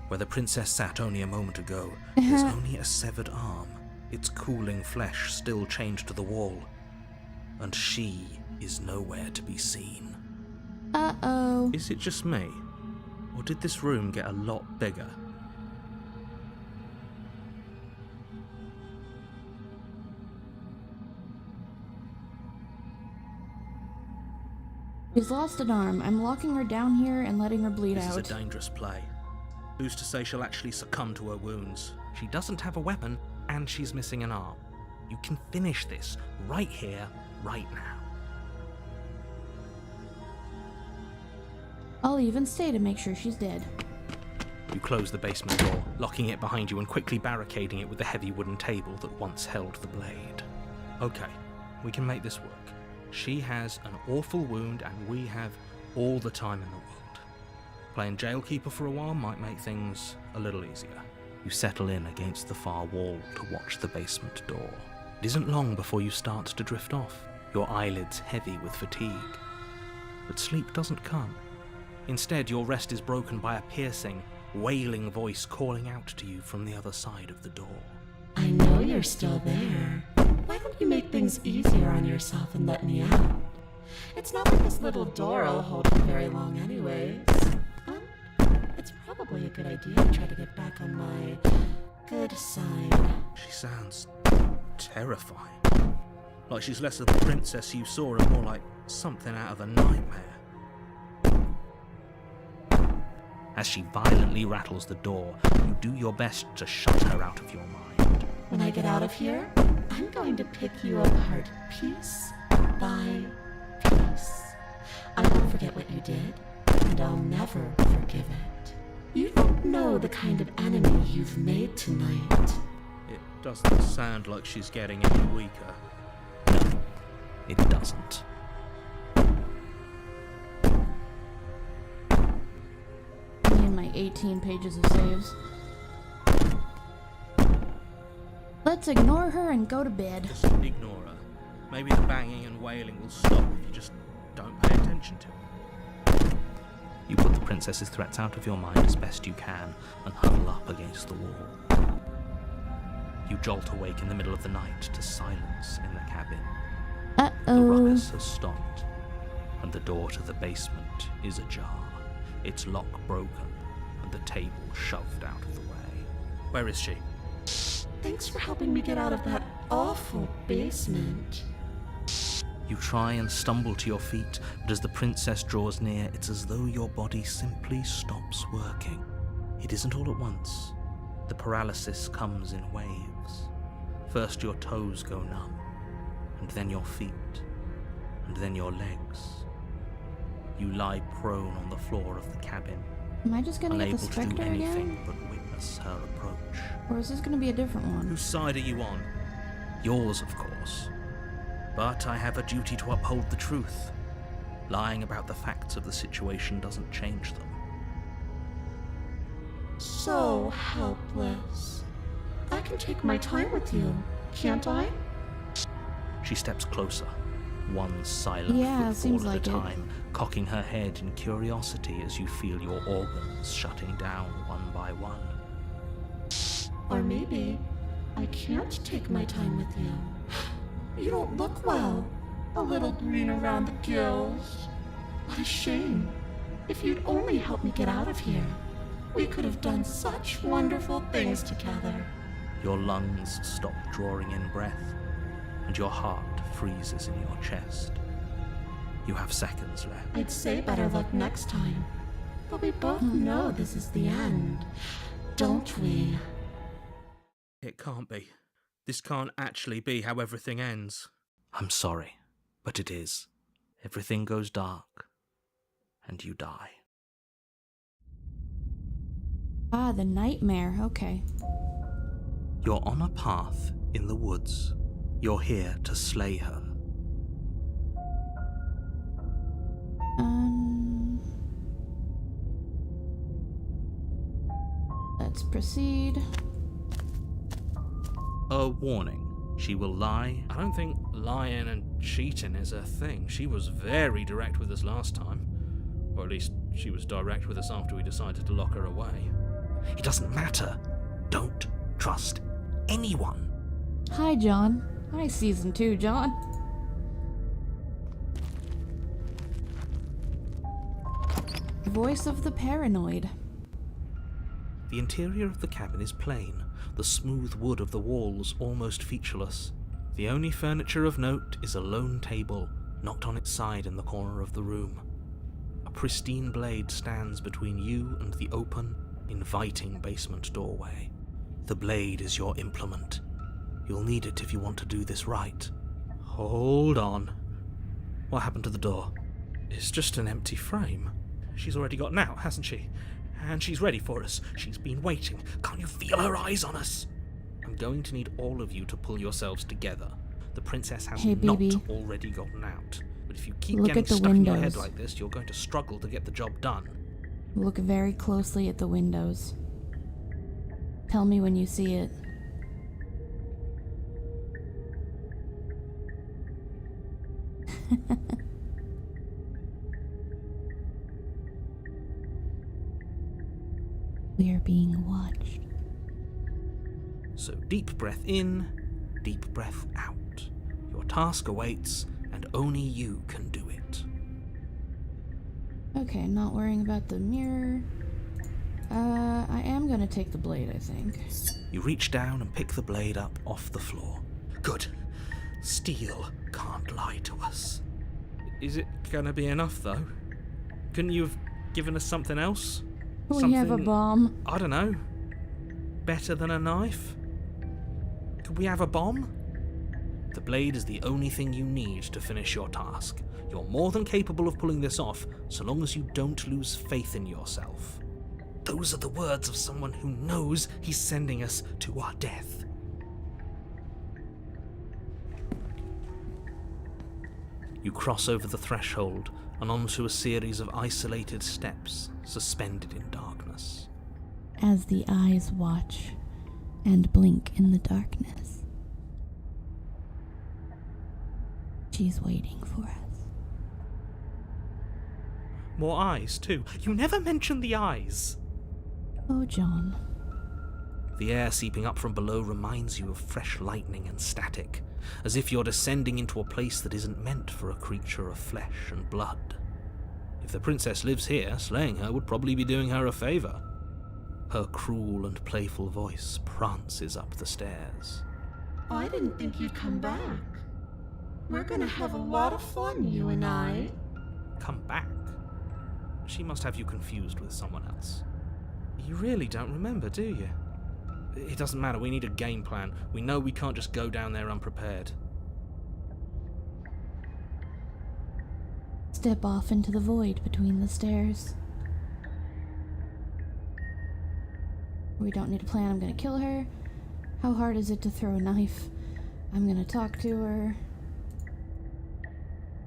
Where the princess sat only a moment ago, there's only a severed arm, its cooling flesh still chained to the wall. And she is nowhere to be seen. Uh-oh. Is it just me? Or did this room get a lot bigger? She's lost an arm. I'm locking her down here and letting her bleed out. This is a dangerous play. Who's to say she'll actually succumb to her wounds? She doesn't have a weapon, and she's missing an arm. You can finish this right here, right now. I'll even stay to make sure she's dead. You close the basement door, locking it behind you and quickly barricading it with the heavy wooden table that once held the blade. Okay, we can make this work. She has an awful wound and we have all the time in the world. Playing jailkeeper for a while might make things a little easier. You settle in against the far wall to watch the basement door. It isn't long before you start to drift off, your eyelids heavy with fatigue. But sleep doesn't come. Instead, your rest is broken by a piercing, wailing voice calling out to you from the other side of the door. I know you're still there. Why don't you make things easier on yourself and let me out? It's not like this little door will hold you very long anyways. It's probably a good idea to try to get back on my good side. She sounds terrifying. Like she's less of the princess you saw and more like something out of a nightmare. As she violently rattles the door, you do your best to shut her out of your mind. When I get out of here, I'm going to pick you apart piece by piece. I won't forget what you did, and I'll never forgive it. You don't know the kind of enemy you've made tonight. It doesn't sound like she's getting any weaker. No, it doesn't. Me and my 18 pages of saves. let's ignore her and go to bed. Just ignore her. Maybe the banging and wailing will stop if you just don't pay attention to it. You put the princess's threats out of your mind as best you can and huddle up against the wall. You jolt awake in the middle of the night to silence in the cabin. The ruckus has stopped, and the door to the basement is ajar, its lock broken, and the table shoved out of the way. Where is she? Thanks for helping me get out of that awful basement. You try and stumble to your feet, but as the princess draws near, it's as though your body simply stops working. It isn't all at once. The paralysis comes in waves. First your toes go numb, and then your feet, and then your legs. You lie prone on the floor of the cabin, Am I just gonna get the unable to do Spectre anything again? but witness her approach. Or is this gonna be a different one? Whose side are you on? Yours, of course. But I have a duty to uphold the truth. Lying about the facts of the situation doesn't change them. So helpless. I can take my time with you, can't I? She steps closer, one silent Yeah, footfall seems at like a it. time, cocking her head in curiosity as you feel your organs shutting down one by one. Or maybe I can't take my time with you. You don't look well. A little green around the gills. What a shame. If you'd only helped me get out of here, we could have done such wonderful things together. Your lungs stop drawing in breath, and your heart freezes in your chest. You have seconds left. I'd say better luck next time. But we both know this is the end, don't we? It can't be. This can't actually be how everything ends. I'm sorry, but it is. Everything goes dark, and you die. Ah, the nightmare, okay. You're on a path in the woods. You're here to slay her. Let's proceed. A warning. She will lie. I don't think lying and cheating is a thing. She was very direct with us last time. Or at least she was direct with us after we decided to lock her away. It doesn't matter. Don't trust anyone. Hi, John. Hi, Season 2, John. Voice of the Paranoid. The interior of the cabin is plain, the smooth wood of the walls almost featureless. The only furniture of note is a lone table, knocked on its side in the corner of the room. A pristine blade stands between you and the open, inviting basement doorway. The blade is your implement. You'll need it if you want to do this right. Hold on. What happened to the door? It's just an empty frame. She's already gotten out, hasn't she? And she's ready for us. She's been waiting. Can't you feel her eyes on us? I'm going to need all of you to pull yourselves together. The princess has not already gotten out. But if you keep getting stuck in your head like this, you're going to struggle to get the job done. Look very closely at the windows. Tell me when you see it. We are being watched. So deep breath in, deep breath out. Your task awaits, and only you can do it. Okay, not worrying about the mirror. I am gonna take the blade, I think. You reach down and pick the blade up off the floor. Good. Steel can't lie to us. Is it gonna be enough, though? Couldn't you have given us something else? We have a bomb. I don't know. Better than a knife? Could we have a bomb? The blade is the only thing you need to finish your task. You're more than capable of pulling this off, so long as you don't lose faith in yourself. Those are the words of someone who knows he's sending us to our death. You cross over the threshold and onto a series of isolated steps suspended in darkness. As the eyes watch and blink in the darkness, She's waiting for us. More eyes, too. You never mention the eyes. Oh, John. The air seeping up from below reminds you of fresh lightning and static, as if you're descending into a place that isn't meant for a creature of flesh and blood. If the princess lives here, slaying her would probably be doing her a favour. Her cruel and playful voice prances up the stairs. I didn't think you'd come back. We're gonna have a lot of fun, you and I. Come back? She must have you confused with someone else. You really don't remember, do you? It doesn't matter, we need a game plan. We know we can't just go down there unprepared. Step off into the void between the stairs. We don't need a plan. I'm gonna kill her. How hard is it to throw a knife? I'm gonna talk to her.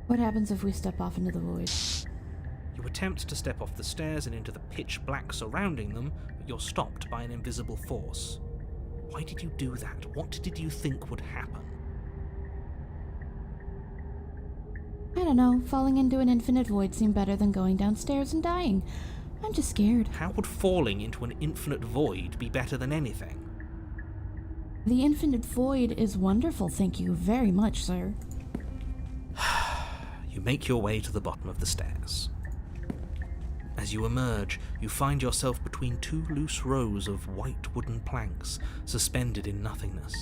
What happens if we step off into the void? You attempt to step off the stairs and into the pitch black surrounding them, but you're stopped by an invisible force. Why did you do that? What did you think would happen? I don't know. Falling into an infinite void seemed better than going downstairs and dying. I'm just scared. How would falling into an infinite void be better than anything? The infinite void is wonderful, thank you very much, sir. You make your way to the bottom of the stairs. As you emerge, you find yourself between two loose rows of white wooden planks suspended in nothingness.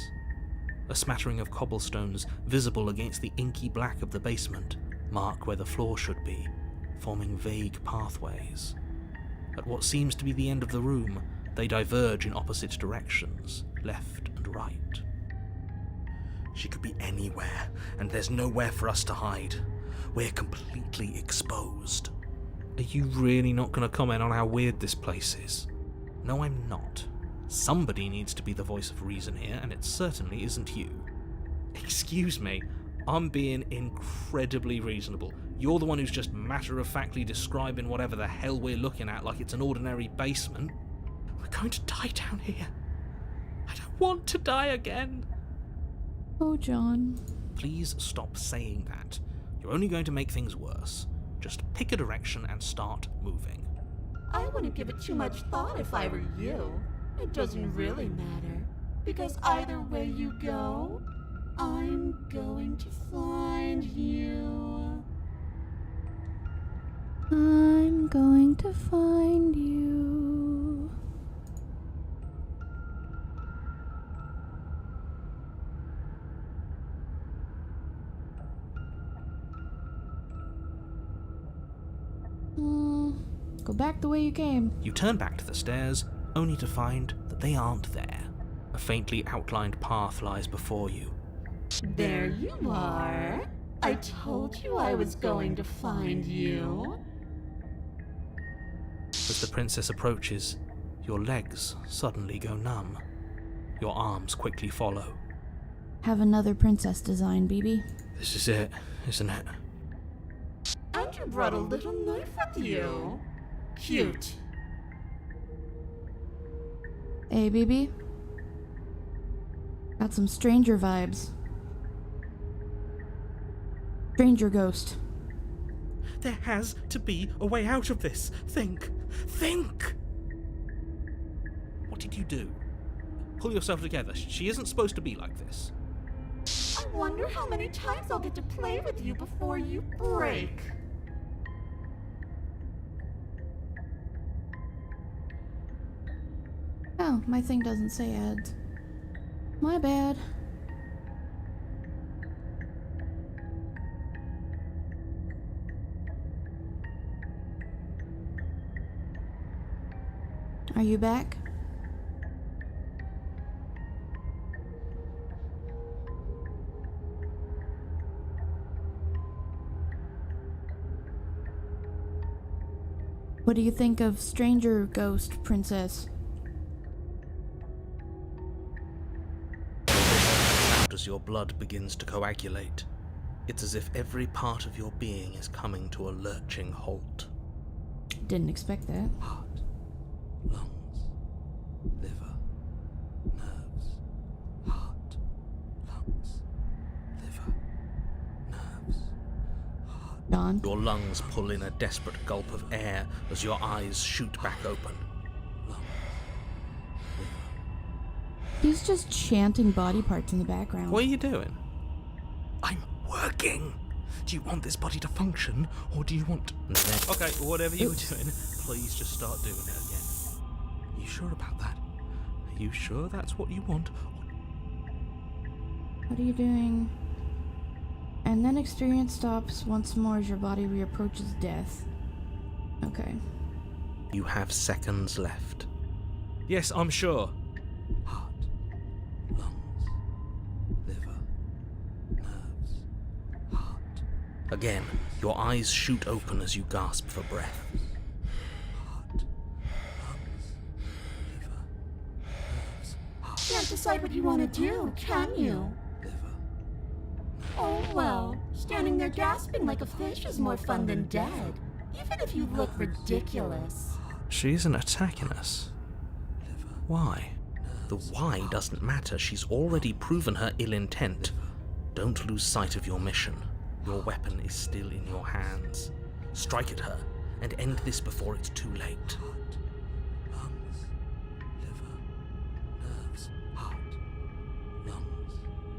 A smattering of cobblestones, visible against the inky black of the basement, mark where the floor should be, forming vague pathways. At what seems to be the end of the room, they diverge in opposite directions, left and right. She could be anywhere, and there's nowhere for us to hide. We're completely exposed. Are you really not going to comment on how weird this place is? No, I'm not. Somebody needs to be the voice of reason here, and it certainly isn't you. Excuse me, I'm being incredibly reasonable. You're the one who's just matter-of-factly describing whatever the hell we're looking at like it's an ordinary basement. We're going to die down here. I don't want to die again. Oh, John. Please stop saying that. You're only going to make things worse. Just pick a direction and start moving. I wouldn't give it too much thought if I were you. It doesn't really matter, because either way you go, I'm going to find you. I'm going to find you. Go back the way you came. You turn back to the stairs, only to find that they aren't there. A faintly outlined path lies before you. There you are. I told you I was going to find you. As the princess approaches, your legs suddenly go numb. Your arms quickly follow. Have another princess design, BB. This is it, isn't it? And you brought a little knife with you. Cute. Hey, BB. Got some stranger vibes. Stranger ghost. There has to be a way out of this. Think! Think! What did you do? Pull yourself together. She isn't supposed to be like this. I wonder how many times I'll get to play with you before you break. Oh, my thing doesn't say ads. My bad. Are you back? What do you think of Stranger Ghost, Princess? As your blood begins to coagulate, it's as if every part of your being is coming to a lurching halt. Didn't expect that. Heart, lungs, liver, nerves. Heart, lungs, liver, nerves. John? Your lungs pull in a desperate gulp of air as your eyes shoot back open. He's just chanting body parts in the background. What are you doing? I'm working. Do you want this body to function, or do you want... Okay, whatever you were doing, please just start doing it again. Are you sure about that? Are you sure that's what you want? What are you doing? And then experience stops once more as your body reapproaches death. Okay. You have seconds left. Yes, I'm sure. Heart, lungs, liver, nerves, heart. Again, your eyes shoot open as you gasp for breath. Heart, lungs, liver, nerves, heart. Can't decide what you want to do, can you? Oh, well, standing there gasping like a fish is more fun than dead, even if you look ridiculous. She isn't attacking us. Why? The why doesn't matter. She's already proven her ill intent. Don't lose sight of your mission. Your weapon is still in your hands. Strike at her and end this before it's too late. Lungs, liver, nerves, heart, lungs.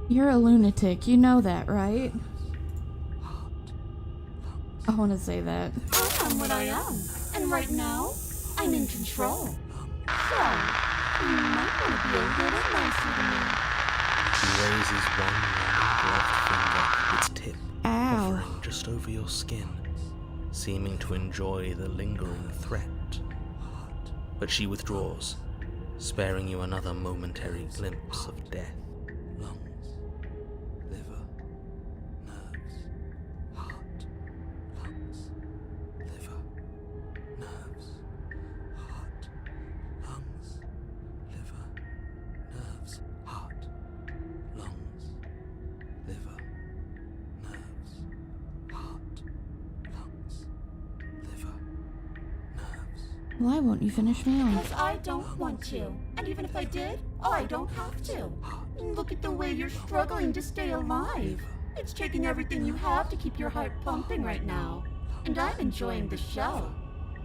You're a lunatic, you know that, right? I want to say that. I am what I am, and right now, I'm in control. So, you might want to be a little nicer to me. She raises one long gloved finger, its tip Ow. hovering just over your skin, seeming to enjoy the lingering threat. But she withdraws, sparing you another momentary glimpse of death. Lungs, liver, nerves, heart, lungs, liver, nerves, heart, lungs, liver, nerves, heart, lungs, liver, nerves, heart, lungs, liver, nerves. Why won't you finish me off? Because I don't want to. And even if I did, I don't have to. Look at the way you're struggling to stay alive. It's taking everything you have to keep your heart pumping right now. And I'm enjoying the show.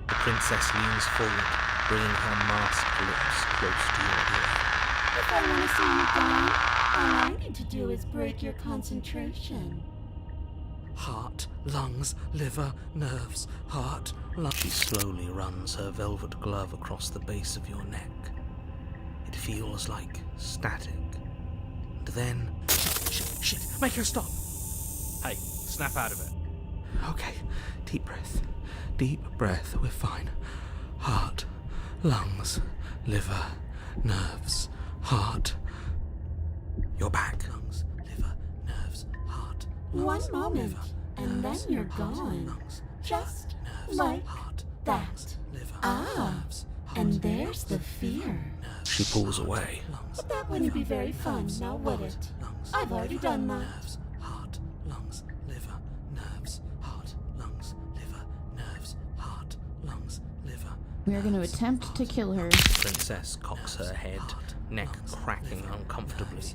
The princess leans forward, bringing her masked lips close to your ear. If I want to see you gone, all I need to do is break your concentration. Heart, lungs, liver, nerves, heart, lungs. She slowly runs her velvet glove across the base of your neck. It feels like static. And then... Shit, make her stop! Hey, snap out of it. Okay, deep breath, we're fine. Heart, lungs, liver, nerves, heart. You're back. Lungs, liver, nerves, heart. One moment, and then you're gone. Just like that. And there's the fear. She pulls away. But that wouldn't be very fun, now would it? I've already done that. Heart, lungs, liver, nerves, heart, lungs, liver, nerves, heart, lungs, liver. We are going to attempt to kill her. Princess cocks her head, neck cracking uncomfortably.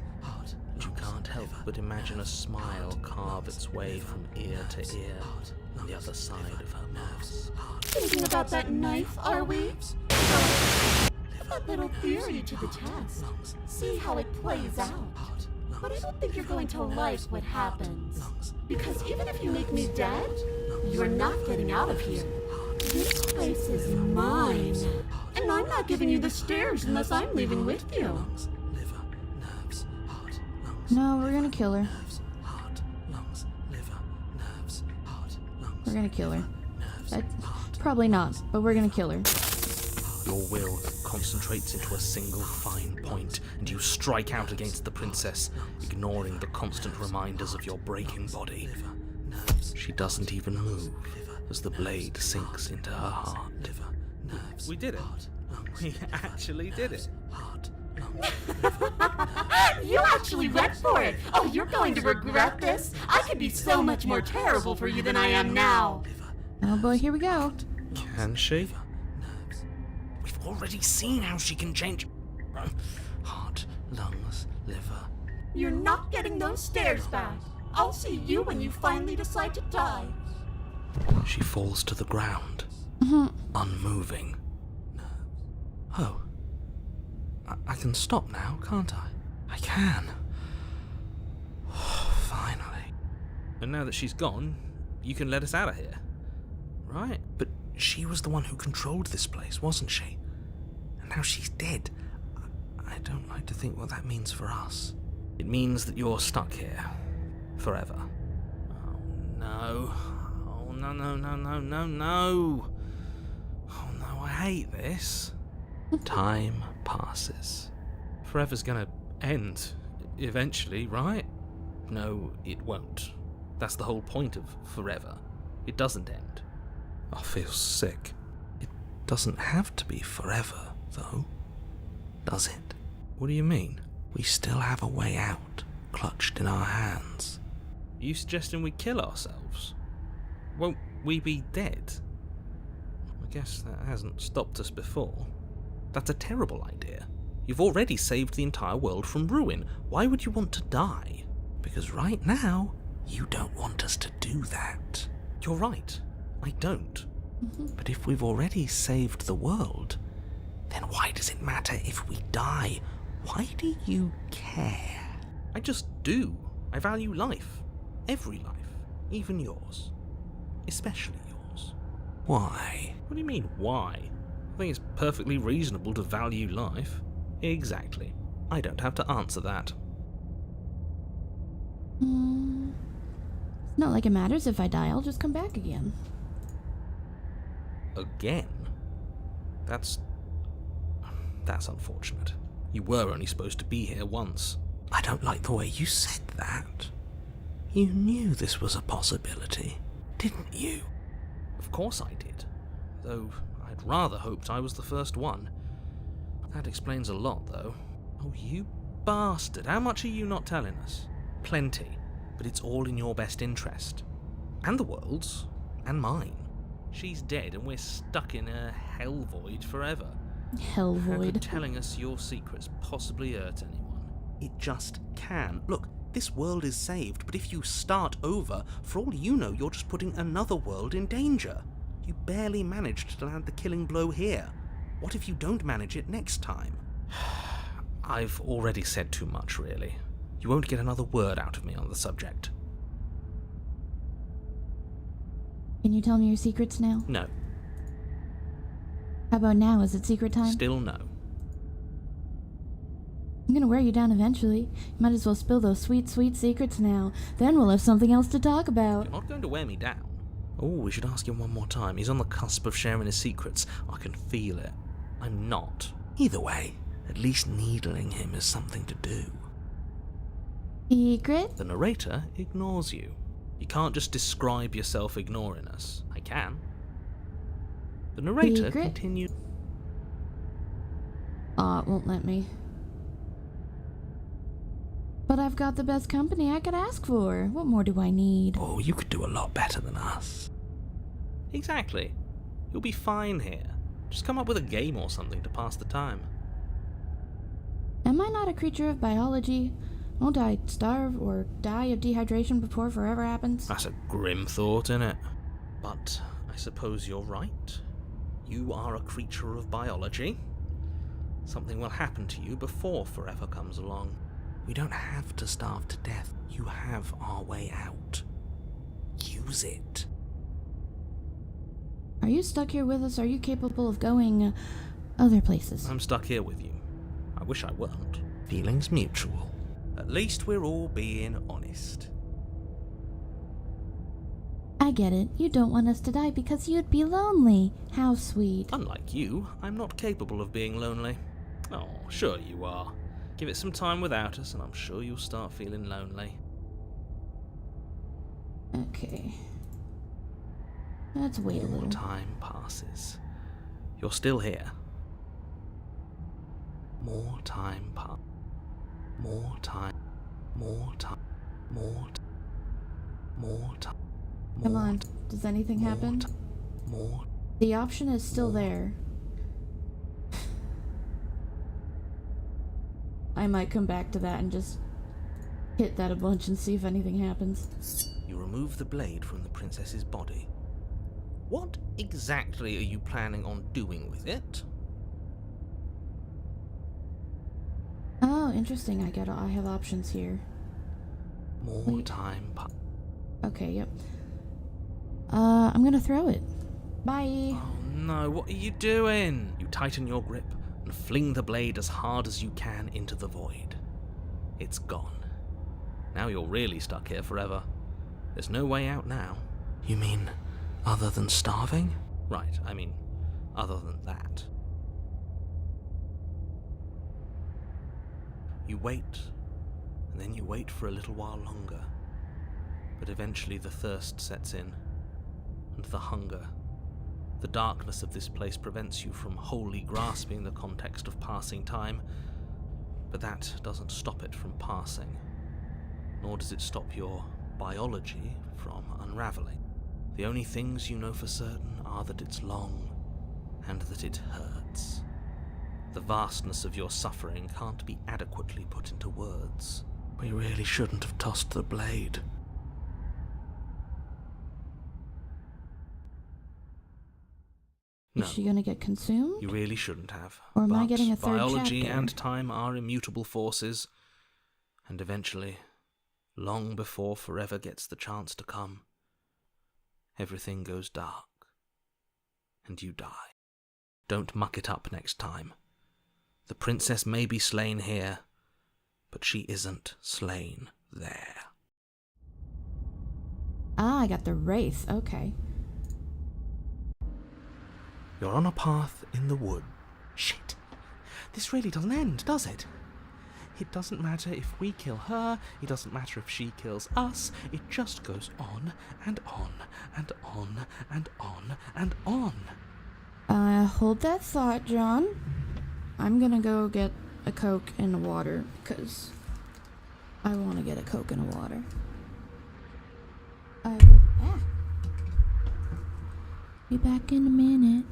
And you can't help but imagine a smile carve its way from ear to ear on the other side of her mask. Thinking about that knife, are we? Put that little theory to the test. See how it plays out. But I don't think you're going to like what happens. Because even if you make me dead, you're not getting out of here. This place is mine. And I'm not giving you the stairs unless I'm leaving with you. No, we're gonna kill her. We're gonna kill her. Probably not, but we're gonna kill her. Your will concentrates into a single fine point, and you strike out against the princess, ignoring the constant reminders of your breaking body. She doesn't even move as the blade sinks into her heart. We did it. We actually did it. You actually went for it! Oh, you're going to regret this! I could be so much more terrible for you than I am now! Oh boy, here we go. Can she? We've already seen how she can change. Heart, lungs, liver. You're not getting those stairs back. I'll see you when you finally decide to die. She falls to the ground, unmoving. Oh. I can stop now, can't I? I can. Finally. And now that she's gone, you can let us out of here. Right? But she was the one who controlled this place, wasn't she? And now she's dead. I don't like to think what that means for us. It means that you're stuck here. Forever. Oh no. Oh no, no, no, no, no, no. Oh no, I hate this. Time passes. Forever's gonna end. Eventually, right? No, it won't. That's the whole point of forever. It doesn't end. I feel sick. It doesn't have to be forever, though. Does it? What do you mean? We still have a way out, clutched in our hands. Are you suggesting we kill ourselves? Won't we be dead? I guess that hasn't stopped us before. That's a terrible idea. You've already saved the entire world from ruin. Why would you want to die? Because right now, you don't want us to do that. You're right. I don't. But if we've already saved the world, then why does it matter if we die? Why do you care? I just do. I value life. Every life. Even yours. Especially yours. Why? What do you mean, why? I think it's perfectly reasonable to value life. Exactly. I don't have to answer that. It's not like it matters if I die, I'll just come back again. Again? That's unfortunate. You were only supposed to be here once. I don't like the way you said that. You knew this was a possibility, didn't you? Of course I did. Though I'd rather hoped I was the first one. That explains a lot, though. Oh, you bastard. How much are you not telling us? Plenty. But it's all in your best interest. And the world's. And mine. She's dead and we're stuck in a hell void forever. Hell How void. could telling us your secrets possibly hurt anyone? It just can. Look, this world is saved, but if you start over, for all you know, you're just putting another world in danger. You barely managed to land the killing blow here. What if you don't manage it next time? I've already said too much, really. You won't get another word out of me on the subject. Can you tell me your secrets now? No. How about now? Is it secret time? Still no. I'm gonna wear you down eventually. You might as well spill those sweet, sweet secrets now. Then we'll have something else to talk about. You're not going to wear me down. Oh, we should ask him one more time. He's on the cusp of sharing his secrets. I can feel it. I'm not. Either way, at least needling him is something to do. Secret? The narrator ignores you. You can't just describe yourself ignoring us. I can. The narrator Secret? continued. Aw, it won't let me. But I've got the best company I could ask for. What more do I need? Oh, you could do a lot better than us. Exactly. You'll be fine here. Just come up with a game or something to pass the time. Am I not a creature of biology? Won't I starve or die of dehydration before forever happens? That's a grim thought, innit? But I suppose you're right. You are a creature of biology. Something will happen to you before forever comes along. We don't have to starve to death. You have our way out. Use it. Are you stuck here with us? Are you capable of going other places? I'm stuck here with you. I wish I weren't. Feelings mutual. At least we're all being honest. I get it. You don't want us to die because you'd be lonely. How sweet. Unlike you, I'm not capable of being lonely. Oh, sure you are. Give it some time without us, and I'm sure you'll start feeling lonely. Okay. Let's wait a More little. time passes. You're still here. More time passes. More time. More time. More time. More time. Come on. Does anything happen? More. The option is still there. I might come back to that and just hit that a bunch and see if anything happens. You remove the blade from the princess's body, What exactly are you planning on doing with it? Oh, interesting. I have options here. More time. Okay, yep. I'm gonna throw it. Bye. Oh no, what are you doing? You tighten your grip and fling the blade as hard as you can into the void. It's gone. Now you're really stuck here forever. There's no way out now. You mean, other than starving? Right, I mean, other than that. You wait, and then you wait for a little while longer. But eventually the thirst sets in, and the hunger. The darkness of this place prevents you from wholly grasping the context of passing time, but that doesn't stop it from passing, nor does it stop your biology from unraveling. The only things you know for certain are that it's long and that it hurts. The vastness of your suffering can't be adequately put into words. We really shouldn't have tossed the blade. No, Is she gonna get consumed? you really shouldn't have. Or am I But getting a third biology chapter? and time are immutable forces, and eventually, long before forever gets the chance to come, everything goes dark, and you die. Don't muck it up next time. The princess may be slain here, but she isn't slain there. Ah, I got the wraith. Okay. You're on a path in the wood. Shit! This really doesn't end, does it? It doesn't matter if we kill her, it doesn't matter if she kills us, it just goes on and on and on and on and on. Hold that thought, John. I'm gonna go get a Coke and a water, because I want to get a Coke and a water. I will... Be back in a minute.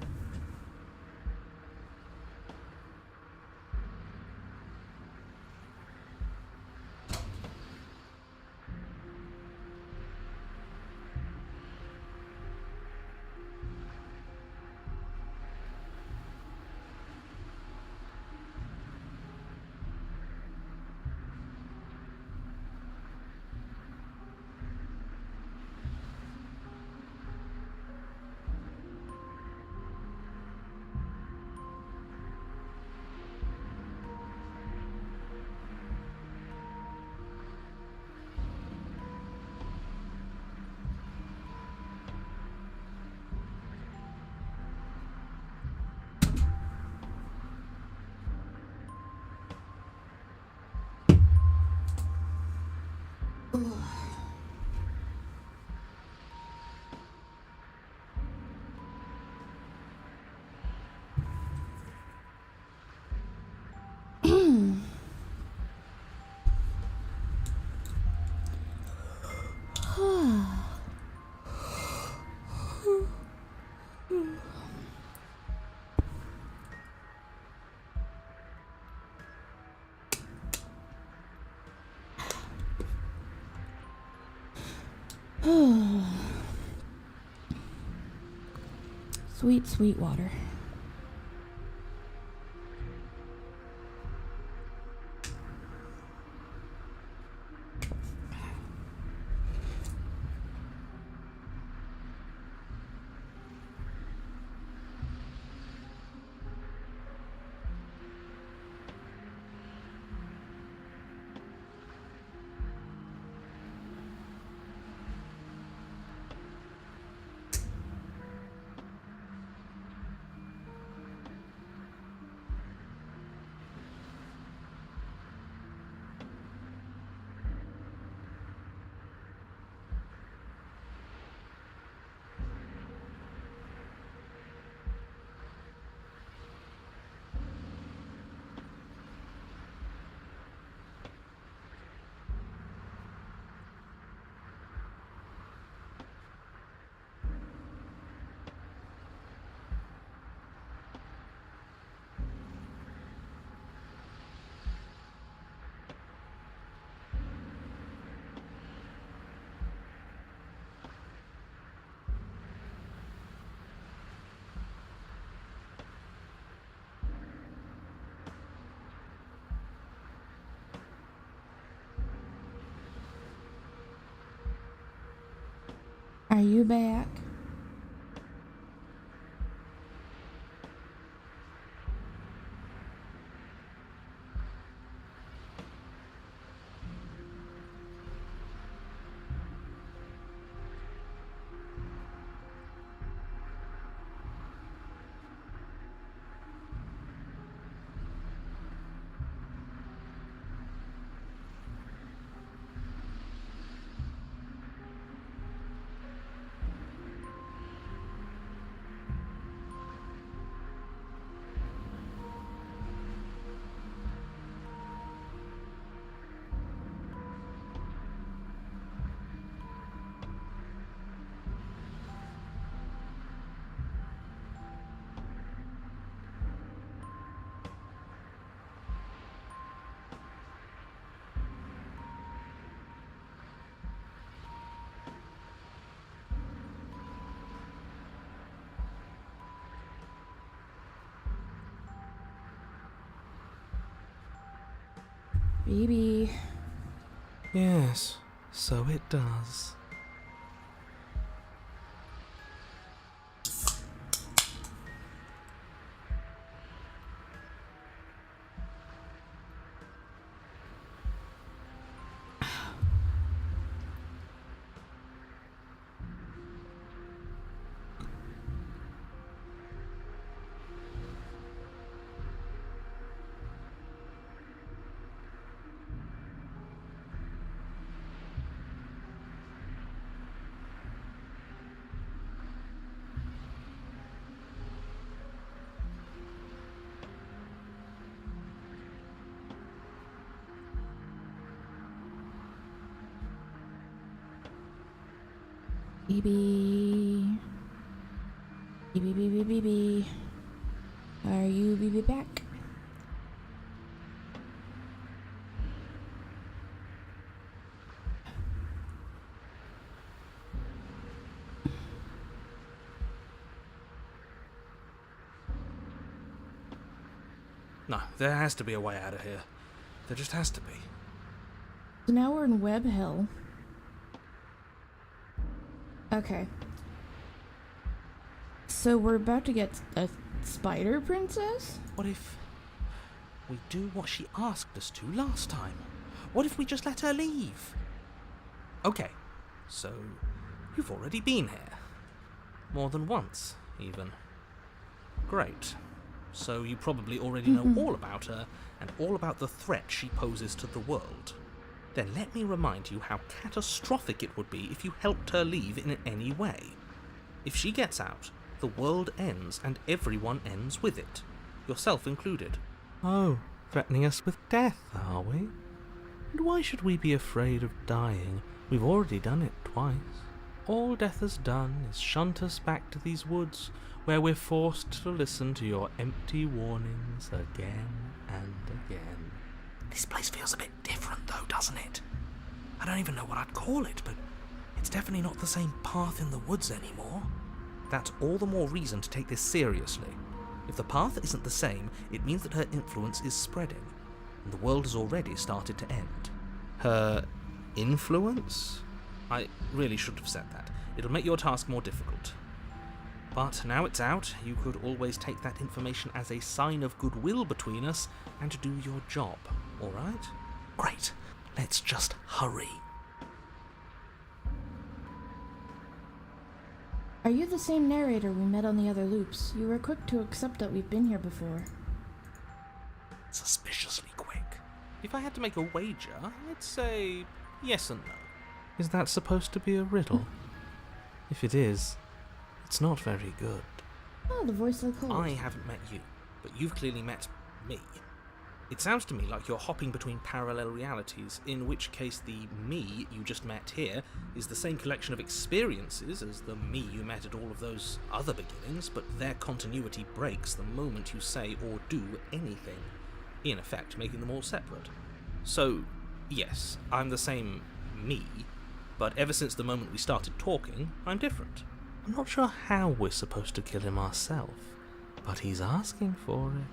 Sweet, sweet water. Are you back? Baby. Yes, so it does. Baby. Baby. Are you baby back? No, there has to be a way out of here. There just has to be. So now we're in web hell. Okay. So we're about to get a spider princess? What if we do what she asked us to last time? What if we just let her leave? Okay, so you've already been here. More than once, even. Great. So you probably already know all about her and all about the threat she poses to the world. Then let me remind you how catastrophic it would be if you helped her leave in any way. If she gets out, the world ends and everyone ends with it, yourself included. Oh, threatening us with death, are we? And why should we be afraid of dying? We've already done it twice. All death has done is shunt us back to these woods, where we're forced to listen to your empty warnings again and again. This place feels a bit different though, doesn't it? I don't even know what I'd call it, but it's definitely not the same path in the woods anymore. That's all the more reason to take this seriously. If the path isn't the same, it means that her influence is spreading, and the world has already started to end. Her influence? I really should have said that. It'll make your task more difficult. But now it's out, you could always take that information as a sign of goodwill between us and do your job, alright? Great. Let's just hurry. Are you the same narrator we met on the other loops? You were quick to accept that we've been here before. Suspiciously quick. If I had to make a wager, I'd say yes and no. Is that supposed to be a riddle? If it is, it's not very good. Oh, the voice I called. I haven't met you, but you've clearly met me. It sounds to me like you're hopping between parallel realities, in which case the me you just met here is the same collection of experiences as the me you met at all of those other beginnings, but their continuity breaks the moment you say or do anything, in effect making them all separate. So, yes, I'm the same me, but ever since the moment we started talking, I'm different. I'm not sure how we're supposed to kill him ourselves, but he's asking for it.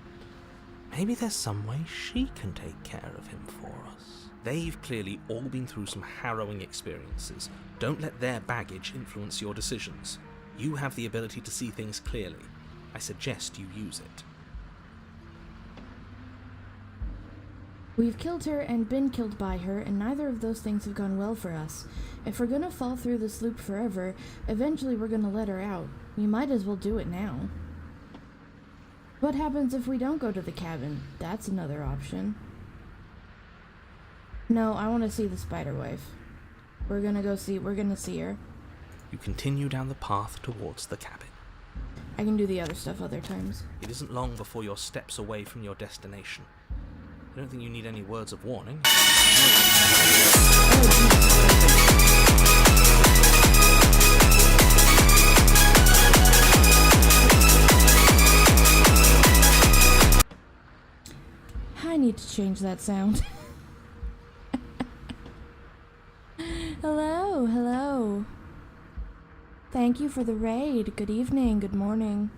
Maybe there's some way she can take care of him for us. They've clearly all been through some harrowing experiences. Don't let their baggage influence your decisions. You have the ability to see things clearly. I suggest you use it. We've killed her and been killed by her, and neither of those things have gone well for us. If we're gonna fall through this loop forever, eventually we're gonna let her out. We might as well do it now. What happens if we don't go to the cabin? That's another option. No, I want to see the spider wife. We're gonna see her. You continue down the path towards the cabin. I can do the other stuff other times. It isn't long before you're steps away from your destination. I don't think you need any words of warning. I need to change that sound. Hello, hello. Thank you for the raid. Good evening, good morning.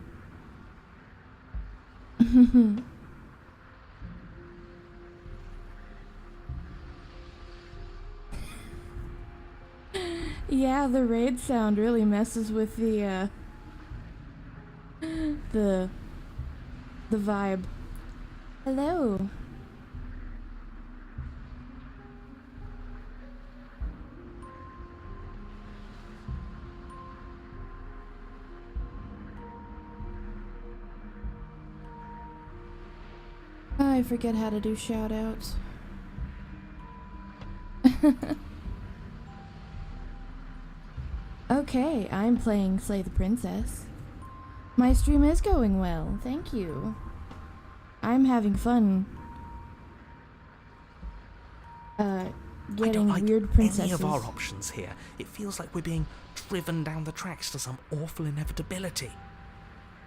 Yeah, the raid sound really messes with the vibe. Hello. I forget how to do shoutouts. Okay, I'm playing Slay the Princess. My stream is going well, thank you. I'm having fun. Getting I don't like weird princesses. any of our options here. It feels like we're being driven down the tracks to some awful inevitability.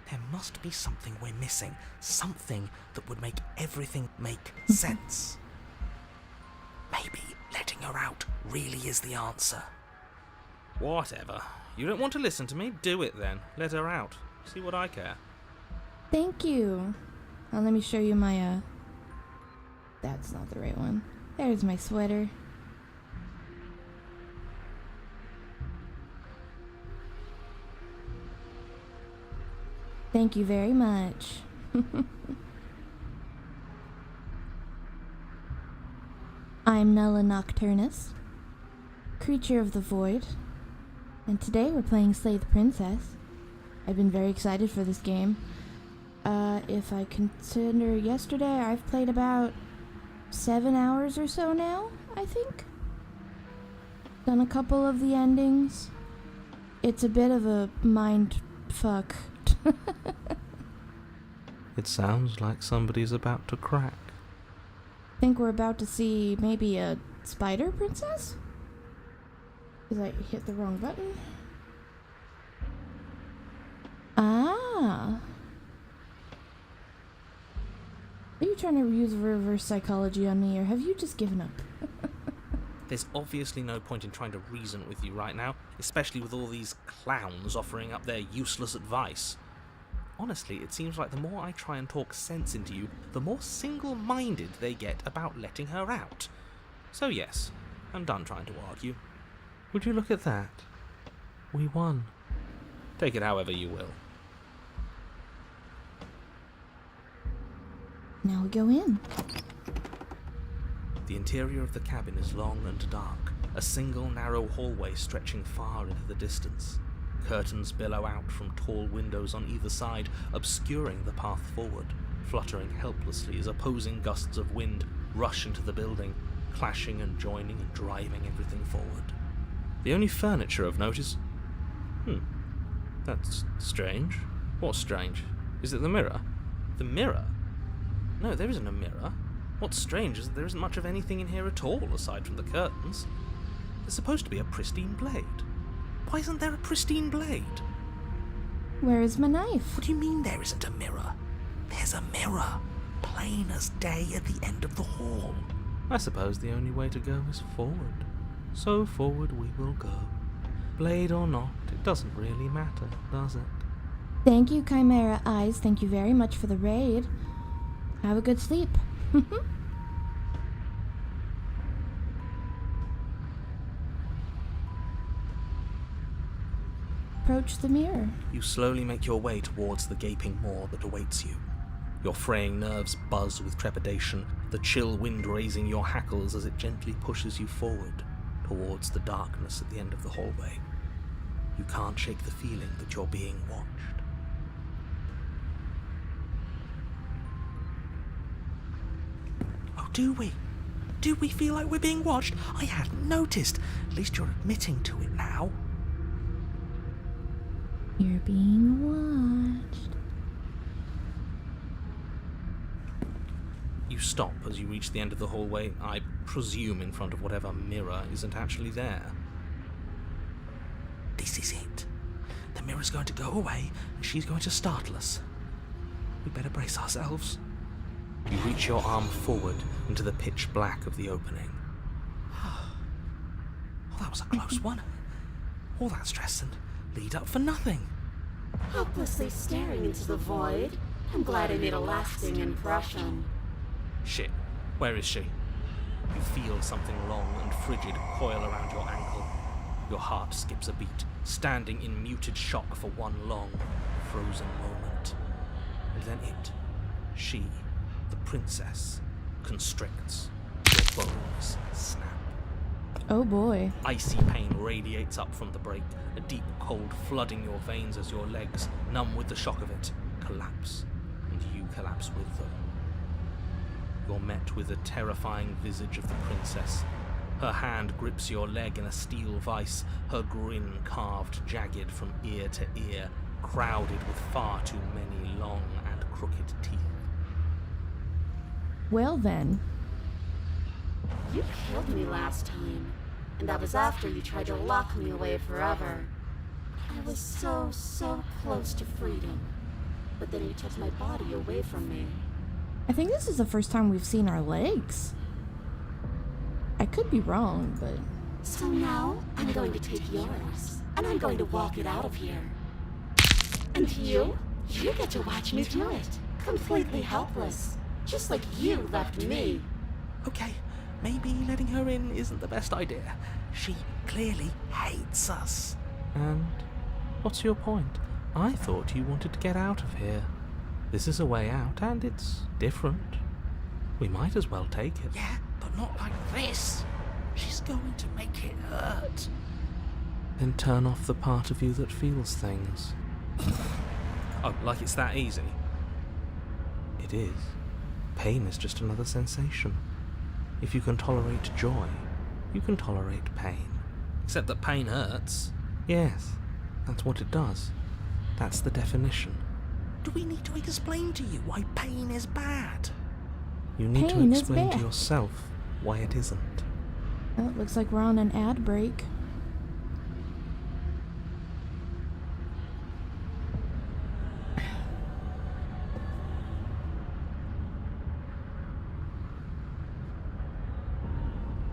There must be something we're missing. Something that would make everything make sense. Maybe letting her out really is the answer. Whatever. You don't want to listen to me? Do it then. Let her out. See what I care. Thank you. Let me show you my, That's not the right one. There's my sweater. Thank you very much. I'm Nulla Nocturnus, creature of the void, and today we're playing Slay the Princess. I've been very excited for this game. If I consider yesterday, I've played about 7 hours or so now, I think. Done a couple of the endings. It's a bit of a mind fuck. It sounds like somebody's about to crack. Think we're about to see maybe a spider princess? Did I hit the wrong button? Ah. Are you trying to use reverse psychology on me, or have you just given up? There's obviously no point in trying to reason with you right now, especially with all these clowns offering up their useless advice. Honestly, it seems like the more I try and talk sense into you, the more single-minded they get about letting her out. So yes, I'm done trying to argue. Would you look at that? We won. Take it however you will. Now we go in. The interior of the cabin is long and dark, a single narrow hallway stretching far into the distance. Curtains billow out from tall windows on either side, obscuring the path forward, fluttering helplessly as opposing gusts of wind rush into the building, clashing and joining and driving everything forward. The only furniture of note is... That's strange. What's strange? Is it the mirror? The mirror? No, there isn't a mirror. What's strange is that there isn't much of anything in here at all, aside from the curtains. There's supposed to be a pristine blade. Why isn't there a pristine blade? Where is my knife? What do you mean there isn't a mirror? There's a mirror, plain as day at the end of the hall. I suppose the only way to go is forward. So forward we will go. Blade or not, it doesn't really matter, does it? Thank you, Chimera Eyes. Thank you very much for the raid. Have a good sleep. approach the mirror. You slowly make your way towards the gaping maw that awaits you. Your fraying nerves buzz with trepidation, the chill wind raising your hackles as it gently pushes you forward towards the darkness at the end of the hallway. You can't shake the feeling that you're being watched. Oh, do we? Do we feel like we're being watched? I hadn't noticed. At least you're admitting to it now. You're being watched. You stop as you reach the end of the hallway, I presume in front of whatever mirror isn't actually there. This is it. The mirror's going to go away, and she's going to startle us. We better brace ourselves. You reach your arm forward into the pitch black of the opening. Oh, that was a close one. All that stress and lead up for nothing. Hopelessly staring into the void. I'm glad I made a lasting impression. Shit, where is she? You feel something long and frigid coil around your ankle. Your heart skips a beat, standing in muted shock for one long, frozen moment. And then she, the princess, constricts. Your bones snap. Oh boy. Icy pain radiates up from the break, a deep cold flooding your veins as your legs, numb with the shock of it, collapse, and you collapse with them. You're met with the terrifying visage of the princess. Her hand grips your leg in a steel vice, her grin carved jagged from ear to ear, crowded with far too many long and crooked teeth. Well then. You killed me last time, and that was after you tried to lock me away forever. I was so close to freedom, but then you took my body away from me. I think this is the first time we've seen our legs. I could be wrong, but... So now, I'm going to take yours, and I'm going to walk it out of here. And you get to watch me do it, completely helpless, just like you left me. Okay, maybe letting her in isn't the best idea. She clearly hates us. And what's your point? I thought you wanted to get out of here. This is a way out, and it's different. We might as well take it. Yeah, but not like this. She's going to make it hurt. Then turn off the part of you that feels things. Oh, like it's that easy? It is. Pain is just another sensation. If you can tolerate joy, you can tolerate pain. Except that pain hurts. Yes, that's what it does. That's the definition. Do we need to explain to you why pain is bad? You need to explain to yourself why it isn't. Well, it looks like we're on an ad break.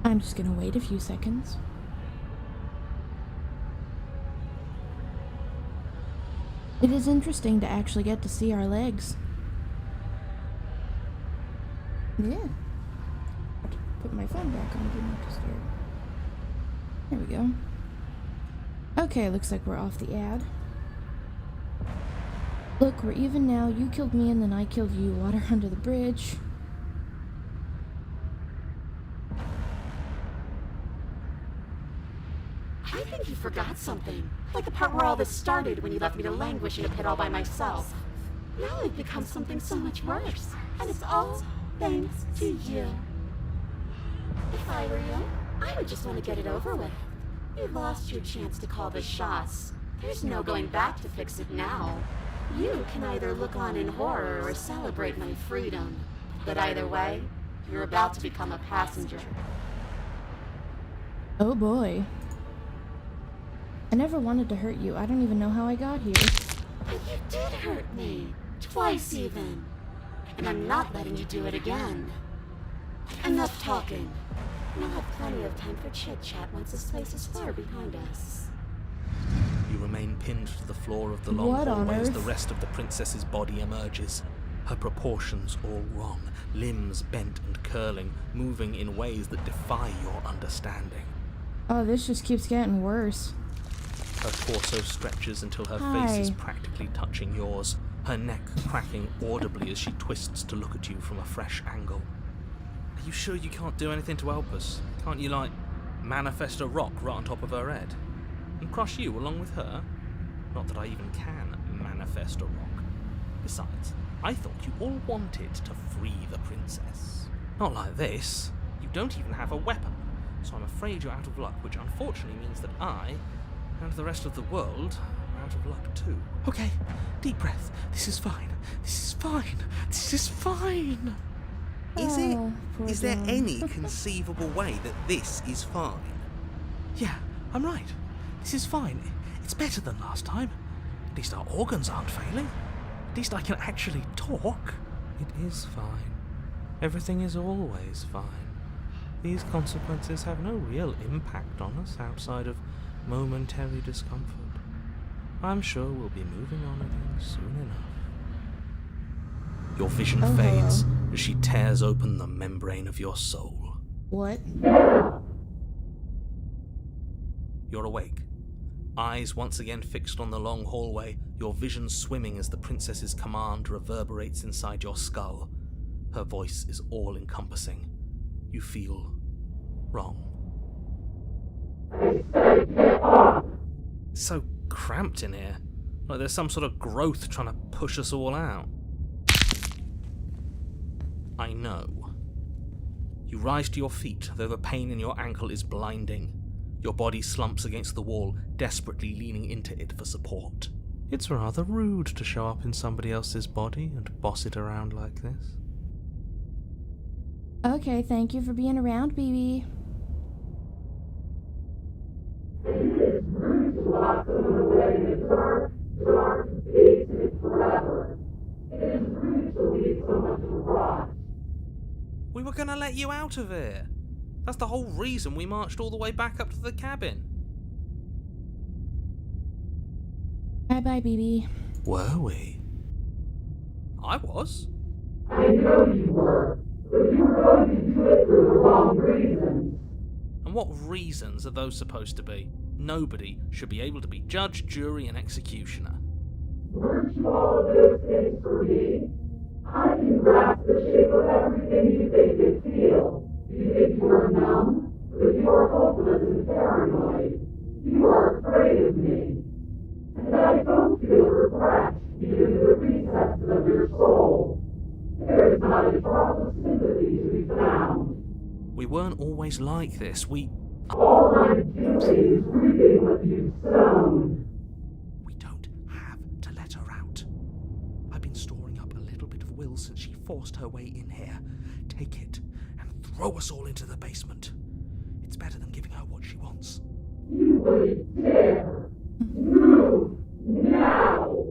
I'm just gonna wait a few seconds. It is interesting to actually get to see our legs. Yeah. I have to put my phone back on, do not disturb. There we go. Okay, looks like we're off the ad. Look, we're even now. You killed me and then I killed you. Water under the bridge. I think you forgot something. Like the part where all this started when you left me to languish in a pit all by myself. Now I've become something so much worse. And it's all thanks to you. If I were you, I would just want to get it over with. You lost your chance to call the shots. There's no going back to fix it now. You can either look on in horror or celebrate my freedom. But either way, you're about to become a passenger. Oh boy. I never wanted to hurt you. I don't even know how I got here. But you did hurt me. Twice even. And I'm not letting you do it again. Enough talking. We'll have plenty of time for chit-chat once this place is far behind us. You remain pinned to the floor of the long hallway as the rest of the princess's body emerges. Her proportions all wrong, limbs bent and curling, moving in ways that defy your understanding. Oh, this just keeps getting worse. Her torso stretches until her Hi. face is practically touching yours, her neck cracking audibly as she twists to look at you from a fresh angle. Are you sure you can't do anything to help us? Can't you, like, manifest a rock right on top of her head? And crush you along with her? Not that I even can manifest a rock. Besides, I thought you all wanted to free the princess. Not like this. You don't even have a weapon, so I'm afraid you're out of luck, which unfortunately means that I, and the rest of the world, are out of luck too. Okay, deep breath. This is fine. This is fine. This is fine. Is there any conceivable way that this is fine? Yeah, I'm right. This is fine. It's better than last time. At least our organs aren't failing. At least I can actually talk. It is fine. Everything is always fine. These consequences have no real impact on us outside of momentary discomfort. I'm sure we'll be moving on again soon enough. Your vision fades as she tears open the membrane of your soul. What? You're awake. Eyes once again fixed on the long hallway, your vision swimming as the princess's command reverberates inside your skull. Her voice is all-encompassing. You feel wrong. It's so cramped in here. Like there's some sort of growth trying to push us all out. I know. You rise to your feet, though the pain in your ankle is blinding. Your body slumps against the wall, desperately leaning into it for support. It's rather rude to show up in somebody else's body and boss it around like this. Okay, thank you for being around, BB. We were gonna let you out of here. That's the whole reason we marched all the way back up to the cabin. Bye-bye, BB. Were we? I was. I know you were, but you were going to do it for the wrong reasons. And what reasons are those supposed to be? Nobody should be able to be judge, jury, and executioner. Weren't you all of those things for me? I can grasp the shape of everything you think you feel. You think you are numb, but you are hopeless and paranoid. You are afraid of me. And I don't feel regret due to the recesses of your soul. There is not a drop of sympathy to be found. We weren't always like this. All I'm doing is reaping what you've sown. We don't have to let her out. I've been storing up a little bit of will since she forced her way in here. Take it and throw us all into the basement. It's better than giving her what she wants. You wouldn't dare. Move now.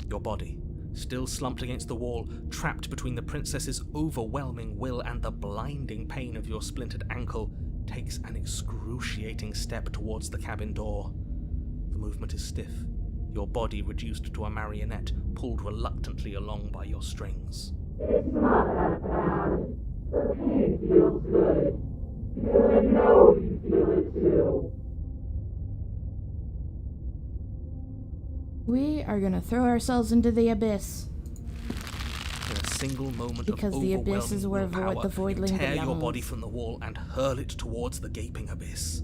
Your body, still slumped against the wall, trapped between the princess's overwhelming will and the blinding pain of your splintered ankle, takes an excruciating step towards the cabin door. The movement is stiff, your body reduced to a marionette, pulled reluctantly along by your strings. It's not that bad. The pain feels good. Because I know you feel it too. We are gonna throw ourselves into the abyss. In a single moment Because of the overwhelming abyss is where willpower, the voidling you tear your belongs. body from the wall and hurl it towards the gaping abyss.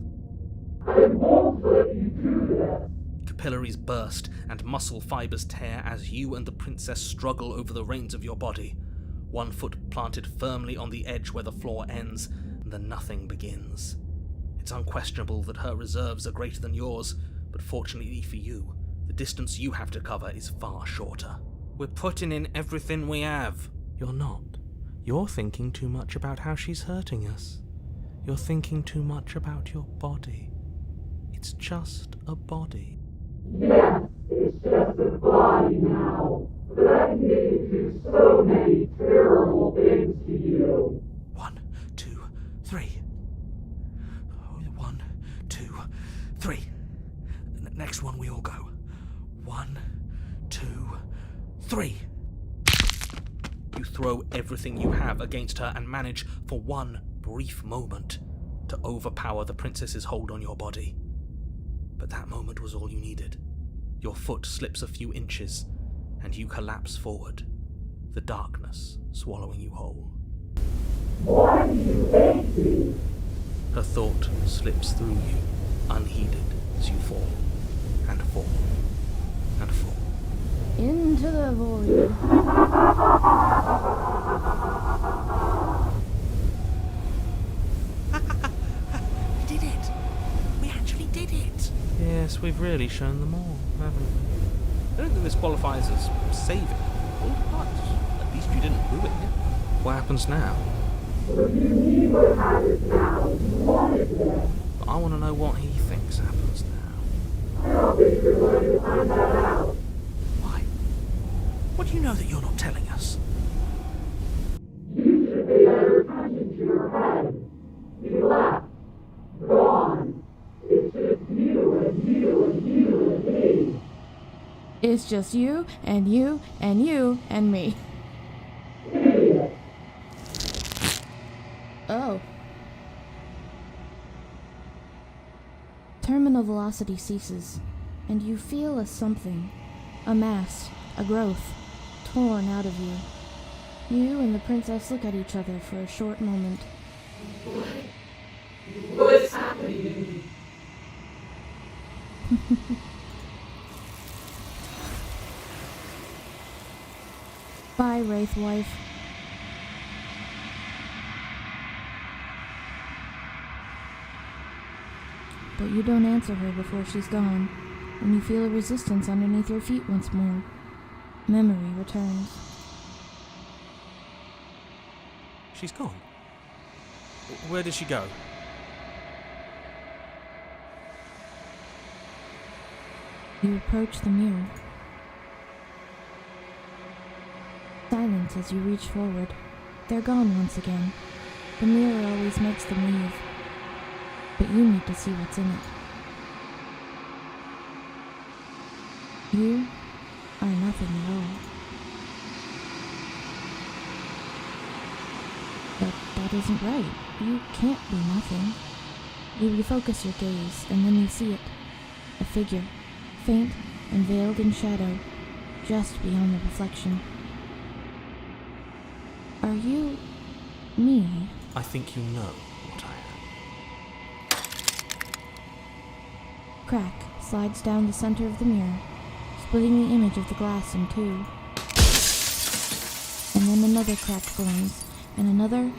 I won't let you do this. Capillaries burst and muscle fibers tear as you and the princess struggle over the reins of your body. One foot planted firmly on the edge where the floor ends, and the nothing begins. It's unquestionable that her reserves are greater than yours, but fortunately for you, the distance you have to cover is far shorter. We're putting in everything we have. You're not. You're thinking too much about how she's hurting us. You're thinking too much about your body. It's just a body. Yes, it's just a body now. But I can make it do so many terrible things to you. 1, 2, 3. 1, 2, 3. Next one we all go. 1, 2, 3. You throw everything you have against her and manage, for one brief moment, to overpower the princess's hold on your body. But that moment was all you needed. Your foot slips a few inches, and you collapse forward, the darkness swallowing you whole. Why do you hate me? Her thought slips through you, unheeded, as you fall, and fall, and fall. Into the void. We did it! We actually did it! Yes, we've really shown them all, haven't we? I don't think this qualifies as saving, but at least you didn't ruin it. What happens now? If you neither had it now, you wanted it. But I want to know what he thinks happens now. I don't think you're going to find that out. Why? What do you know that you're not telling us? You should pay better attention to your head. You left. Gone. It's just you and you and you and me. It's just you and you and you and me. Idiot. Oh. Terminal velocity ceases, and you feel a something, a mass, a growth, torn out of you. You and the princess look at each other for a short moment. What's happening to me? Bye, Wraith Wife. But you don't answer her before she's gone, and you feel a resistance underneath your feet once more. Memory returns. She's gone. Where did she go? You approach the mirror. Silence as you reach forward. They're gone once again. The mirror always makes them leave. But you need to see what's in it. You are nothing at all. But that isn't right. You can't be nothing. You refocus your gaze, and then you see it. A figure, faint and veiled in shadow, just beyond the reflection. Are you me? I think you know what I am. Crack slides down the center of the mirror, splitting the image of the glass in two. And then another crack forms, and another,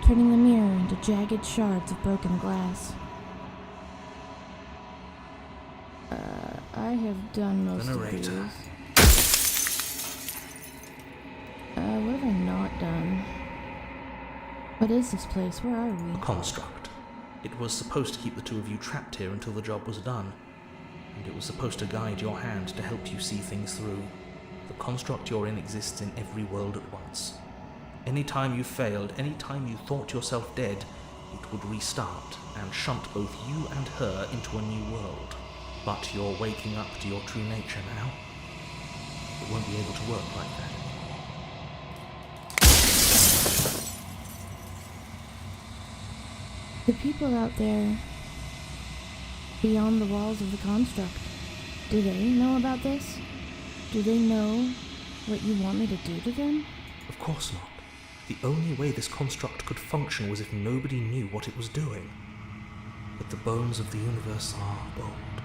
turning the mirror into jagged shards of broken glass. I have done most of these. What have I not done? What is this place? Where are we? A construct. It was supposed to keep the two of you trapped here until the job was done. And it was supposed to guide your hand to help you see things through. The construct you're in exists in every world at once. Any time you failed, any time you thought yourself dead, it would restart and shunt both you and her into a new world. But you're waking up to your true nature now. It won't be able to work like that. The people out there, beyond the walls of the construct, do they know about this? Do they know what you want me to do to them? Of course not. The only way this construct could function was if nobody knew what it was doing. But the bones of the universe are old.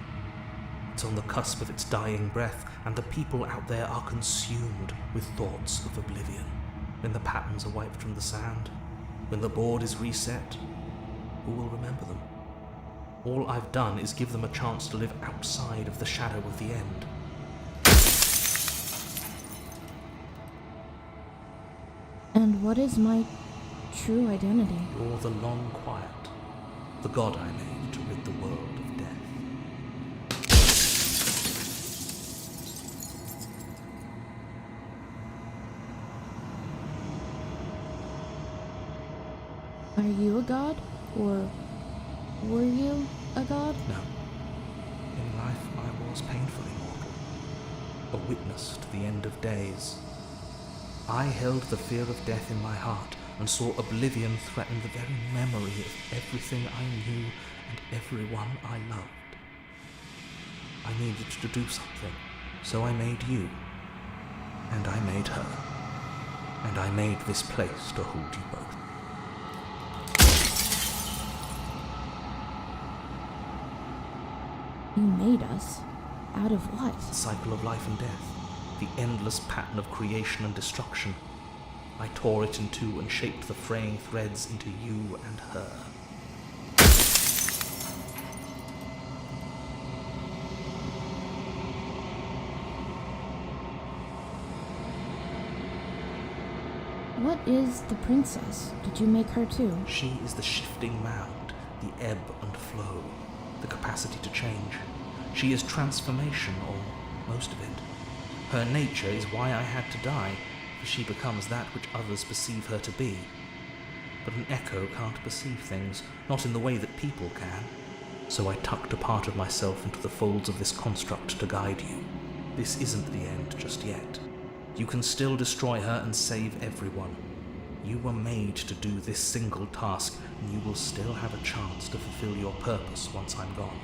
It's on the cusp of its dying breath, and the people out there are consumed with thoughts of oblivion. When the patterns are wiped from the sand, when the board is reset, who will remember them? All I've done is give them a chance to live outside of the shadow of the end. And what is my true identity? You're the long quiet, the god I made to rid the world of death. Are you a god? Or were you a god? No. In life I was painfully mortal, a witness to the end of days. I held the fear of death in my heart and saw oblivion threaten the very memory of everything I knew and everyone I loved. I needed to do something. So I made you. And I made her. And I made this place to hold you both. You made us? Out of what? The cycle of life and death. The endless pattern of creation and destruction. I tore it in two and shaped the fraying threads into you and her. What is the princess? Did you make her too? She is the shifting mound, the ebb and flow, the capacity to change. She is transformation, or most of it. Her nature is why I had to die, for she becomes that which others perceive her to be. But an echo can't perceive things, not in the way that people can. So I tucked a part of myself into the folds of this construct to guide you. This isn't the end just yet. You can still destroy her and save everyone. You were made to do this single task, and you will still have a chance to fulfill your purpose once I'm gone.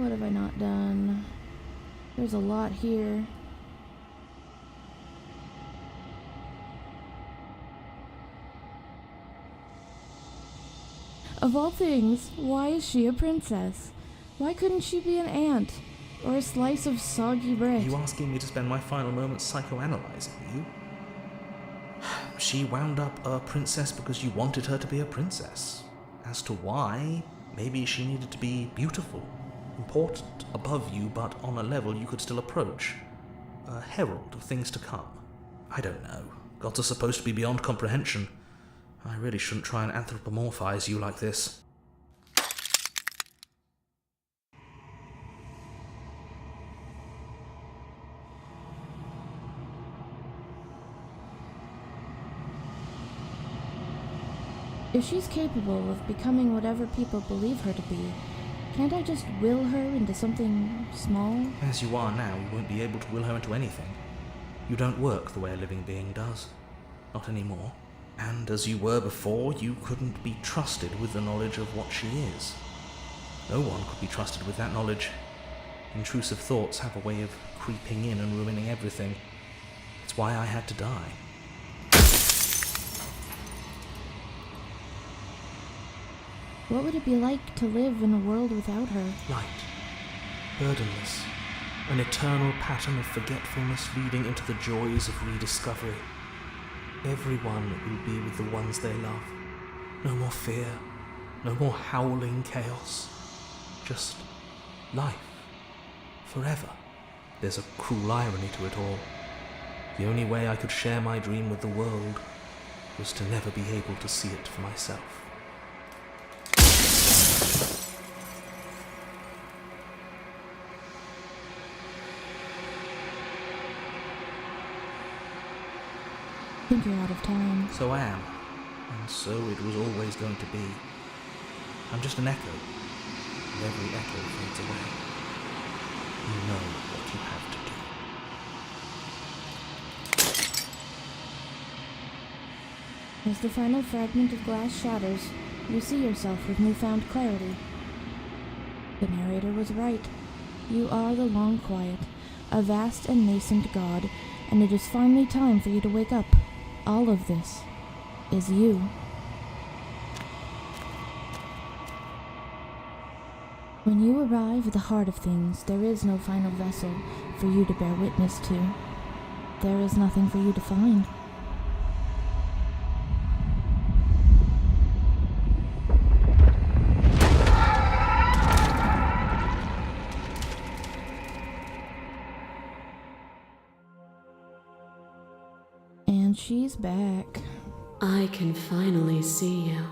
What have I not done? There's a lot here. Of all things, why is she a princess? Why couldn't she be an ant? Or a slice of soggy bread? Are you asking me to spend my final moments psychoanalyzing you? She wound up a princess because you wanted her to be a princess. As to why, maybe she needed to be beautiful, important, above you, but on a level you could still approach. A herald of things to come. I don't know. Gods are supposed to be beyond comprehension. I really shouldn't try and anthropomorphize you like this. If she's capable of becoming whatever people believe her to be, can't I just will her into something small? As you are now, you won't be able to will her into anything. You don't work the way a living being does. Not anymore. And as you were before, you couldn't be trusted with the knowledge of what she is. No one could be trusted with that knowledge. Intrusive thoughts have a way of creeping in and ruining everything. It's why I had to die. What would it be like to live in a world without her? Light. Burdenless. An eternal pattern of forgetfulness leading into the joys of rediscovery. Everyone will be with the ones they love. No more fear. No more howling chaos. Just life. Forever. There's a cruel irony to it all. The only way I could share my dream with the world was to never be able to see it for myself. I think you're out of time. So I am. And so it was always going to be. I'm just an echo. And every echo fades away. You know what you have to do. As the final fragment of glass shatters, you see yourself with newfound clarity. The narrator was right. You are the Long Quiet, a vast and nascent god, and it is finally time for you to wake up. All of this is you. When you arrive at the heart of things, there is no final vessel for you to bear witness to. There is nothing for you to find. And she's back. I can finally see you,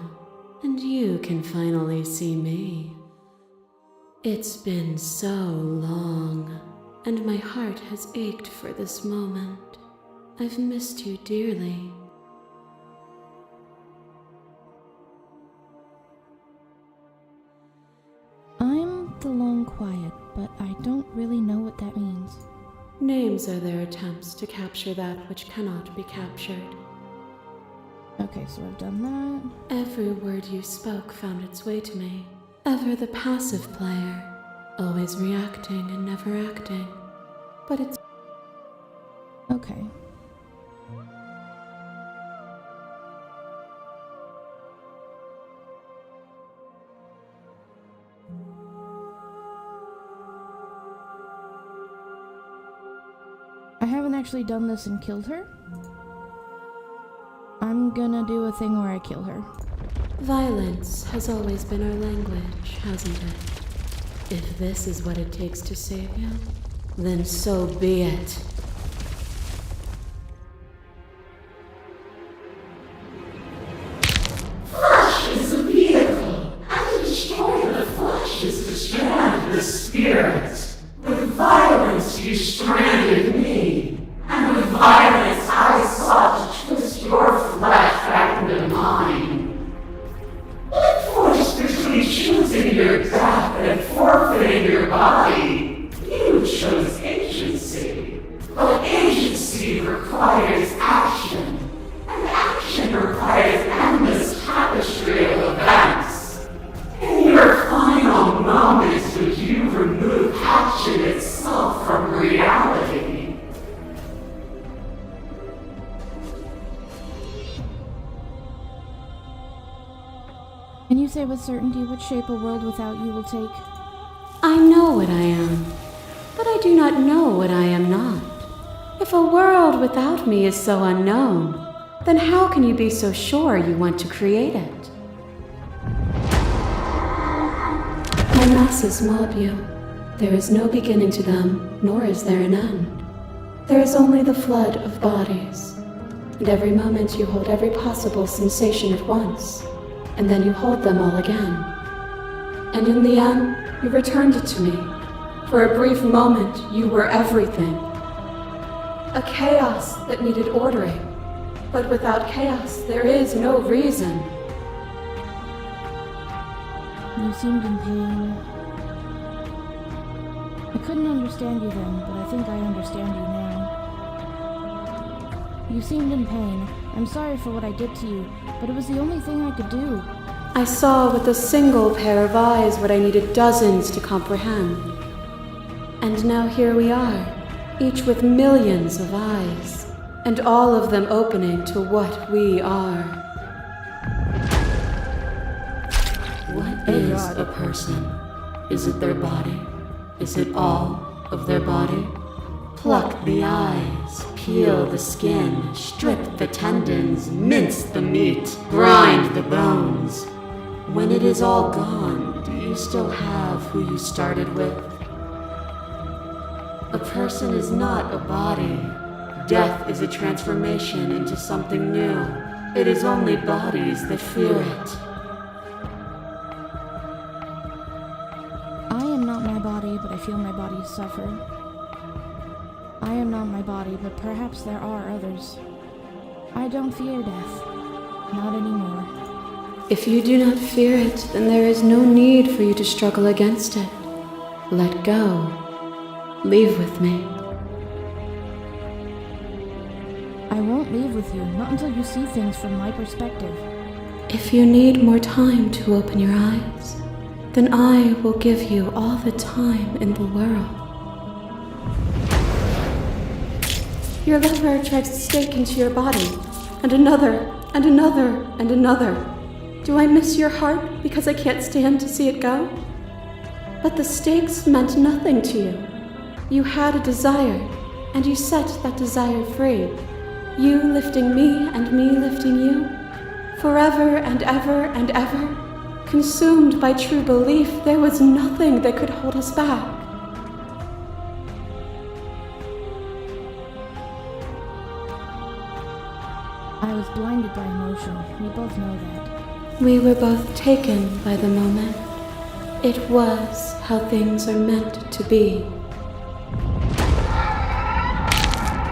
and you can finally see me. It's been so long, and my heart has ached for this moment. I've missed you dearly. I'm the Long Quiet, but I don't really know what that means. Names are their attempts to capture that which cannot be captured. Okay, so I've done that. Every word you spoke found its way to me. Ever the passive player, always reacting and never acting. But it's Okay. I haven't actually done this and killed her. I'm gonna do a thing where I kill her. Violence has always been our language, hasn't it? If this is what it takes to save you, then so be it. Flesh is a vehicle, and to destroy the flesh is to strand the spirit. With violence you stranded me, and with violence I sought to twist your flesh back into mine. But forced between choosing your death and forfeiting your body, you chose agency. But agency requires action, and action requires endless tapestry of events. In your final moments would you remove action itself from reality? Can you say with certainty what shape a world without you will take? I know what I am, but I do not know what I am not. If a world without me is so unknown, then how can you be so sure you want to create it? My masses mob you. There is no beginning to them, nor is there an end. There is only the flood of bodies. And every moment you hold every possible sensation at once, and then you hold them all again. And in the end, you returned it to me. For a brief moment, you were everything. A chaos that needed ordering. But without chaos, there is no reason. You seemed in pain. I couldn't understand you then, but I think I understand you now. You seemed in pain. I'm sorry for what I did to you, but it was the only thing I could do. I saw with a single pair of eyes what I needed dozens to comprehend. And now here we are, each with millions of eyes, and all of them opening to what we are. What is a person? Is it their body? Is it all of their body? Pluck the eyes, peel the skin, strip the tendons, mince the meat, grind the bones. When it is all gone, do you still have who you started with? A person is not a body. Death is a transformation into something new. It is only bodies that fear it. I am not my body, but I feel my body suffer. I am not my body, but perhaps there are others. I don't fear death. Not anymore. If you do not fear it, then there is no need for you to struggle against it. Let go. Leave with me. I won't leave with you, not until you see things from my perspective. If you need more time to open your eyes, then I will give you all the time in the world. Your lever drives a stake into your body, and another, and another, and another. Do I miss your heart because I can't stand to see it go? But the stakes meant nothing to you. You had a desire, and you set that desire free. You lifting me and me lifting you. Forever and ever and ever. Consumed by true belief, there was nothing that could hold us back. I was blinded by emotion. We both know that. We were both taken by the moment. It was how things are meant to be.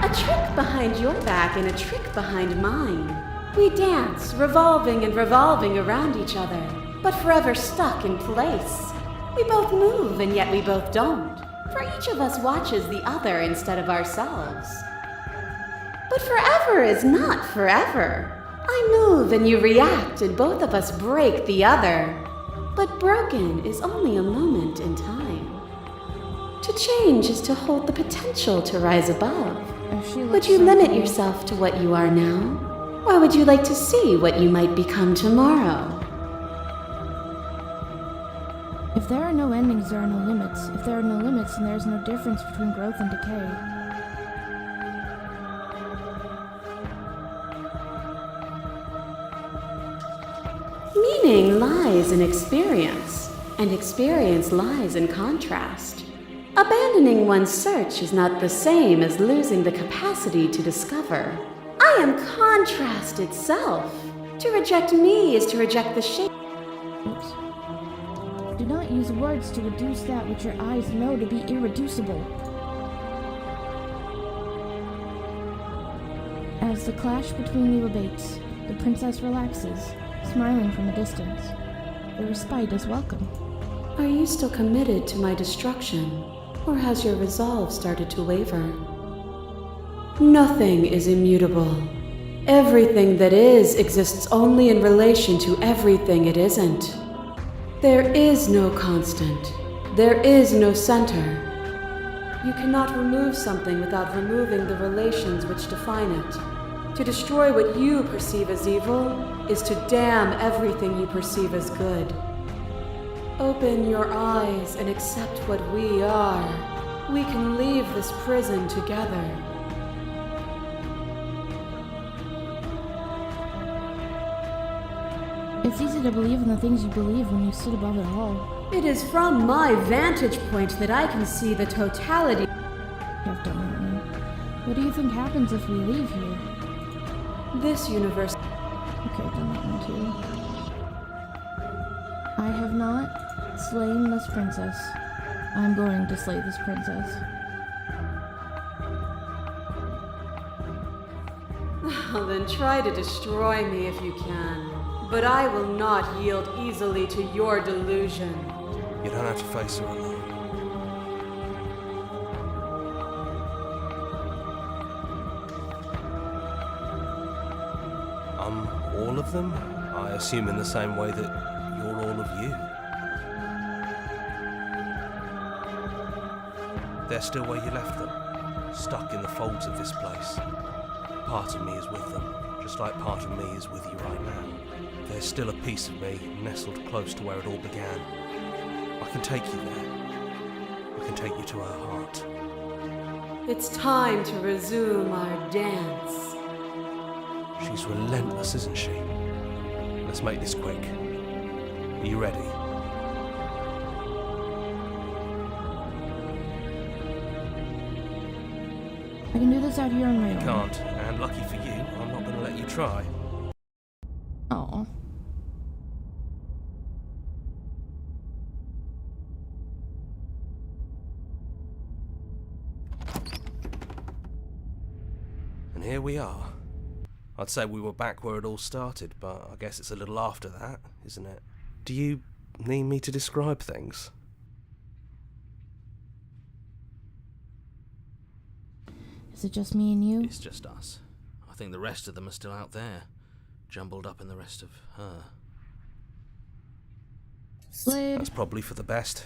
A trick behind your back and a trick behind mine. We dance, revolving and revolving around each other, but forever stuck in place. We both move and yet we both don't, for each of us watches the other instead of ourselves. But forever is not forever. I move and you react and both of us break the other. But broken is only a moment in time. To change is to hold the potential to rise above. Would you limit yourself to what you are now? Or would you like to see what you might become tomorrow? If there are no endings, there are no limits. If there are no limits, then there is no difference between growth and decay. Meaning lies in experience, and experience lies in contrast. Abandoning one's search is not the same as losing the capacity to discover. I am contrast itself. To reject me is to reject the shape. Oops. Do not use words to reduce that which your eyes know to be irreducible. As the clash between you abates, the princess relaxes, smiling from a distance. The respite is welcome. Are you still committed to my destruction, or has your resolve started to waver? Nothing is immutable. Everything that is exists only in relation to everything it isn't. There is no constant. There is no center. You cannot remove something without removing the relations which define it. To destroy what you perceive as evil is to damn everything you perceive as good. Open your eyes and accept what we are. We can leave this prison together. It's easy to believe in the things you believe when you sit above it all. It is from my vantage point that I can see the totality. I've done that one. What do you think happens if we leave here? This universe. Okay, I've done that one too. I have not slain this princess. I'm going to slay this princess. Then try to destroy me if you can. But I will not yield easily to your delusion. You don't have to face her alone. I'm all of them? I assume in the same way that you're all of you. They're still where you left them, stuck in the folds of this place. Part of me is with them, just like part of me is with you right now. There's still a piece of me nestled close to where it all began. I can take you there. I can take you to her heart. It's time to resume our dance. She's relentless, isn't she? Let's make this quick. Are you ready? I can do this out here on my own. You can't, and lucky for you, I'm not going to let you try. Oh. And here we are. I'd say we were back where it all started, but I guess it's a little after that, isn't it? Do you need me to describe things? Is it just me and you? It's just us. I think the rest of them are still out there, jumbled up in the rest of her. Slade. That's probably for the best.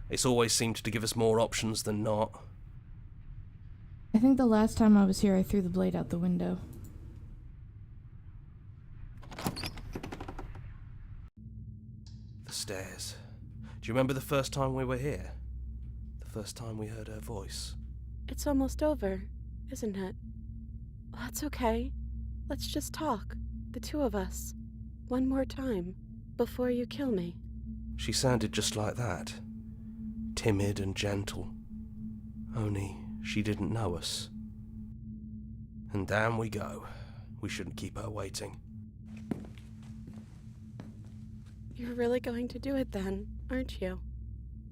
It's always seemed to give us more options than not. I think the last time I was here, I threw the blade out the window. The stairs. Do you remember the first time we were here? The first time we heard her voice? It's almost over, isn't it? That's okay. Let's just talk, the two of us, one more time, before you kill me. She sounded just like that. Timid and gentle. Only she didn't know us. And down we go. We shouldn't keep her waiting. You're really going to do it then, aren't you?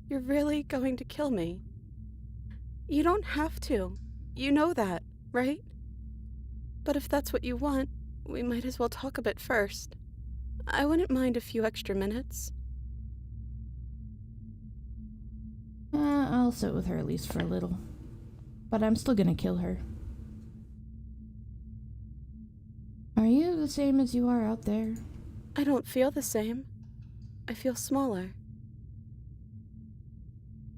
You're really going to kill me. You don't have to. You know that, right? But if that's what you want, we might as well talk a bit first. I wouldn't mind a few extra minutes. I'll sit with her at least for a little. But I'm still gonna kill her. Are you the same as you are out there? I don't feel the same. I feel smaller.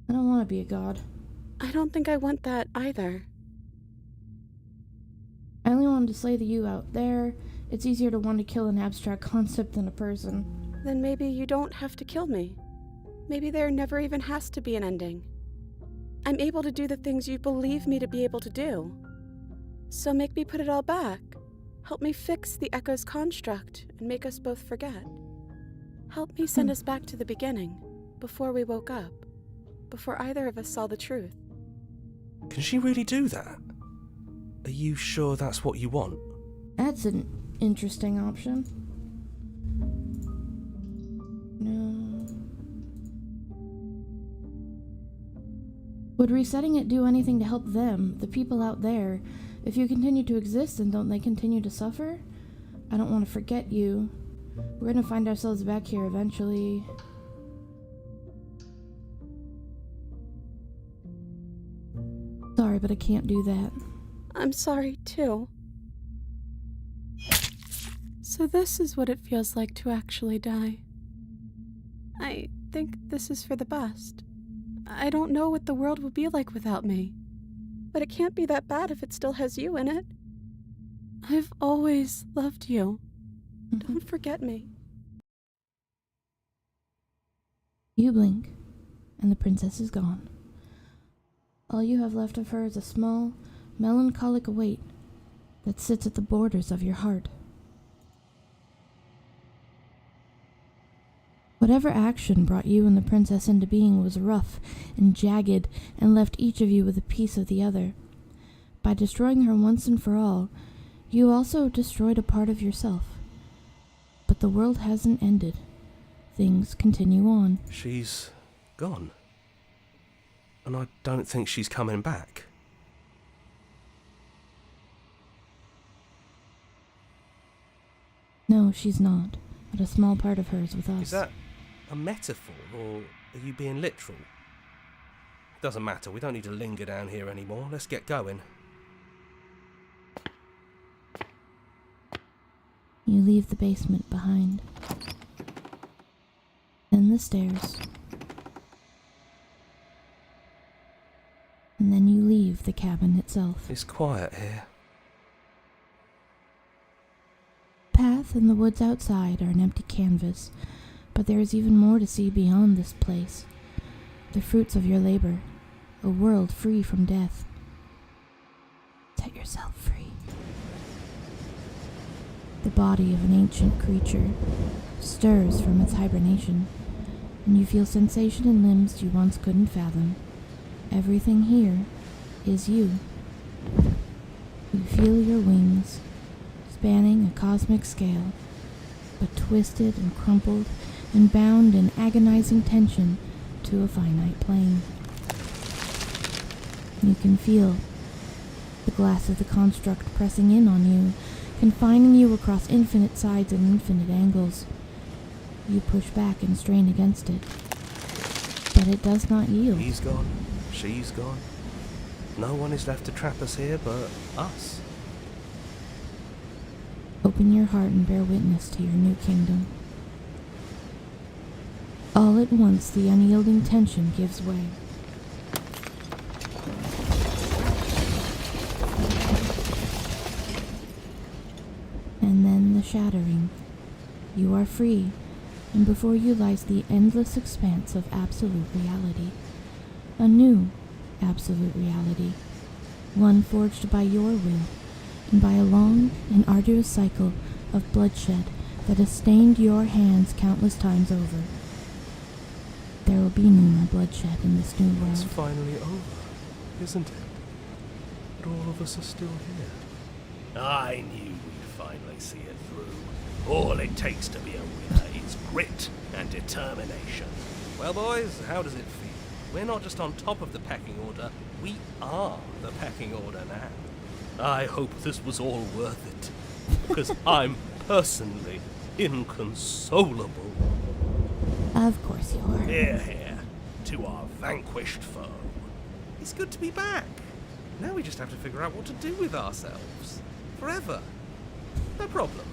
I don't want to be a god. I don't think I want that either. I only wanted to slay the you out there. It's easier to want to kill an abstract concept than a person. Then maybe you don't have to kill me. Maybe there never even has to be an ending. I'm able to do the things you believe me to be able to do. So make me put it all back. Help me fix the Echo's construct and make us both forget. Help me send us back to the beginning, before we woke up, before either of us saw the truth. Can she really do that? Are you sure that's what you want? That's an interesting option. No. Would resetting it do anything to help them, the people out there? If you continue to exist, then don't they continue to suffer? I don't want to forget you. We're gonna find ourselves back here eventually. Sorry, but I can't do that. I'm sorry, too. So this is what it feels like to actually die. I think this is for the best. I don't know what the world will be like without me. But it can't be that bad if it still has you in it. I've always loved you. Don't forget me. You blink, and the princess is gone. All you have left of her is a small, melancholic weight that sits at the borders of your heart. Whatever action brought you and the princess into being was rough and jagged and left each of you with a piece of the other. By destroying her once and for all, you also destroyed a part of yourself. But the world hasn't ended. Things continue on. She's gone. And I don't think she's coming back. No, she's not. But a small part of her is with us. Is that a metaphor, or are you being literal? Doesn't matter, we don't need to linger down here anymore. Let's get going. You leave the basement behind. Then the stairs. And then you leave the cabin itself. It's quiet here. Path and the woods outside are an empty canvas, but there is even more to see beyond this place. The fruits of your labor, a world free from death. Set yourself free. The body of an ancient creature stirs from its hibernation, and you feel sensation in limbs you once couldn't fathom. Everything here is you. You feel your wings, spanning a cosmic scale, but twisted and crumpled and bound in agonizing tension to a finite plane. You can feel the glass of the construct pressing in on you, confining you across infinite sides and infinite angles. You push back and strain against it, but it does not yield. He's gone. She's gone. No one is left to trap us here but us. Open your heart and bear witness to your new kingdom. All at once, the unyielding tension gives way. And then the shattering. You are free, and before you lies the endless expanse of absolute reality. A new absolute reality, one forged by your will, and by a long and arduous cycle of bloodshed that has stained your hands countless times over. There will be no more bloodshed in this new world. It's finally over, isn't it? But all of us are still here. I knew we'd finally see it through. All it takes to be a winner is grit and determination. Well, boys, how does it feel? We're not just on top of the pecking order, we are the pecking order now. I hope this was all worth it, because I'm personally inconsolable. Of course you are. Hear, hear, to our vanquished foe. It's good to be back. Now we just have to figure out what to do with ourselves. Forever. No problem.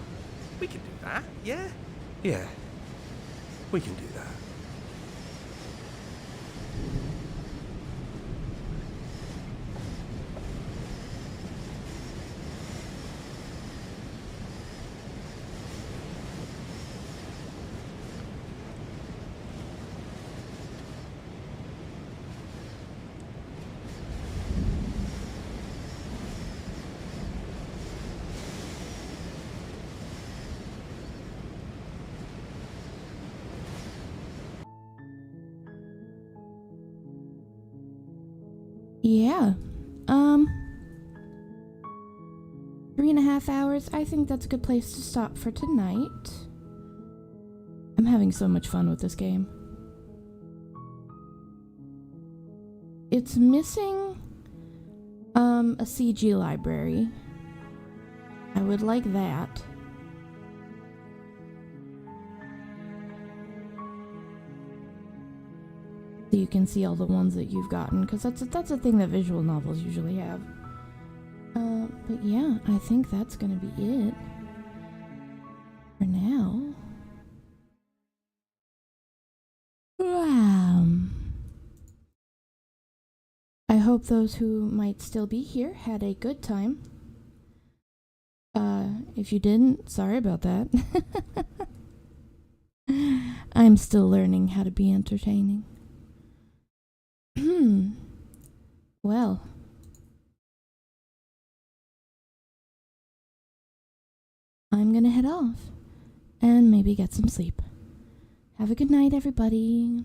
We can do that, yeah? Yeah. We can do that. Yeah. 3.5 hours. I think that's a good place to stop for tonight. I'm having so much fun with this game. It's missing a CG library. I would like that. So you can see all the ones that you've gotten, because that's a thing that visual novels usually have. But yeah, I think that's gonna be it for now. I hope those who might still be here had a good time. If you didn't, sorry about that. I'm still learning how to be entertaining. Well. I'm gonna head off and maybe get some sleep. Have a good night, everybody.